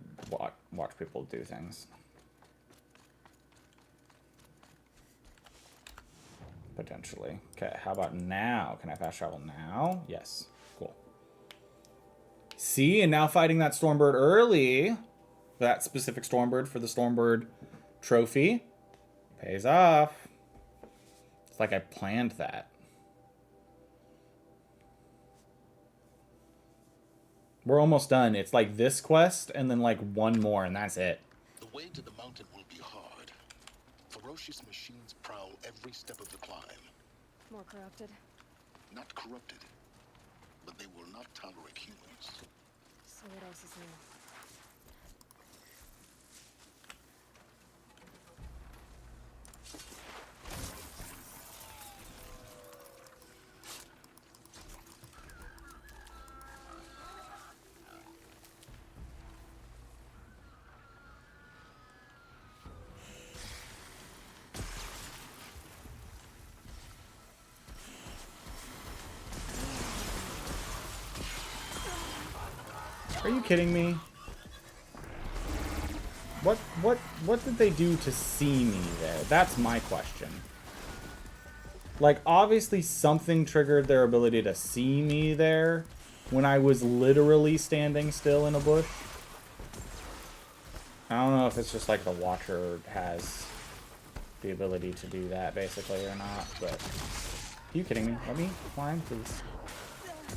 S1: watch people do things. Potentially. Okay, how about now? Can I fast travel now? Yes. Cool. See, and now fighting that Stormbird early, that specific Stormbird for the Stormbird trophy, pays off. It's like I planned that. We're almost done. It's like this quest and then like one more and that's it.
S5: The way to the mountain will be hard. Ferocious machines prowl every step of the climb.
S2: More corrupted.
S5: Not corrupted, but they will not tolerate humans.
S2: So what else is new?
S1: Are you kidding me? What did they do to see me there? That's my question. Like, obviously something triggered their ability to see me there when I was literally standing still in a bush. I don't know if it's just like the Watcher has the ability to do that, basically, or not, but... Are you kidding me? Let me climb, please.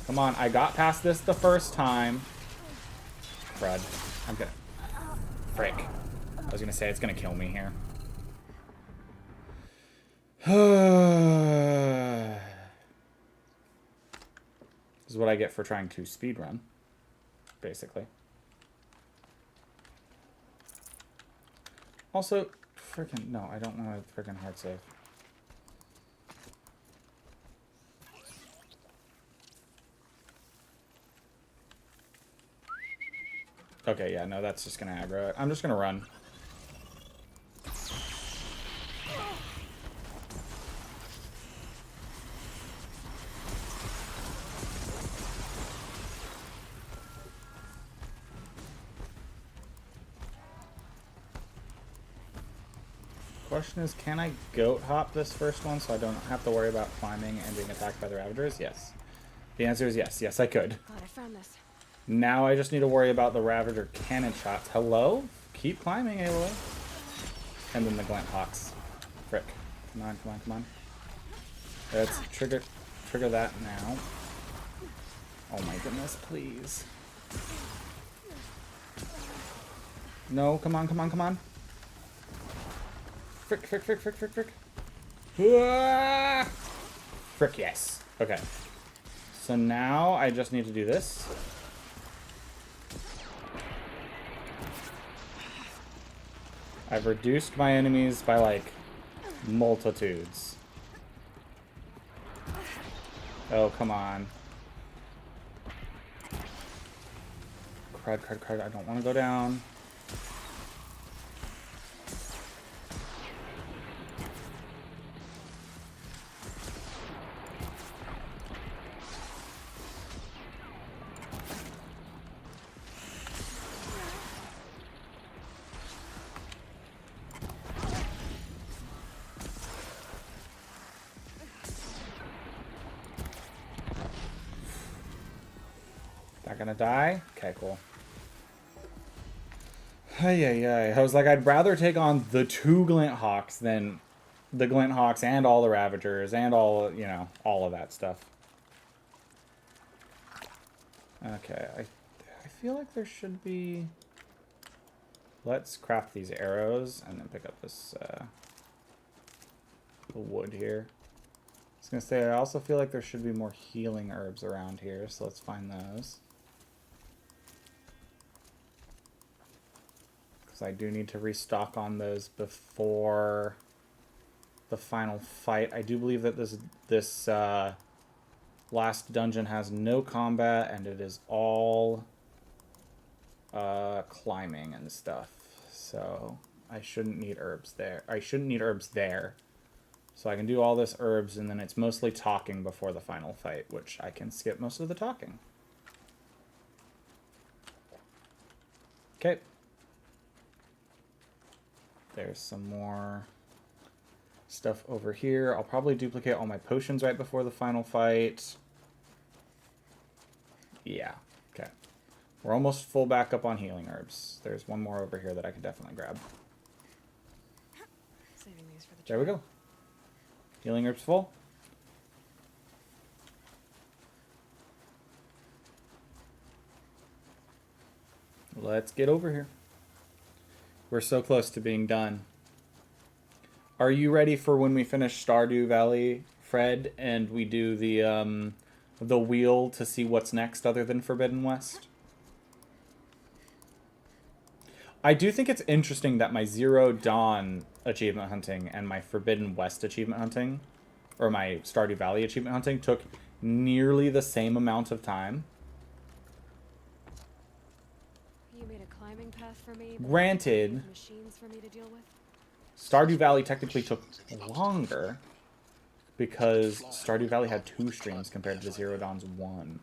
S1: Come on, I got past this the first time. Crud. I'm gonna... Frick. I was gonna say, it's gonna kill me here. This is what I get for trying to speedrun, basically. Also, freaking no, I don't want to freaking hard save. Okay, yeah, no, that's just gonna aggro it. I'm just gonna run. Question is, can I goat hop this first one so I don't have to worry about climbing and being attacked by the Ravagers? Yes. The answer is yes. Yes, I could.
S2: Glad I found this.
S1: Now I just need to worry about the Ravager cannon shots. Hello? Keep climbing, Aloy. And then the Glint Hawks. Frick. Come on, come on, come on. Let's trigger that now. Oh my goodness, please. No, come on, come on, come on. Frick, frick, frick, frick, frick, frick. Ah! Frick, yes. Okay. So now I just need to do this. I've reduced my enemies by, like, multitudes. Oh, come on. Crud, crud, crud. I don't want to go down. Not gonna die? Okay, cool. Ay. I was like, I'd rather take on the 2 Glint Hawks than the Glint Hawks and all the Ravagers and all, you know, all of that stuff. Okay, I feel like there should be... Let's craft these arrows and then pick up this wood here. I was gonna say, I also feel like there should be more healing herbs around here, so let's find those. Because I do need to restock on those before the final fight. I do believe that this last dungeon has no combat, and it is all climbing and stuff. So I shouldn't need herbs there. I shouldn't need herbs there. So I can do all this herbs, and then it's mostly talking before the final fight, which I can skip most of the talking. Okay. There's some more stuff over here. I'll probably duplicate all my potions right before the final fight. Yeah, okay. We're almost full back up on healing herbs. There's one more over here that I can definitely grab.
S2: Saving these for the
S1: there we go. Healing herbs full. Let's get over here. We're so close to being done. Are you ready for when we finish Stardew Valley, Fred, and we do the wheel to see what's next other than Forbidden West? I do think it's interesting that my Zero Dawn achievement hunting and my Forbidden West achievement hunting, or my Stardew Valley achievement hunting, took nearly the same amount of time.
S2: You made a climbing path for me. But
S1: Granted,
S2: machines for me to deal with?
S1: Stardew Valley technically took longer because Stardew Valley had 2 streams compared to Zero Dawn's 1,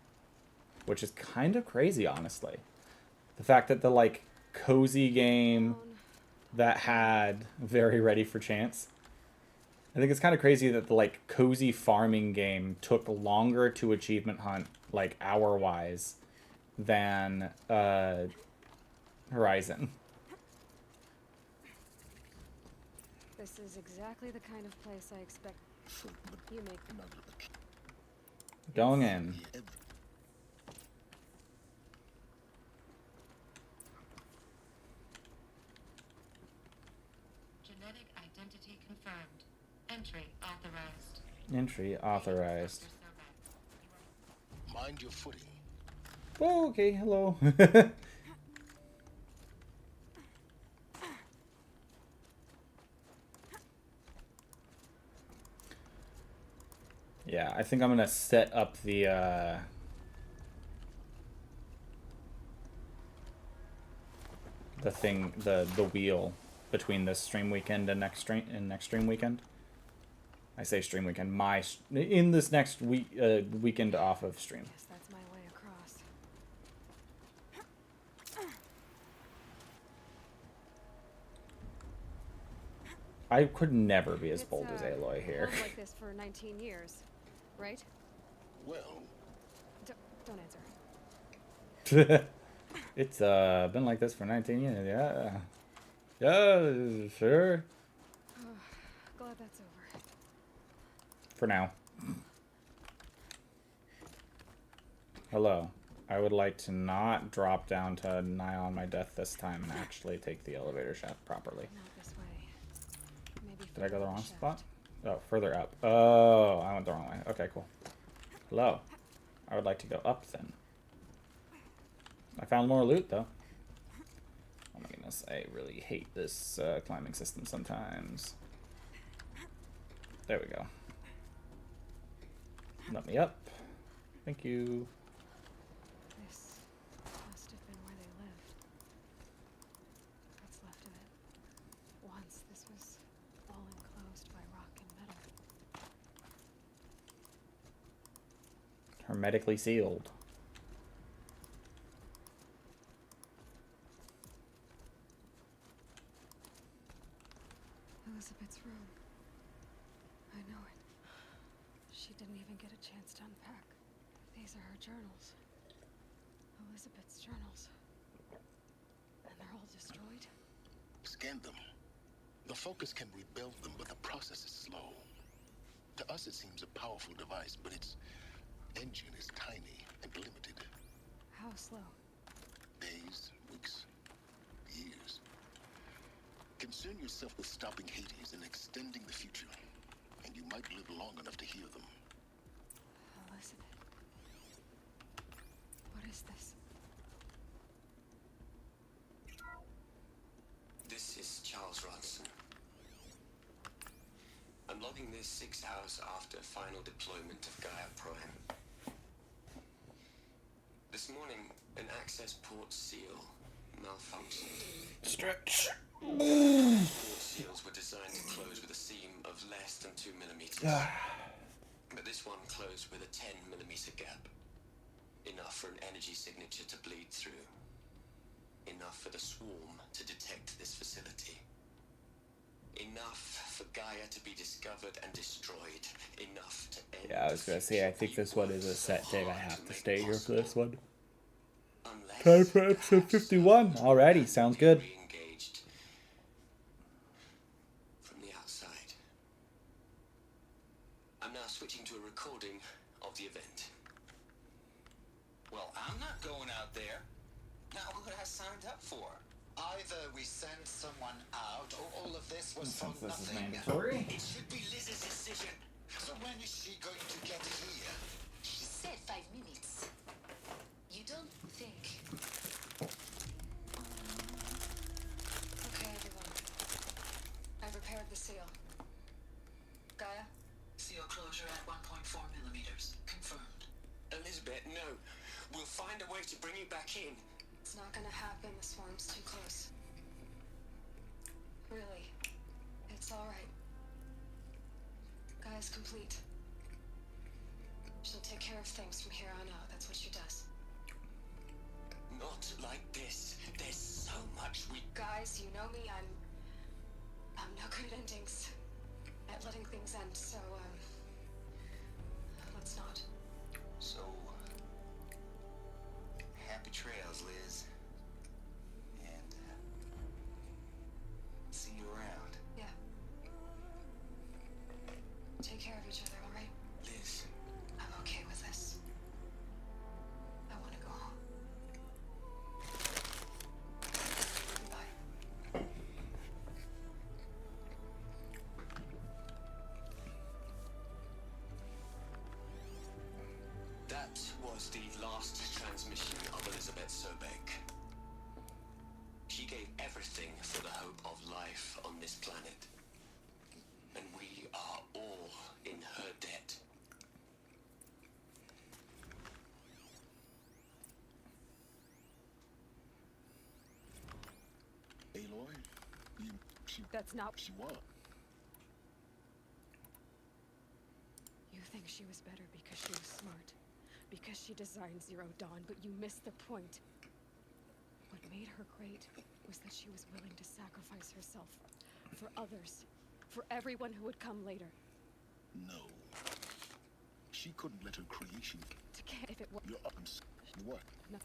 S1: which is kind of crazy, honestly. The fact that the, like, cozy game that had very ready for chance. I think it's kind of crazy that the, like, cozy farming game took longer to achievement hunt, like, hour-wise, than Horizon.
S2: This is exactly the kind of place I expect. You make
S1: Going in.
S6: Genetic identity confirmed. Entry authorized.
S1: Entry authorized.
S5: Mind your footing.
S1: Oh, okay, hello. Yeah, I think I'm gonna set up the wheel between this stream weekend and next stream weekend. I say stream weekend, in this next weekend off of stream.
S2: Guess that's my way across.
S1: I could never be as bold as Aloy here.
S2: Held like this for 19 years, right?
S5: Well,
S2: don't answer.
S1: It's been like this for 19 years. Yeah. Yeah, sure.
S2: Glad that's over.
S1: For now. Hello. I would like to not drop down to nigh on my death this time and actually take the elevator shaft properly.
S2: Not this way. Maybe
S1: Did I go the wrong
S2: shaft.
S1: spot? Oh, further up. Oh, I went the wrong way. Okay, cool. Hello. I would like to go up then. I found more loot though. Oh my goodness. goodness, I really hate this climbing system sometimes. There we go. Let me up. Thank you.
S2: This must have been where they lived. What's left of it. Once this was all enclosed by rock and metal.
S1: Hermetically sealed.
S2: Elizabeth's room. I know it. She didn't even get a chance to unpack. These are her journals. Elizabeth's journals. And they're all destroyed?
S5: Scan them. The Focus can rebuild them, but the process is slow. To us, it seems a powerful device, but its engine is tiny and limited.
S2: How slow?
S5: Days, weeks, years. Concern yourself with stopping Hades and extending the future, and you might live long enough to hear them.
S2: Elizabeth. What is this?
S15: This is Charles Ronson. I'm logging this 6 hours after final deployment of Gaia Prime. This morning, an access port seal malfunctioned.
S1: Stretch.
S15: Port seals were designed to close with a seam of less than 2 millimeters. But this one closed with a 10 millimeter gap. Enough for an energy signature to bleed through. Enough for the swarm to detect this facility. Enough for Gaia to be discovered and destroyed. Enough to end.
S1: Yeah, I was gonna say, I think this one is a set thing. I have to stay here for this one. Time for episode 51. Alrighty, sounds good.
S15: Engaged from the outside. I'm now switching to a recording of the event.
S13: Well, I'm not going out there. Not what I signed up for. Either we send someone out, or all of this was for
S1: Since this is
S13: nothing.
S1: mandatory.
S13: It should be Liz's decision. So when is she going to get here?
S12: She said 5 minutes. You don't think...
S2: Okay, everyone. I've repaired the seal. Gaia?
S14: Seal closure at 1.4 millimeters. Confirmed.
S15: Elizabeth, no. We'll find a way to bring you back in.
S2: It's not gonna happen. The swarm's too close. Really. It's alright. Gaia's complete. She'll take care of things from here on out. That's what she does.
S15: Not like this. There's so much we...
S2: Guys, you know me. I'm no good at endings. At letting things end, so, let's not.
S13: So, happy trails, Liz. And, see you around.
S2: Yeah. Take care of each other, alright?
S15: Liz.
S2: I'm okay with this. I want to go home. Goodbye.
S15: That was the last transmission of Elizabeth Sobek. She gave everything for the hope of life on this planet. And we are all in her debt.
S5: Aloy,
S2: That's not...
S5: she was.
S2: You think she was better because she was smart. Because she designed Zero Dawn, but you missed the point. What made her great was that she was willing to sacrifice herself for others. For everyone who would come later.
S5: No. She couldn't let her creation...
S2: To get if it was...
S5: Your arms. What?
S2: No.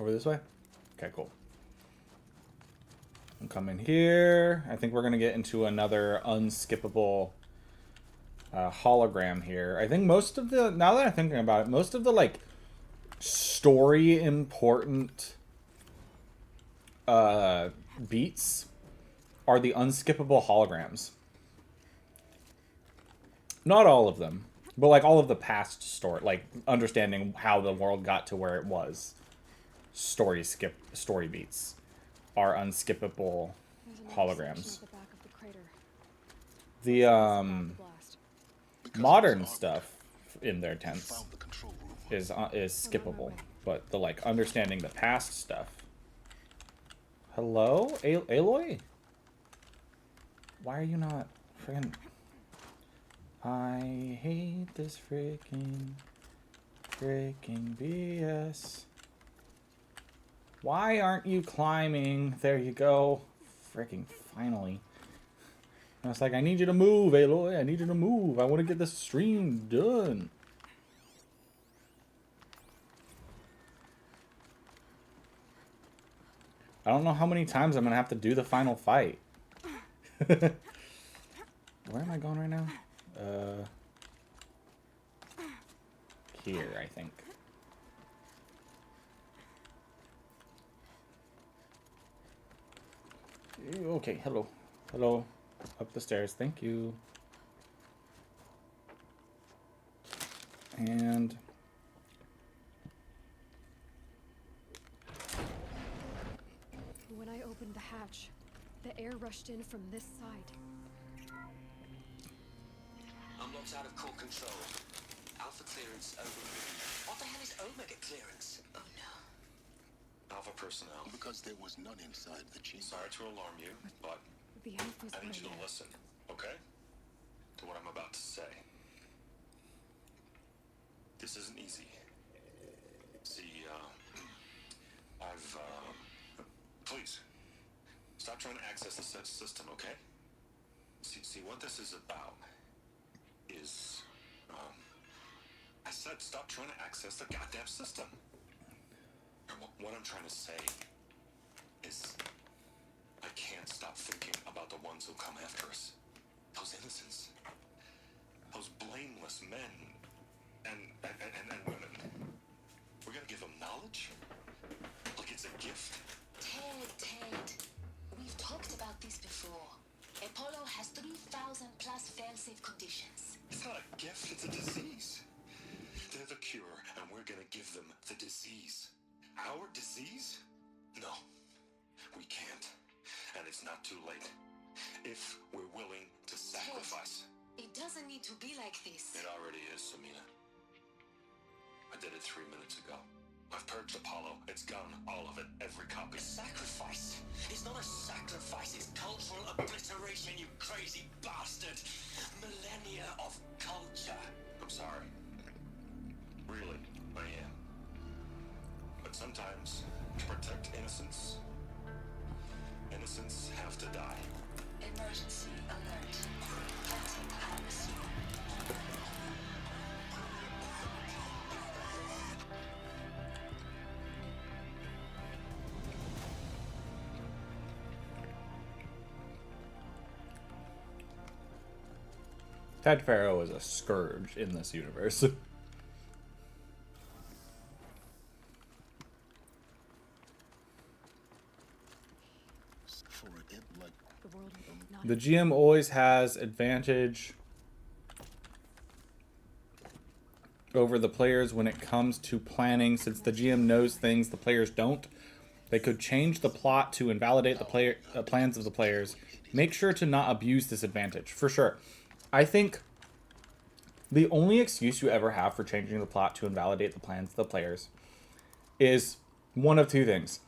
S1: Over this way? Okay, cool. I'm coming here. I think we're going to get into another unskippable hologram here. I think most of the... Now that I'm thinking about it, most of the, like, story important beats are the unskippable holograms. Not all of them, but like all of the past story, like understanding how the world got to where it was. Story beats are unskippable holograms. The modern stuff in their tents is skippable, but the like understanding the past stuff. Hello, Aloy? Why are you not friggin'? I hate this freaking BS. Why aren't you climbing? There you go. Freaking finally. I was like, I need you to move, Aloy. I need you to move. I want to get this stream done. I don't know how many times I'm going to have to do the final fight. Where am I going right now? Here, I think. Okay, hello. Hello. Up the stairs, thank you. And...
S2: when I opened the hatch, the air rushed in from this side.
S15: I'm locked out of core control. Alpha clearance over. What the hell is Omega clearance? Oh no. Alpha personnel.
S5: Because there was none inside the chamber.
S15: Sorry to alarm you, but
S2: The Alpha's
S15: I need
S2: right
S15: you to
S2: there.
S15: listen, okay? To what I'm about to say. This isn't easy. See, please, stop trying to access the system, okay? See, what this is about is, I said stop trying to access the goddamn system. What I'm trying to say is, I can't stop thinking about the ones who come after us. Those innocents. Those blameless men and women. We're gonna give them knowledge? Like it's a gift?
S12: Ted, we've talked about this before. Apollo has 3,000 plus fail-safe conditions.
S15: It's not a gift, it's a disease. They're the cure, and we're gonna give them the disease. Our disease? No, we can't. And it's not too late. If we're willing to sacrifice.
S12: Ted, it doesn't need to be like this.
S15: It already is, Samina. I did it 3 minutes ago. I've purged Apollo. It's gone. All of it. Every copy.
S13: Sacrifice? It's not a sacrifice, it's cultural obliteration, you crazy bastard! Millennia of culture.
S15: I'm sorry. Really, I am. But sometimes, to protect innocence, innocents have to die.
S12: Emergency alert. Captain Harris.
S1: Ted Farrow is a scourge in this universe. The GM always has advantage over the players when it comes to planning, since the GM knows things the players don't. They could change the plot to invalidate the plans of the players. Make sure to not abuse this advantage, for sure. I think the only excuse you ever have for changing the plot to invalidate the plans of the players is one of two things.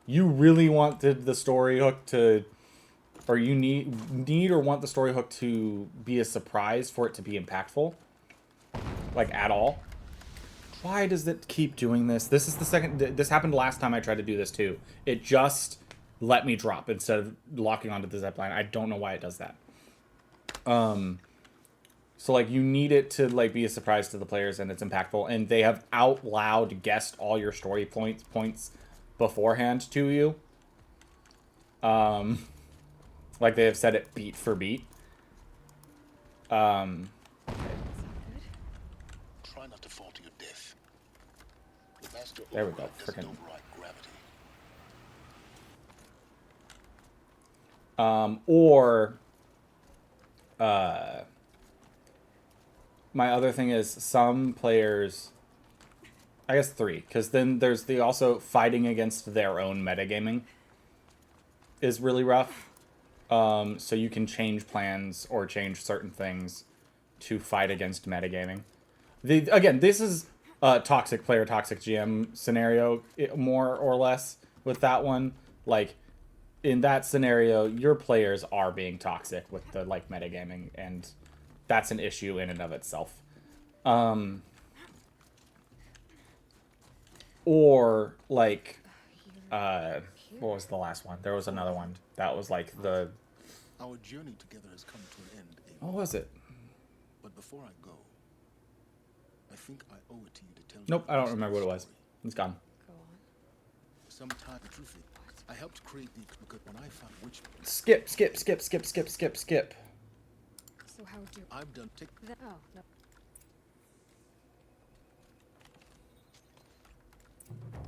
S1: You really wanted the story hook to, or you need or want the story hook to be a surprise for it to be impactful, like at all. Why does it keep doing this? This is the second. This happened last time I tried to do this too. It just let me drop instead of locking onto the zipline. I don't know why it does that. So like you need it to like be a surprise to the players and it's impactful, and they have out loud guessed all your story points beforehand to you. Like they have said it beat for beat.
S5: Try not to fall to your death. The master
S1: There we go.
S5: doesn't
S1: Freaking.
S5: override gravity.
S1: Or my other thing is some players, I guess 3, because then there's the also fighting against their own metagaming is really rough. So you can change plans or change certain things to fight against metagaming. Again, this is a toxic player, toxic GM scenario, more or less, with that one. Like, in that scenario, your players are being toxic with the, like, metagaming, and that's an issue in and of itself. Or, like, what was the last one? There was another one that was, like, the...
S5: Our journey together has come to an end, Amy.
S1: What was it?
S5: But before I go, I think I owe it to you to tell you.
S1: Nope, I don't remember what it was. It's gone.
S8: Go on.
S5: Sometime, truthfully, I helped create the because when I found which
S1: Skip.
S8: So how would you?
S5: I've done
S8: Oh no.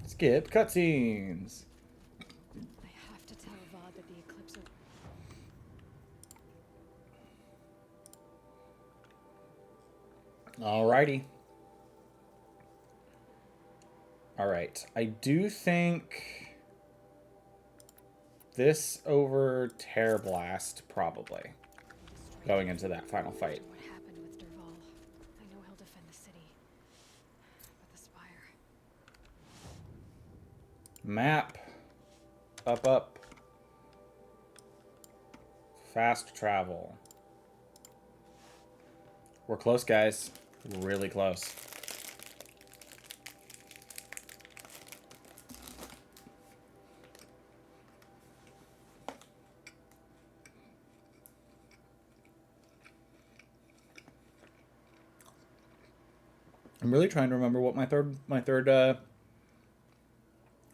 S1: Skip cutscenes.
S8: I have to tell Vod that the eclipse.
S1: Alrighty. Alright. I do think this over Tear Blast, probably. Going into that final fight.
S2: What happened with Derval? I know he'll defend the city. But the Spire.
S1: Map. Up. Fast travel. We're close, guys. Really close. I'm really trying to remember what my third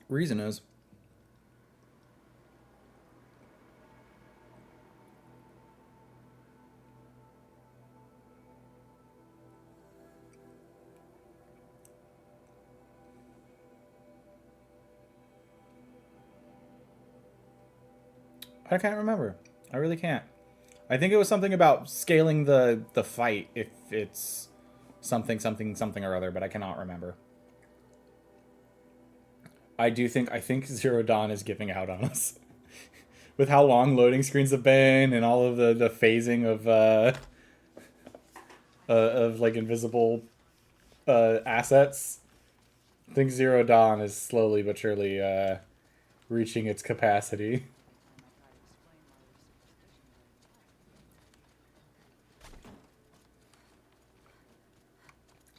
S1: reason is. I can't remember. I really can't. I think it was something about scaling the fight if it's something or other, but I cannot remember. I think Zero Dawn is giving out on us. With how long loading screens have been and all of the phasing of like invisible assets. I think Zero Dawn is slowly but surely reaching its capacity.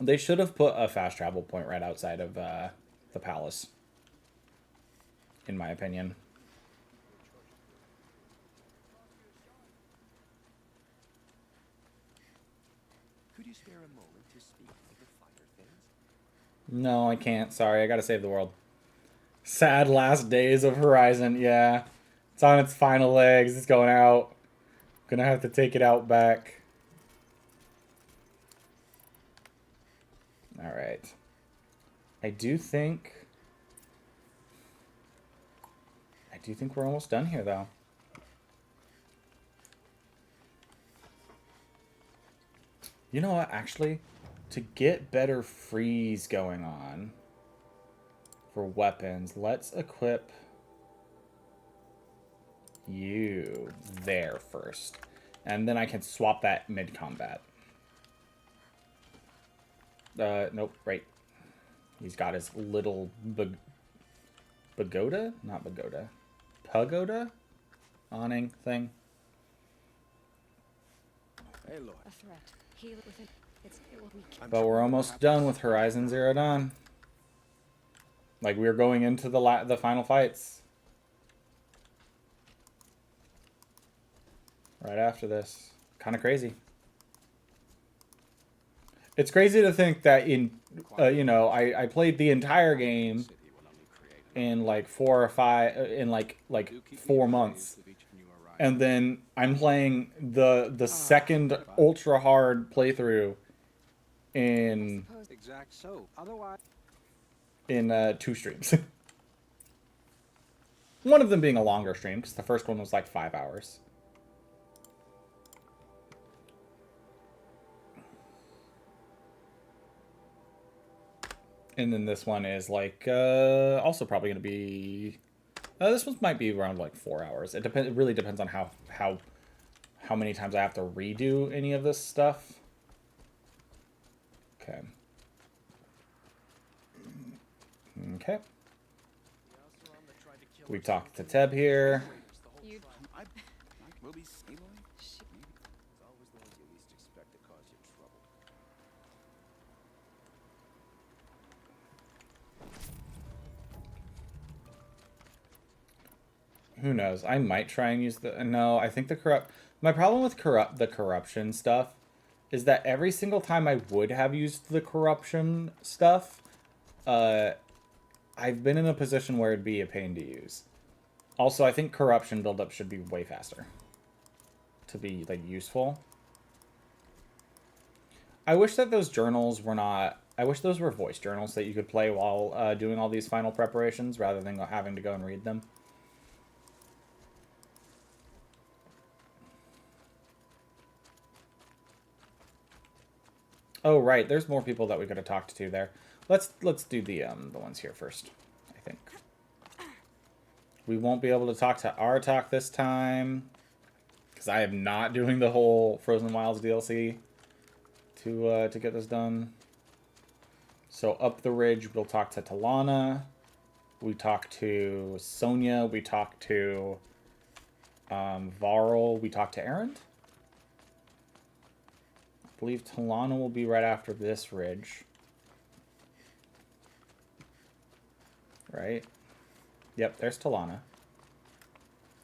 S1: They should have put a fast travel point right outside of the palace, in my opinion.
S16: Could you spare a moment to speak with the finer things?
S1: No, I can't. Sorry, I gotta save the world. Sad last days of Horizon. Yeah, it's on its final legs. It's going out. Gonna have to take it out back. All right. I do think we're almost done here, though. You know what? Actually, to get better freeze going on for weapons, let's equip you there first. And then I can swap that mid-combat. Nope, right. He's got his little pagoda? Not pagoda. Pagoda? Awning thing.
S16: Hey, Lord.
S2: A threat. Heal it within. It will weaken.
S1: But we're almost done with Horizon Zero Dawn. Like, we're going into the final fights. Right after this. Kind of crazy. It's crazy to think that in, you know, I played the entire game in like 4 or 5, in like 4 months. And then I'm playing the second ultra hard playthrough in 2 streams. One of them being a longer stream, because the first one was like 5 hours. And then this one is like, also probably going to be... this one might be around like 4 hours. It really depends on how many times I have to redo any of this stuff. Okay. Okay. We talked to Teb here. Who knows? I might try and use the... No, I think the corrupt... My problem with the corruption stuff is that every single time I would have used the corruption stuff, I've been in a position where it'd be a pain to use. Also, I think corruption buildup should be way faster to be, like, useful. I wish that those journals were not... I wish those were voice journals that you could play while doing all these final preparations rather than having to go and read them. Oh, right. There's more people that we could have talked to there. Let's do the ones here first, I think. We won't be able to talk to Artok this time, because I am not doing the whole Frozen Wilds DLC to get this done. So up the ridge, we'll talk to Talana. We talk to Sonia. We talk to Varl. We talk to Erend. I believe Talana will be right after this ridge. Right? Yep, there's Talana.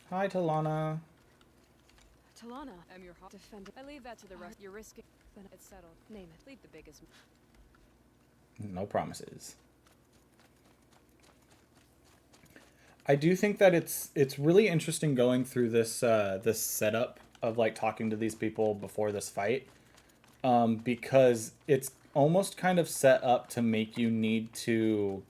S1: Hi, Talana.
S8: Talana, I'm your defender. I leave that to the rest. You're risking. It's settled. Name it. Leave the biggest.
S1: No promises. I do think that it's really interesting going through this this setup of like talking to these people before this fight, because it's almost kind of set up to make you need to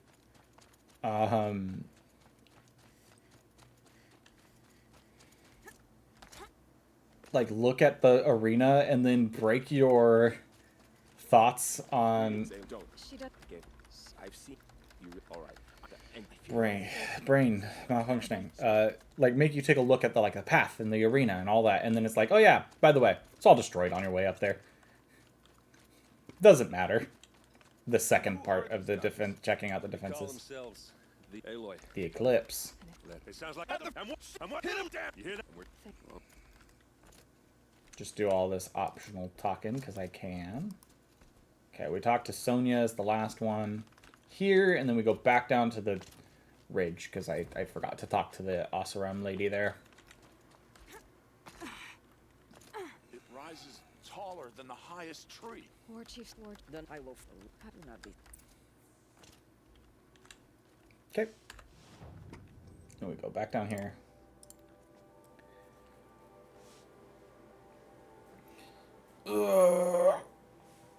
S1: like look at the arena and then break your thoughts on
S16: I've seen you. All right.
S1: brain malfunctioning. Like make you take a look at the the path in the arena and all that, and then it's like, oh yeah, by the way, it's all destroyed on your way up there. Doesn't matter. The second part of the defense, checking out the defenses. The Eclipse.
S10: It sounds like hit him down. You hear that?
S1: Just do all this optional talking because I can. Okay, we talked to Sonia as the last one here, and then we go back down to the ridge because I forgot to talk to the Oseram lady there.
S10: It rises taller than the highest tree.
S11: War Chief's Lord, then I will not be.
S1: Okay. Then we go back down here.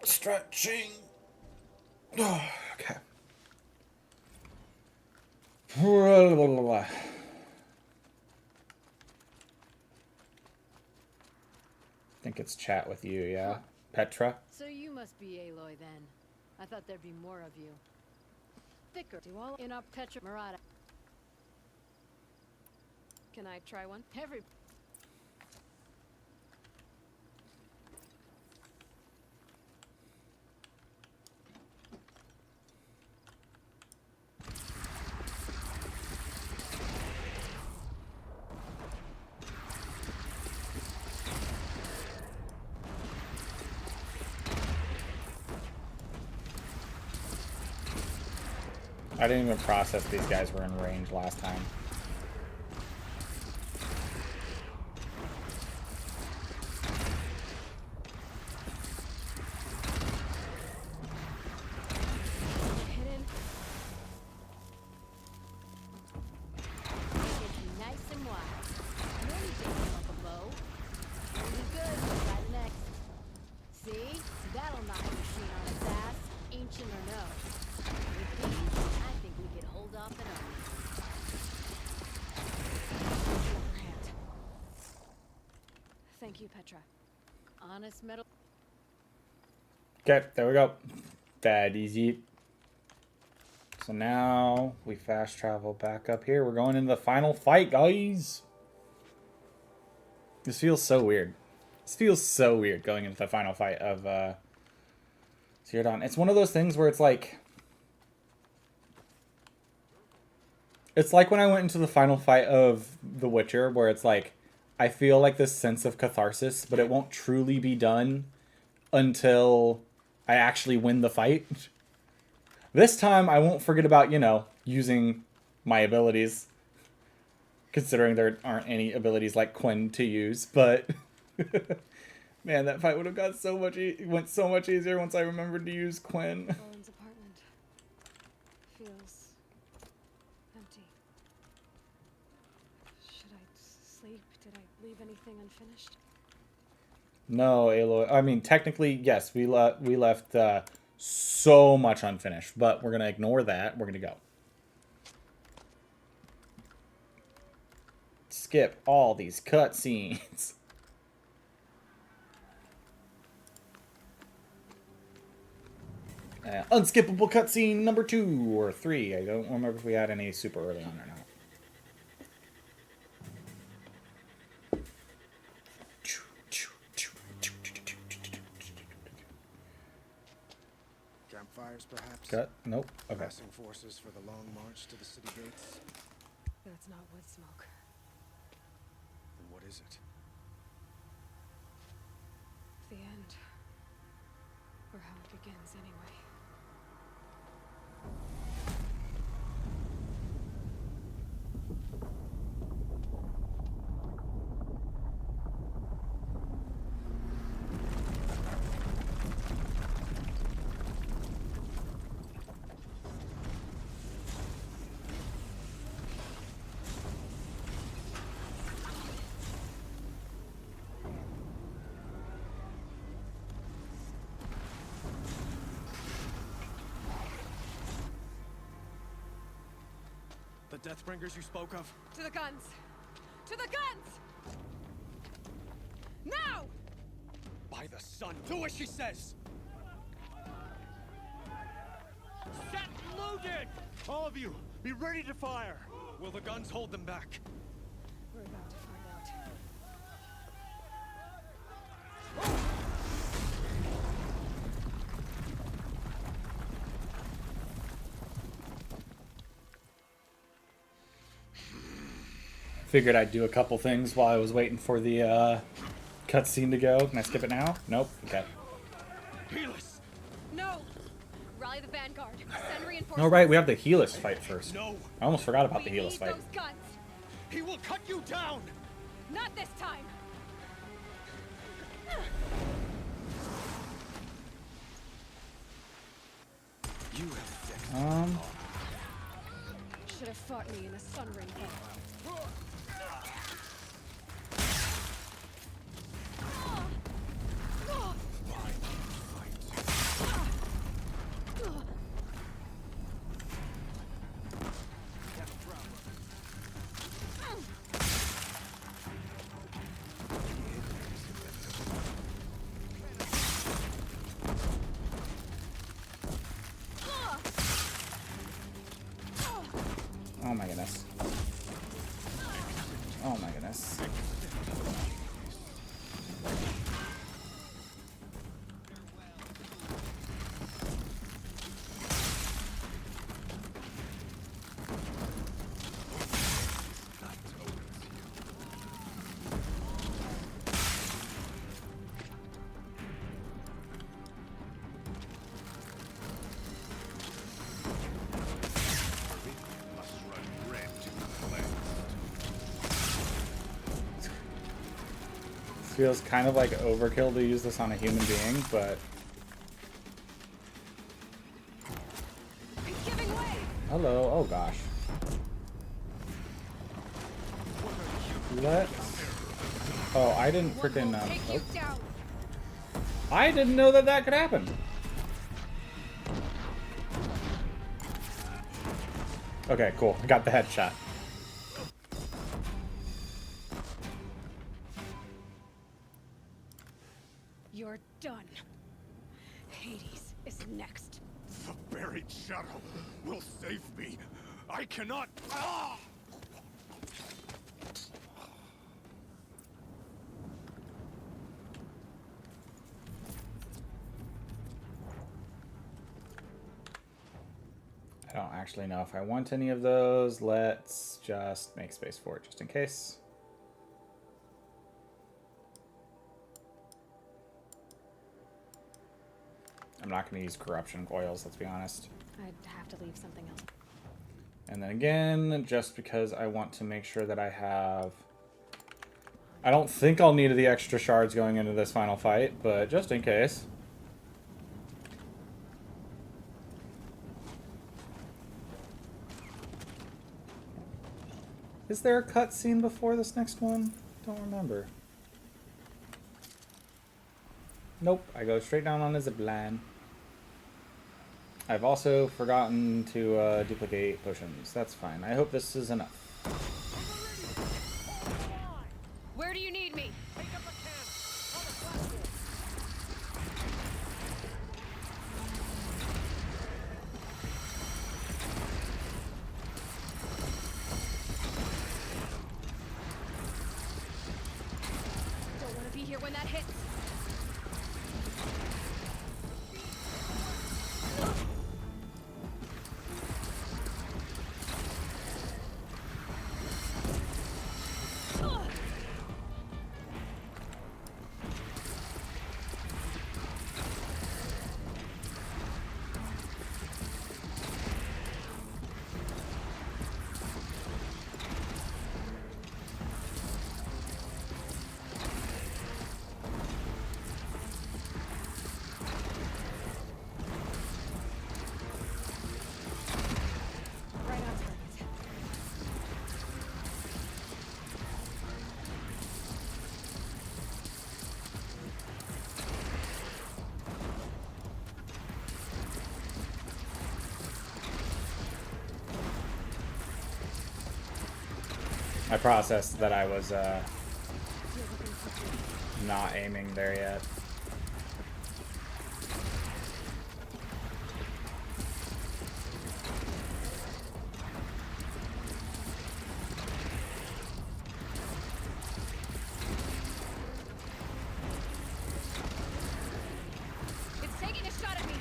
S1: Stretching. Okay. I think it's chat with you, yeah? Petra?
S17: So you must be Aloy then. I thought there'd be more of you. Thicker. Do all in our Petra Murata.
S2: Can I try one?
S17: Every...
S1: I didn't even process these guys were in range last time.
S17: Thank you, Petra. Honest metal.
S1: Okay, there we go. That easy. So now we fast travel back up here. We're going into the final fight, guys. This feels so weird. This feels so weird going into the final fight of Zero Dawn. It's one of those things where it's like when I went into the final fight of The Witcher, where it's like I feel like this sense of catharsis, but it won't truly be done until I actually win the fight. This time, I won't forget about, you know, using my abilities. Considering there aren't any abilities like Quinn to use, but... Man, that fight would have got so much... went so much easier once I remembered to use Quinn.
S2: Roland's apartment feels empty. Should I sleep? Did I leave anything unfinished?
S1: No, Aloy. I mean, technically, yes, we left so much unfinished, but we're going to ignore that. We're going to go. Skip all these cutscenes. Unskippable cutscene number 2 or 3. I don't remember if we had any super early on or not.
S16: Campfires, perhaps?
S1: Cut? Nope. Okay.
S16: Massing forces for the long march to the city gates?
S2: That's not wood smoke.
S16: Then what is it?
S2: The end. Or how it begins, anyway.
S16: The Deathbringers you spoke of?
S8: To the guns! To the guns! Now!
S16: By the sun, do as she says!
S10: Set loaded! All of you, be ready to fire!
S16: Will the guns hold them back?
S2: We're about to find out.
S1: Figured I'd do a couple things while I was waiting for the cutscene to go. Can I skip it now? Nope. Okay.
S8: No! Rally the vanguard. Send reinforcements.
S1: No, right. We have the Helis fight first.
S16: No.
S1: I almost forgot about the
S8: We
S1: Helis
S8: need
S1: fight.
S8: those guns.
S16: He will cut you down!
S8: Not this time.
S16: You have
S2: Should have fought me in a sun ring fight.
S1: Oh my goodness. Oh my goodness. Feels kind of like overkill to use this on a human being, but... Hello. Oh gosh. Let's... Oh, I didn't freaking... oh. I didn't know that that could happen. Okay, cool. I got the headshot.
S2: You're done. Hades is next.
S10: The buried shadow will save me. I cannot. Ah!
S1: I don't actually know if I want any of those. Let's just make space for it just in case. I'm not going to use corruption coils, let's be honest.
S2: I'd have to leave something else.
S1: And then again, just because I want to make sure that I have... I don't think I'll need the extra shards going into this final fight, but just in case. Is there a cutscene before this next one? Don't remember. Nope, I go straight down on a zip line. I've also forgotten to duplicate potions. That's fine. I hope this is enough.
S2: Where do you need me? Don't want to be here when that hits.
S1: I processed that I was not aiming there yet.
S2: It's taking a shot at me.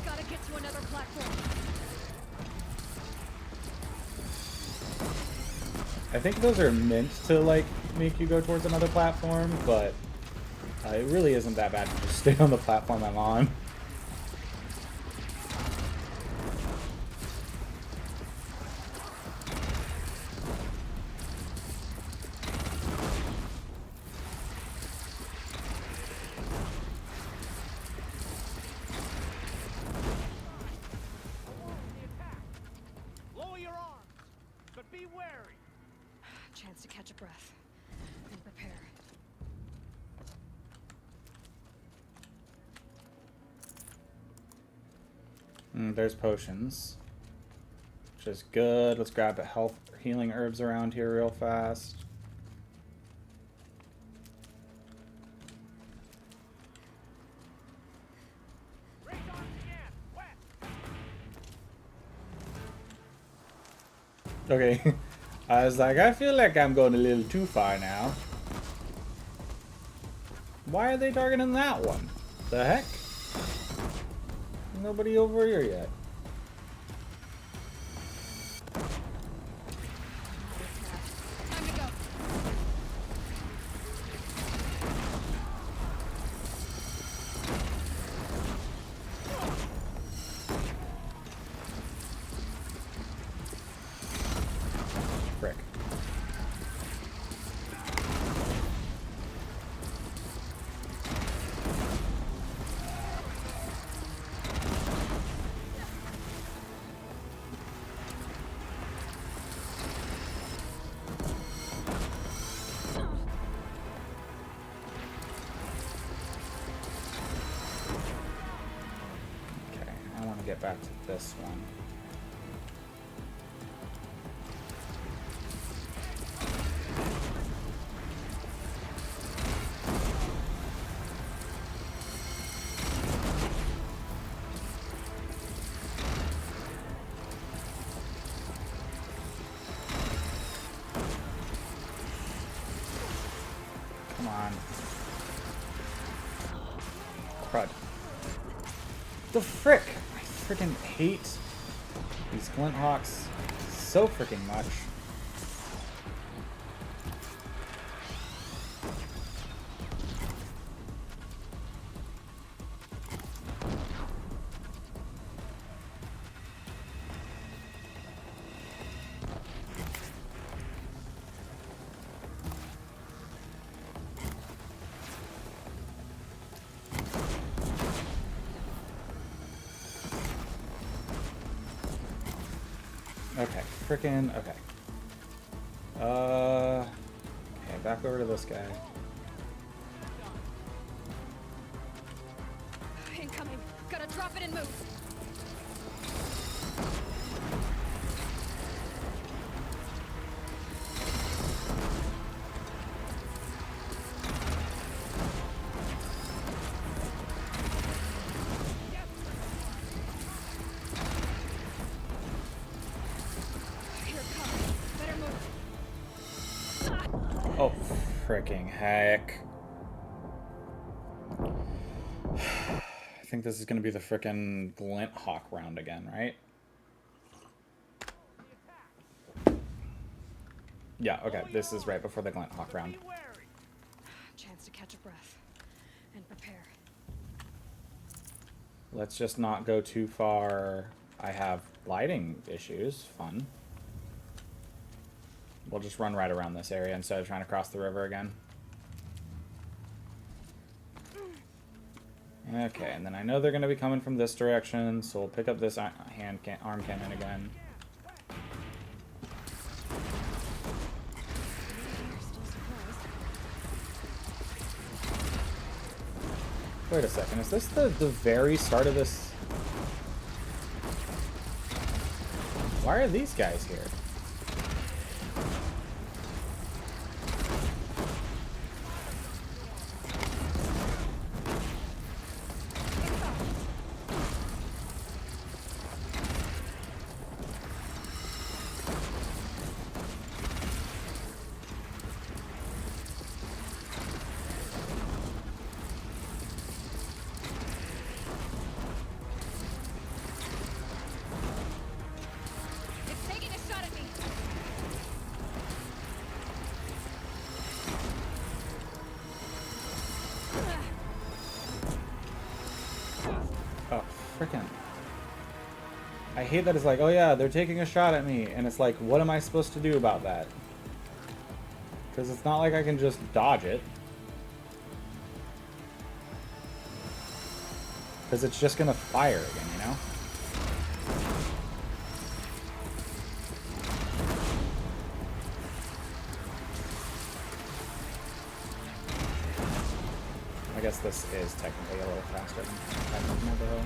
S2: Gotta get to another platform.
S1: I think those are meant to, like, make you go towards another platform, but it really isn't that bad to just stay on the platform I'm on.
S10: Lower your arms, but be wary.
S2: Chance to catch a breath and prepare.
S1: There's potions, which is good. Let's grab the health healing herbs around here real fast. Okay, I was like, I feel like I'm going a little too far now. Why are they targeting that one? The heck? Nobody over here yet.
S2: Time to go.
S1: get back to this one. Come on. Crud. The frick! I freaking hate these glint hawks so freaking much. Okay, frickin' okay. Okay, back over to this guy.
S2: Incoming. Gotta drop it and move.
S1: Oh, freaking heck. I think this is going to be the frickin' glint hawk round again, right? Yeah, okay, this is right before the glint hawk round.
S2: Chance to catch a breath and prepare.
S1: Let's just not go too far. I have lighting issues. Fun. We'll just run right around this area instead of trying to cross the river again. Okay, and then I know they're going to be coming from this direction, so we'll pick up this arm cannon again. Wait a second, is this the very start of this? Why are these guys here? I hate that it's like, oh yeah, they're taking a shot at me, and it's like, what am I supposed to do about that? Because it's not like I can just dodge it. Because it's just gonna fire again, you know? I guess this is technically a little faster than my bow.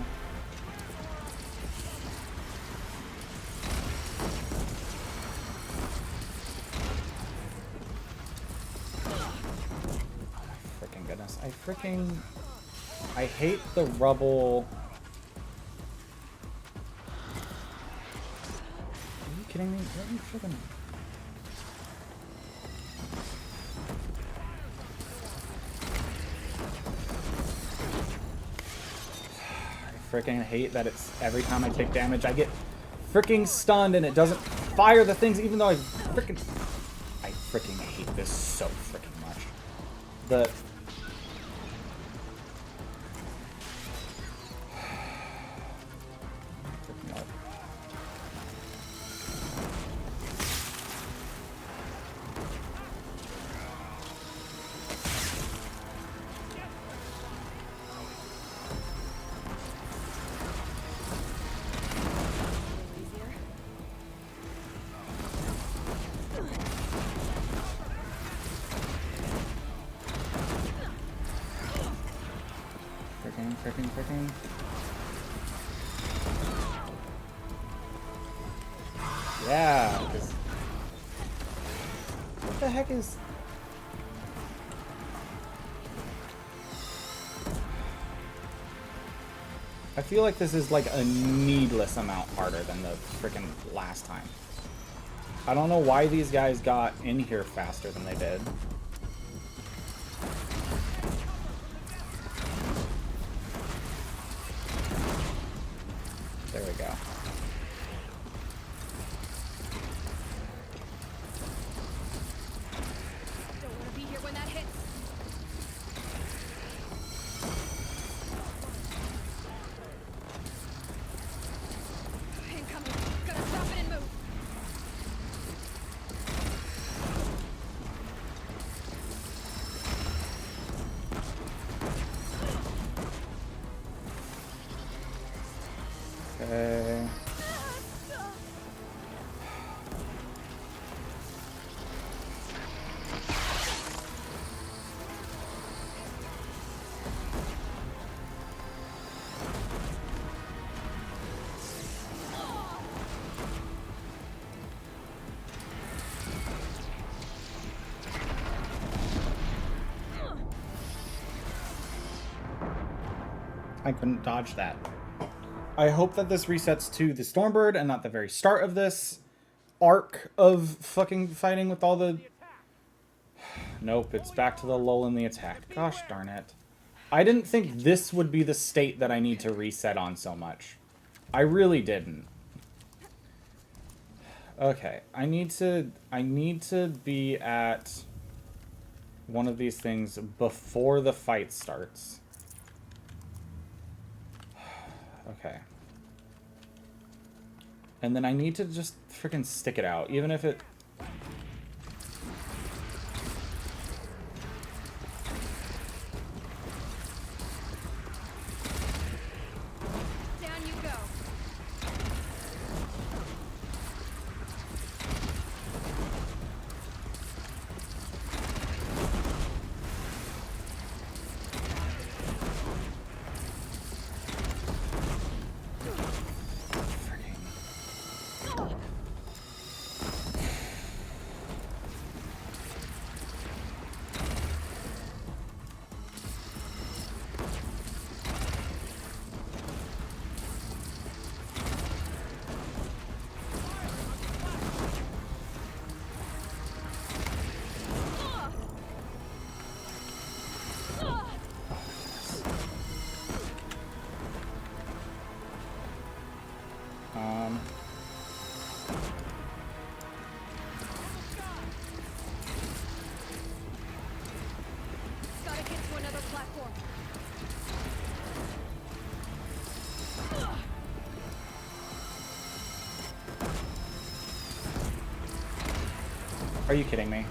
S1: I hate the rubble. Are you kidding me? Let me freaking... I freaking hate that it's every time I take damage I get freaking stunned and it doesn't fire the things even though I freaking hate this so freaking much. The freaking. Yeah, 'cause what the heck is... I feel like this is like a needless amount harder than the freaking last time. I don't know why these guys got in here faster than they did. There we go.
S2: Don't want to be here when that hits. Incoming. Gotta stop it and move.
S1: Okay. I couldn't dodge that. I hope that this resets to the Stormbird and not the very start of this arc of fucking fighting with all the... Nope, it's back to the lull in the attack. Gosh darn it. I didn't think this would be the state that I need to reset on so much. I really didn't. Okay, I need to be at one of these things before the fight starts. Okay. And then I need to just freaking stick it out, even if it...
S2: Down you go. Gotta get to another platform.
S1: Are you kidding me?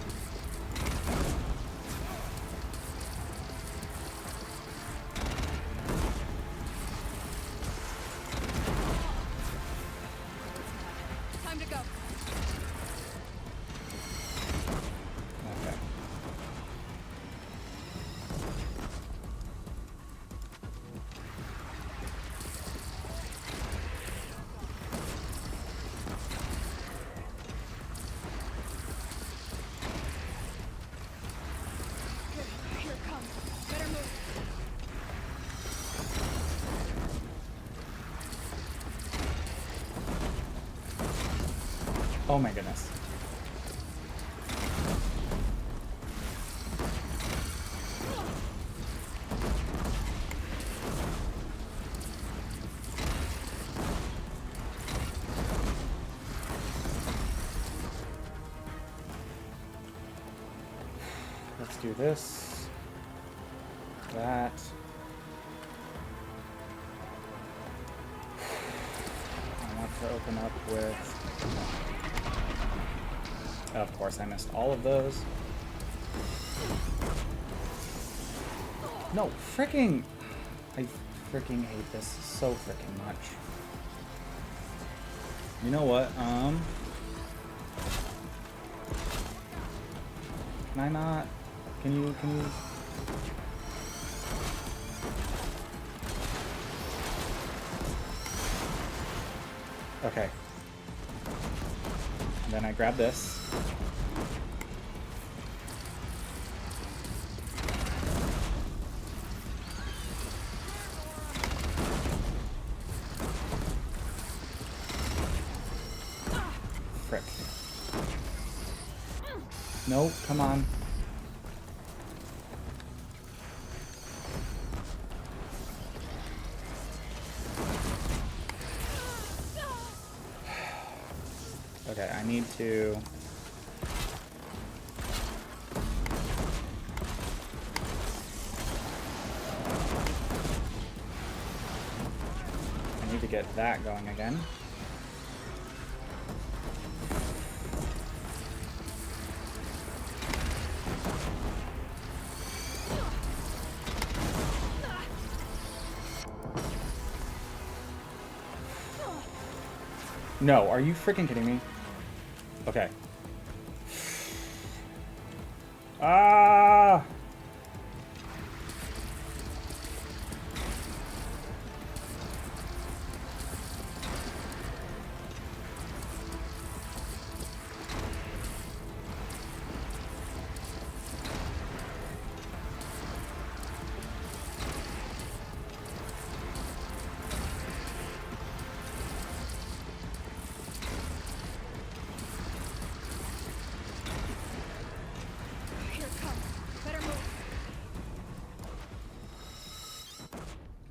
S2: Time to go.
S1: Okay.
S2: Good. Here it comes. Better move.
S1: Oh my goodness. Let's do this. That. I want to open up with... Of course, I missed all of those. No, freaking... I freaking hate this so freaking much. You know what, Can I not... Can you... Okay. And then I grab this. Frick. No, come on. Okay, I need to... I need to get that going again. No, are you freaking kidding me? Okay. Ah!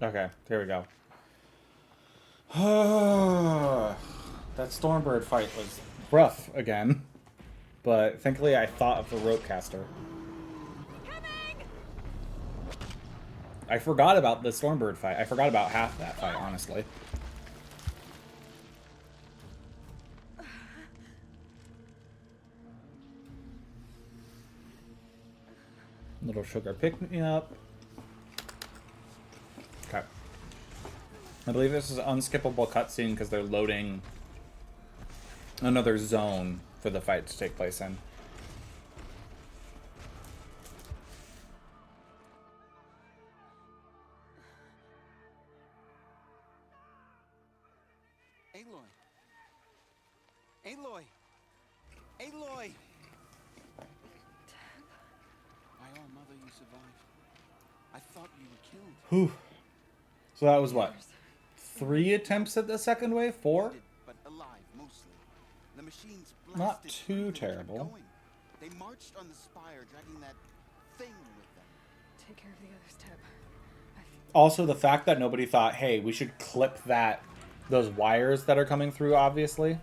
S1: Okay, here we go. That Stormbird fight was rough again, but thankfully I thought of the rope caster. I forgot about the Stormbird fight. I forgot about half that fight, honestly. Little sugar pick me up. Okay. I believe this is an unskippable cutscene because they're loading another zone for the fight to take place in.
S16: Aloy! Aloy! Aloy! My own mother, you survived. I thought you were killed.
S1: Whew. So that was what? 3 attempts at the second wave? 4?
S16: But alive, mostly. The machines
S1: Not
S16: blasted
S1: too
S16: through them and kept
S1: terrible.
S16: going. They marched on the spire, dragging that thing with them.
S2: Take care of the others, Teb.
S1: Also, the fact that nobody thought, hey, we should clip those wires that are coming through, obviously.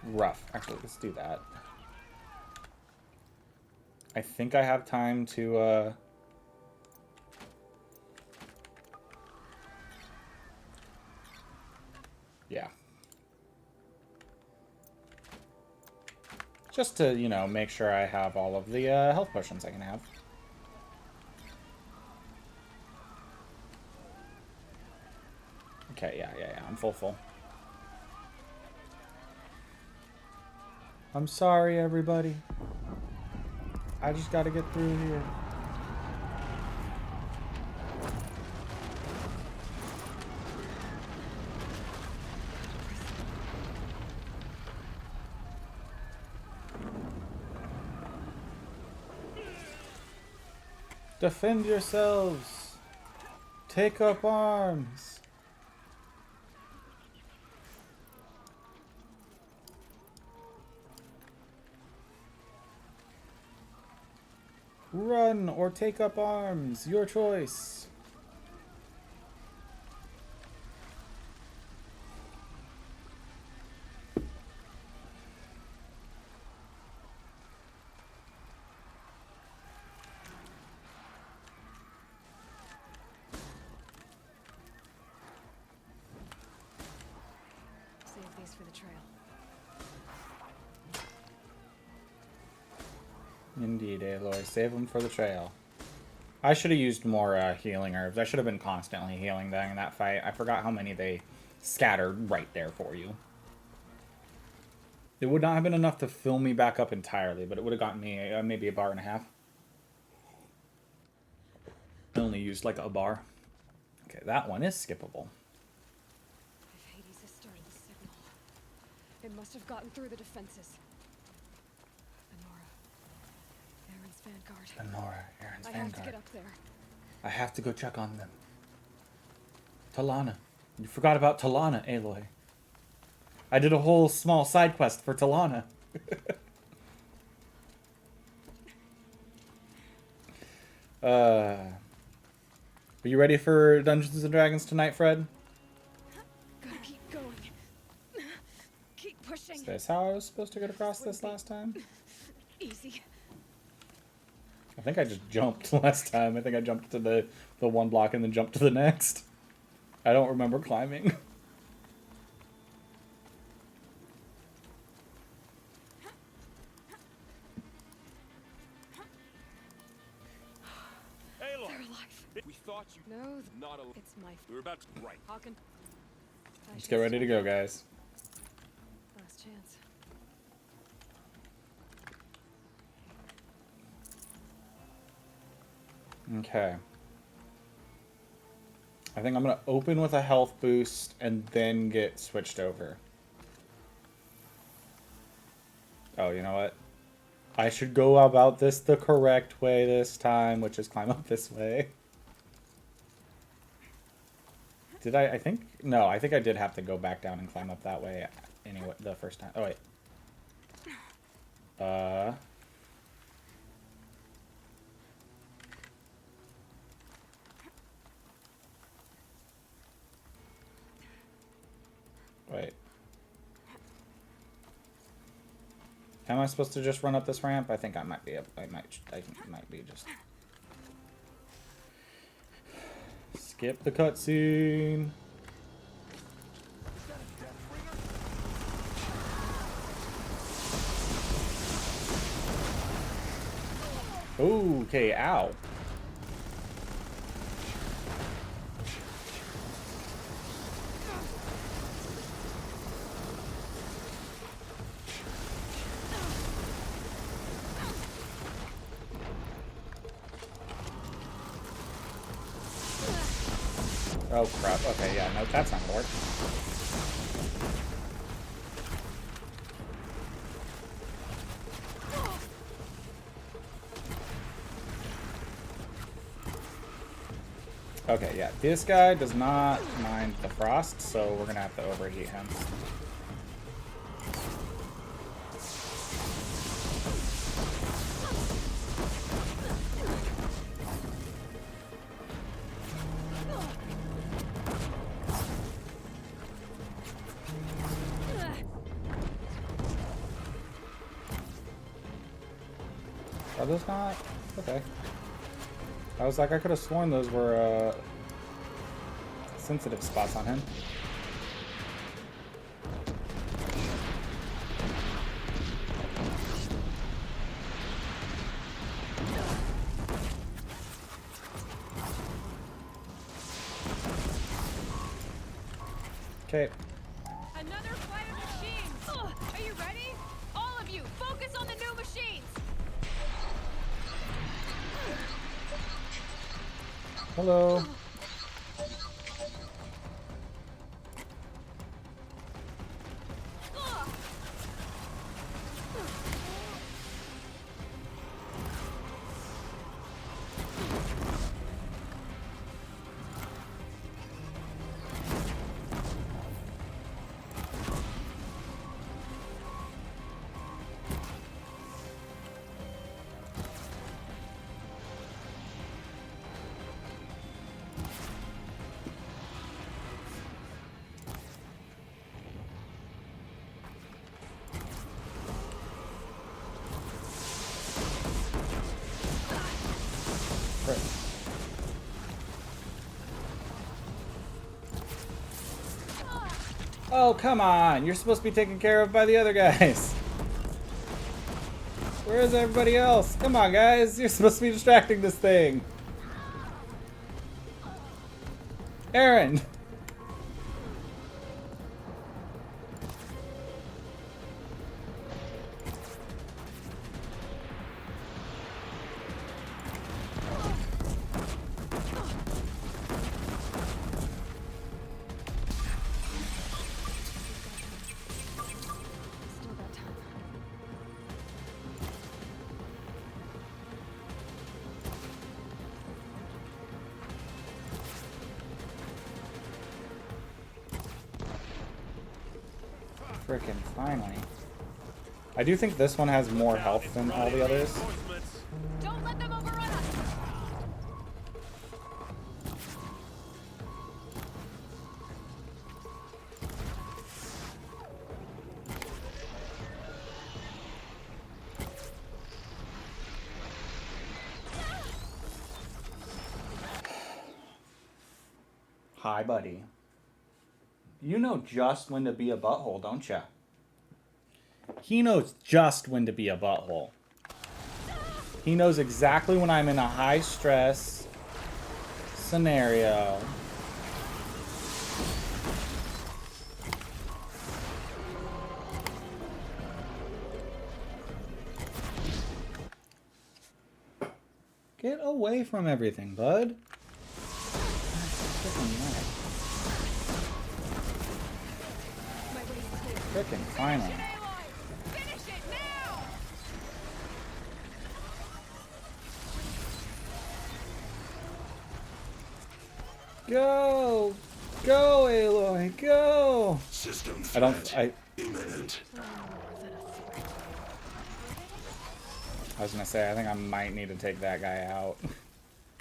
S1: Rough. Actually, let's do that. I think I have time to, yeah. Just to, you know, make sure I have all of the health potions I can have. Okay, yeah, I'm full. I'm sorry, everybody. I just gotta get through here. Defend yourselves. Take up arms. Run or take up arms. Your choice.
S2: Save these for the trail.
S1: Indeed, Aloy. Save them for the trail. I should have used more healing herbs. I should have been constantly healing during that fight. I forgot how many they scattered right there for you. It would not have been enough to fill me back up entirely, but it would have gotten me maybe a bar and a half. I only used like a bar. Okay, that one is skippable.
S2: If Hades has started the signal, It must have gotten through the defenses. Vanguard.
S1: Lenora, Aaron's
S2: I
S1: Vanguard.
S2: have to get up there.
S1: I have to go check on them. Talana. You forgot about Talana, Aloy. I did a whole small side quest for Talana. Are you ready for Dungeons and Dragons tonight, Fred?
S2: Gotta keep going. Keep pushing.
S1: Is this how I was supposed to get across this last time?
S2: Easy.
S1: I think I just jumped last time. I think I jumped to the one block and then jumped to the next. I don't remember climbing.
S10: Aloy,
S2: They're alive.
S10: we thought you
S2: No,
S10: not alive.
S2: it's my.
S10: We were about to right.
S2: Hawken.
S1: Let's get ready to go, guys.
S2: Last chance.
S1: Okay. I think I'm going to open with a health boost and then get switched over. Oh, you know what? I should go about this the correct way this time, which is climb up this way. Did I think... No, I think I did have to go back down and climb up that way anyway the first time. Oh, wait. Wait. Am I supposed to just run up this ramp? I think I might be able, I think it might be just... Skip the cutscene. Okay, ow. Oh crap, okay, yeah, no, that's not gonna work. Okay, yeah, this guy does not mind the frost, so we're gonna have to overheat him. Are those not? Okay. I was like, I could have sworn those were sensitive spots on him. Okay.
S8: Another flight of machines! Are you ready? All of you, focus on the new machines!
S1: Hello. Oh, come on. You're supposed to be taken care of by the other guys. Where is everybody else? Come on, guys. You're supposed to be distracting this thing. Aaron. Frickin' finally. I do think this one has more health than all the others.
S8: Don't let them overrun us!
S1: Hi, buddy. You know just when to be a butthole, don't ya? He knows just when to be a butthole. He knows exactly when I'm in a high-stress scenario. Get away from everything, bud. Frickin' finally. Go! Go, Aloy, go!
S4: System
S1: imminent. I was gonna say, I think I might need to take that guy out.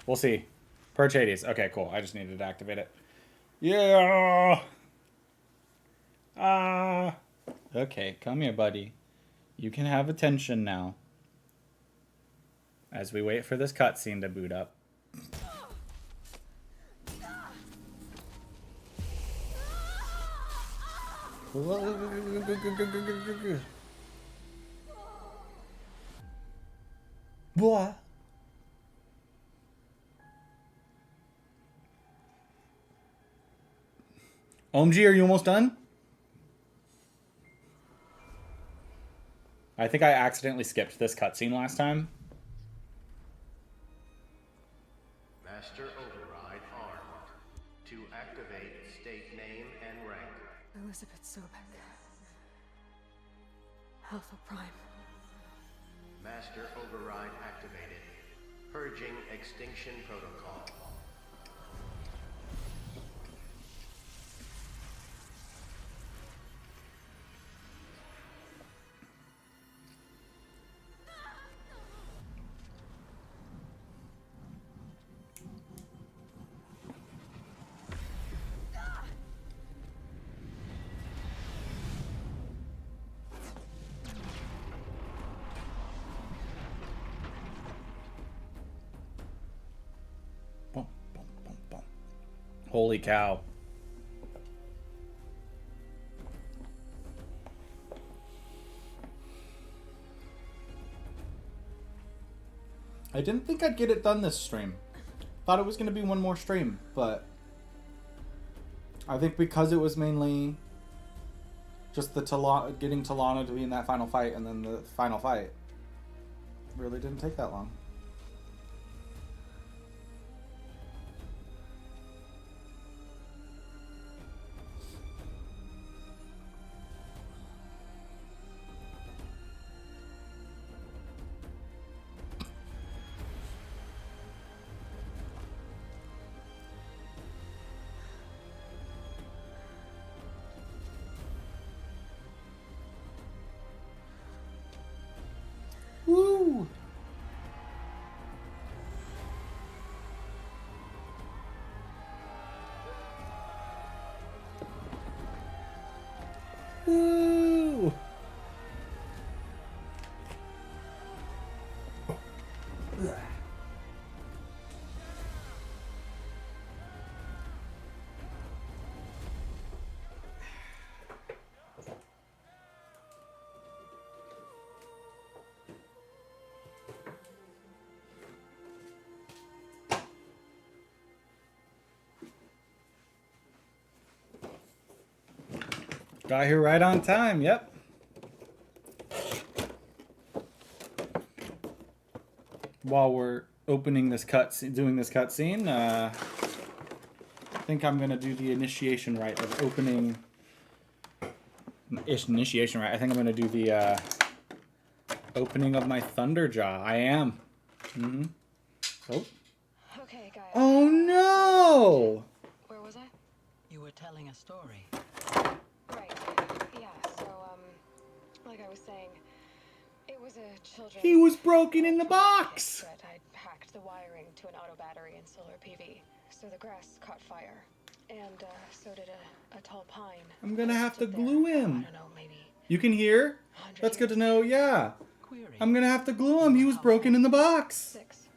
S1: We'll see. Perch Hades. Okay, cool. I just needed to activate it. Yeah! Ah! Okay, come here, buddy. You can have attention now. As we wait for this cutscene to boot up. What? OMG, are you almost done? I think I accidentally skipped this cutscene last time.
S6: Master Override armed. To activate, state name and rank.
S2: Elizabeth Sobek. Alpha Prime.
S6: Master Override activated. Purging Extinction Protocol.
S1: Holy cow. I didn't think I'd get it done this stream. Thought it was going to be one more stream, but I think because it was mainly just the getting Talana to be in that final fight and then the final fight, really didn't take that long. Woo! Woo! Got here right on time, yep. While we're opening this doing this cutscene, I think I'm gonna do the initiation rite of opening. Initiation rite. I think I'm gonna do the opening of my Thunderjaw. I am. Mm-hmm. Oh.
S2: Okay, guys.
S1: Oh no!
S2: Where was I?
S11: You were telling a story.
S2: Right. Yeah, so, Like I was saying, it was a children's...
S1: He was broken in the box!
S2: But I'd hacked the wiring to an auto battery and solar PV, so the grass caught fire. And so did a tall pine.
S1: I'm gonna have to glue him.
S2: I don't know, maybe...
S1: You can hear? That's good to know, yeah. I'm gonna have to glue him. He was broken in the box.
S2: 6.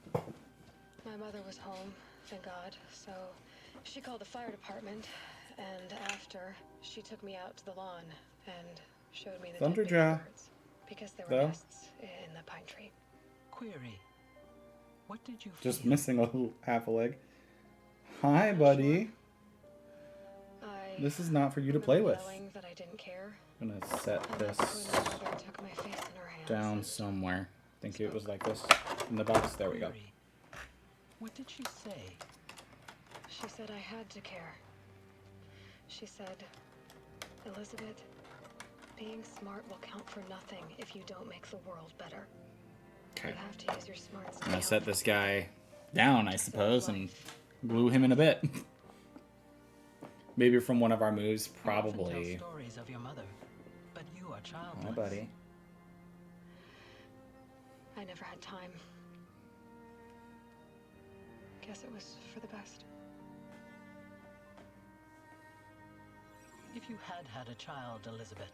S2: My mother was home, thank God, so she called the fire department, and after, she took me out to the lawn and showed me the dead baby birds, because there were nests in the pine tree.
S18: Query. What did you
S1: Just missing a little half a leg. Hi, buddy. This is not for you to play with.
S2: That I didn't care.
S1: I'm gonna set this down somewhere. I think it was like this in the box. There we go.
S18: What did she say?
S2: She said I had to care. She said, Elizabeth, being smart will count for nothing if you don't make the world better.
S1: Okay.
S2: You have to use your smarts to
S1: I'm gonna set this guy down, I suppose, and glue him in a bit. Maybe from one of our moves, probably.
S18: Tell stories of your mother, but you are childless.
S1: Hi, buddy.
S2: I never had time. Guess it was for the best.
S18: If you had had a child, Elizabeth,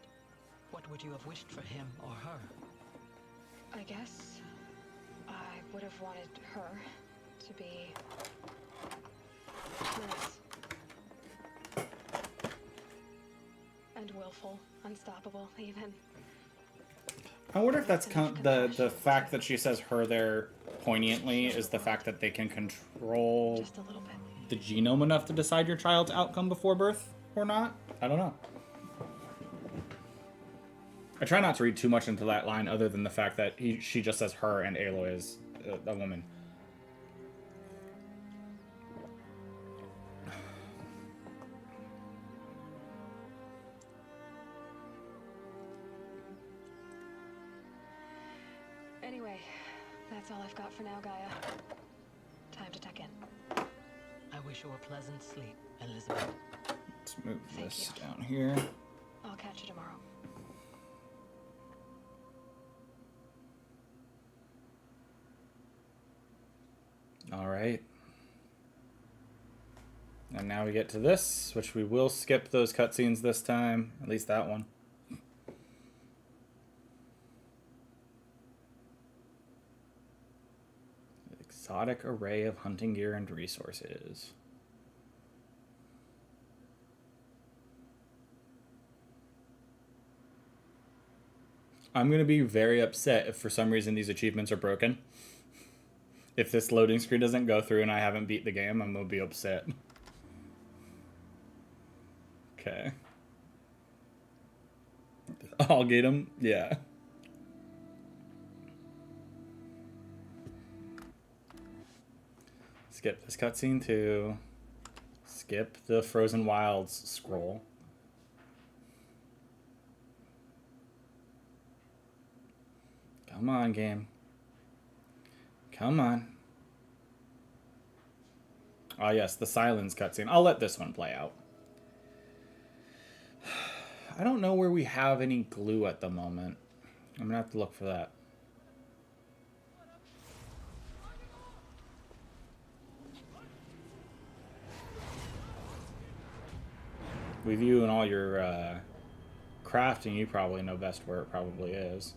S18: what would you have wished for him or her?
S2: I guess I would have wanted her to be nice. And willful, unstoppable, even.
S1: I wonder if that's the fact that she says her there poignantly is the fact that they can control the genome enough to decide your child's outcome before birth or not. I don't know. I try not to read too much into that line other than the fact that she just says her and Aloy is a woman.
S2: Anyway, that's all I've got for now, Gaia. Time to tuck in.
S18: I wish you a pleasant sleep, Elizabeth.
S1: Let's move this down here.
S2: I'll catch you tomorrow.
S1: All right. And now we get to this, which we will skip those cutscenes this time. At least that one. Exotic array of hunting gear and resources. I'm going to be very upset if for some reason these achievements are broken. If this loading screen doesn't go through and I haven't beat the game, I'm going to be upset. Okay. I'll get him. Yeah. Skip this cutscene too. Skip the Frozen Wilds scroll. Come on, game. Come on. Oh, yes, the Silence cutscene. I'll let this one play out. I don't know where we have any glue at the moment. I'm going to have to look for that. With you and all your crafting, you probably know best where it probably is.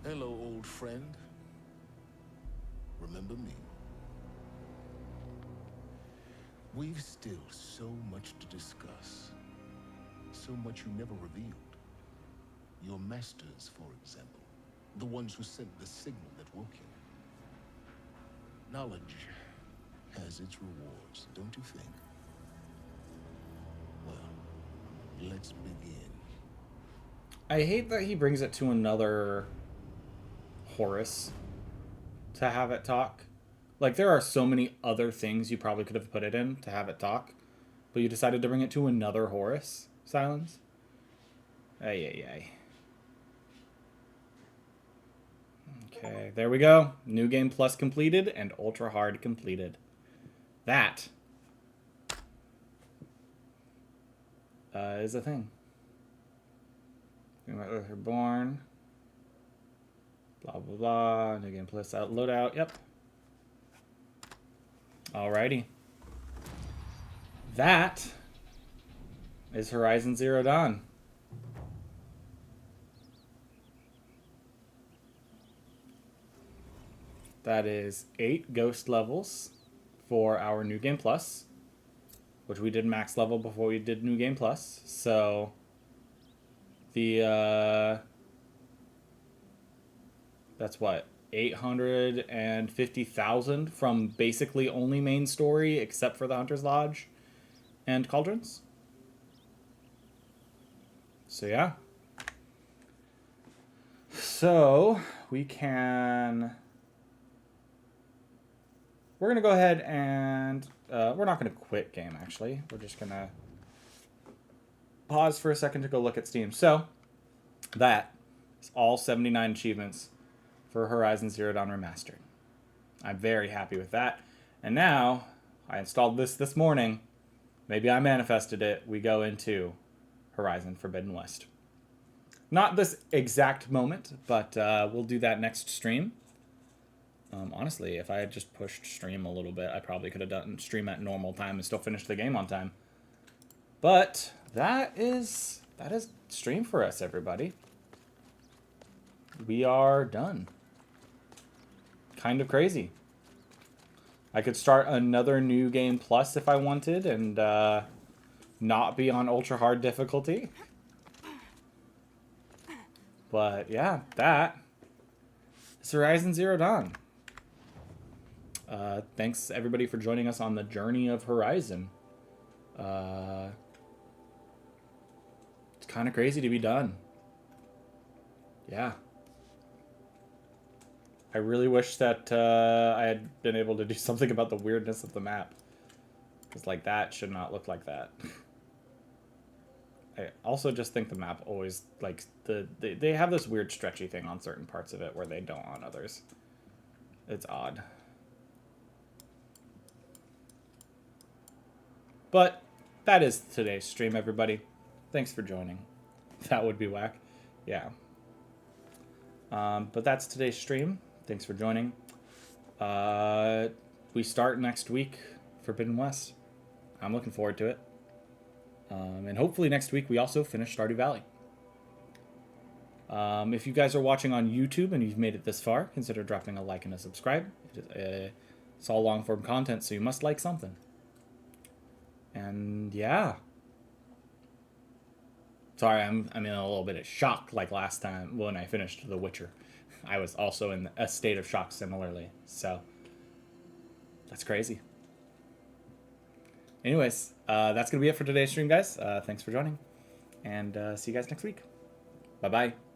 S5: Hello, old friend. Remember me? We've still so much to discuss. So much you never revealed. Your masters, for example. The ones who sent the signal that woke you. Knowledge has its rewards, don't you think? Well, let's begin.
S1: I hate that he brings it to another Horus to have it talk. Like, there are so many other things you probably could have put it in to have it talk, but you decided to bring it to another Horus. Silence. Ay, ay, ay. Okay, there we go. New Game Plus completed and Ultra Hard completed. That is a thing. Her born. Blah, blah, blah. New Game Plus out, loadout. Yep. Alrighty. That is Horizon Zero Dawn. That is 8 ghost levels for our New Game Plus, which we did max level before we did New Game Plus. So the that's what, 850,000 from basically only main story except for the Hunter's Lodge and Cauldrons. So yeah. So we're gonna go ahead and we're not gonna quit game actually. We're just gonna pause for a second to go look at Steam. So that is all 79 achievements for Horizon Zero Dawn Remastered. I'm very happy with that. And now, I installed this morning. Maybe I manifested it. We go into Horizon Forbidden West. Not this exact moment, but we'll do that next stream. Honestly, if I had just pushed stream a little bit, I probably could have done stream at normal time and still finished the game on time. But that is stream for us, everybody. We are done. Kind of crazy. I could start another New Game Plus if I wanted and not be on ultra hard difficulty. But yeah, that is Horizon Zero Dawn. Thanks everybody for joining us on the journey of Horizon. It's kind of crazy to be done. Yeah. I really wish that I had been able to do something about the weirdness of the map. Because, like, that should not look like that. I also just think the map always, like, they have this weird stretchy thing on certain parts of it where they don't on others. It's odd. But that is today's stream, everybody. Thanks for joining. That would be whack. Yeah. But that's today's stream. Thanks for joining. We start next week, Forbidden West. I'm looking forward to it. And hopefully next week we also finish Stardew Valley. If you guys are watching on YouTube and you've made it this far, consider dropping a like and a subscribe. It's all long-form content, so you must like something. And yeah. Sorry, I'm in a little bit of shock like last time when I finished The Witcher. I was also in a state of shock similarly. So, that's crazy. Anyways, that's going to be it for today's stream, guys. Thanks for joining. And see you guys next week. Bye-bye.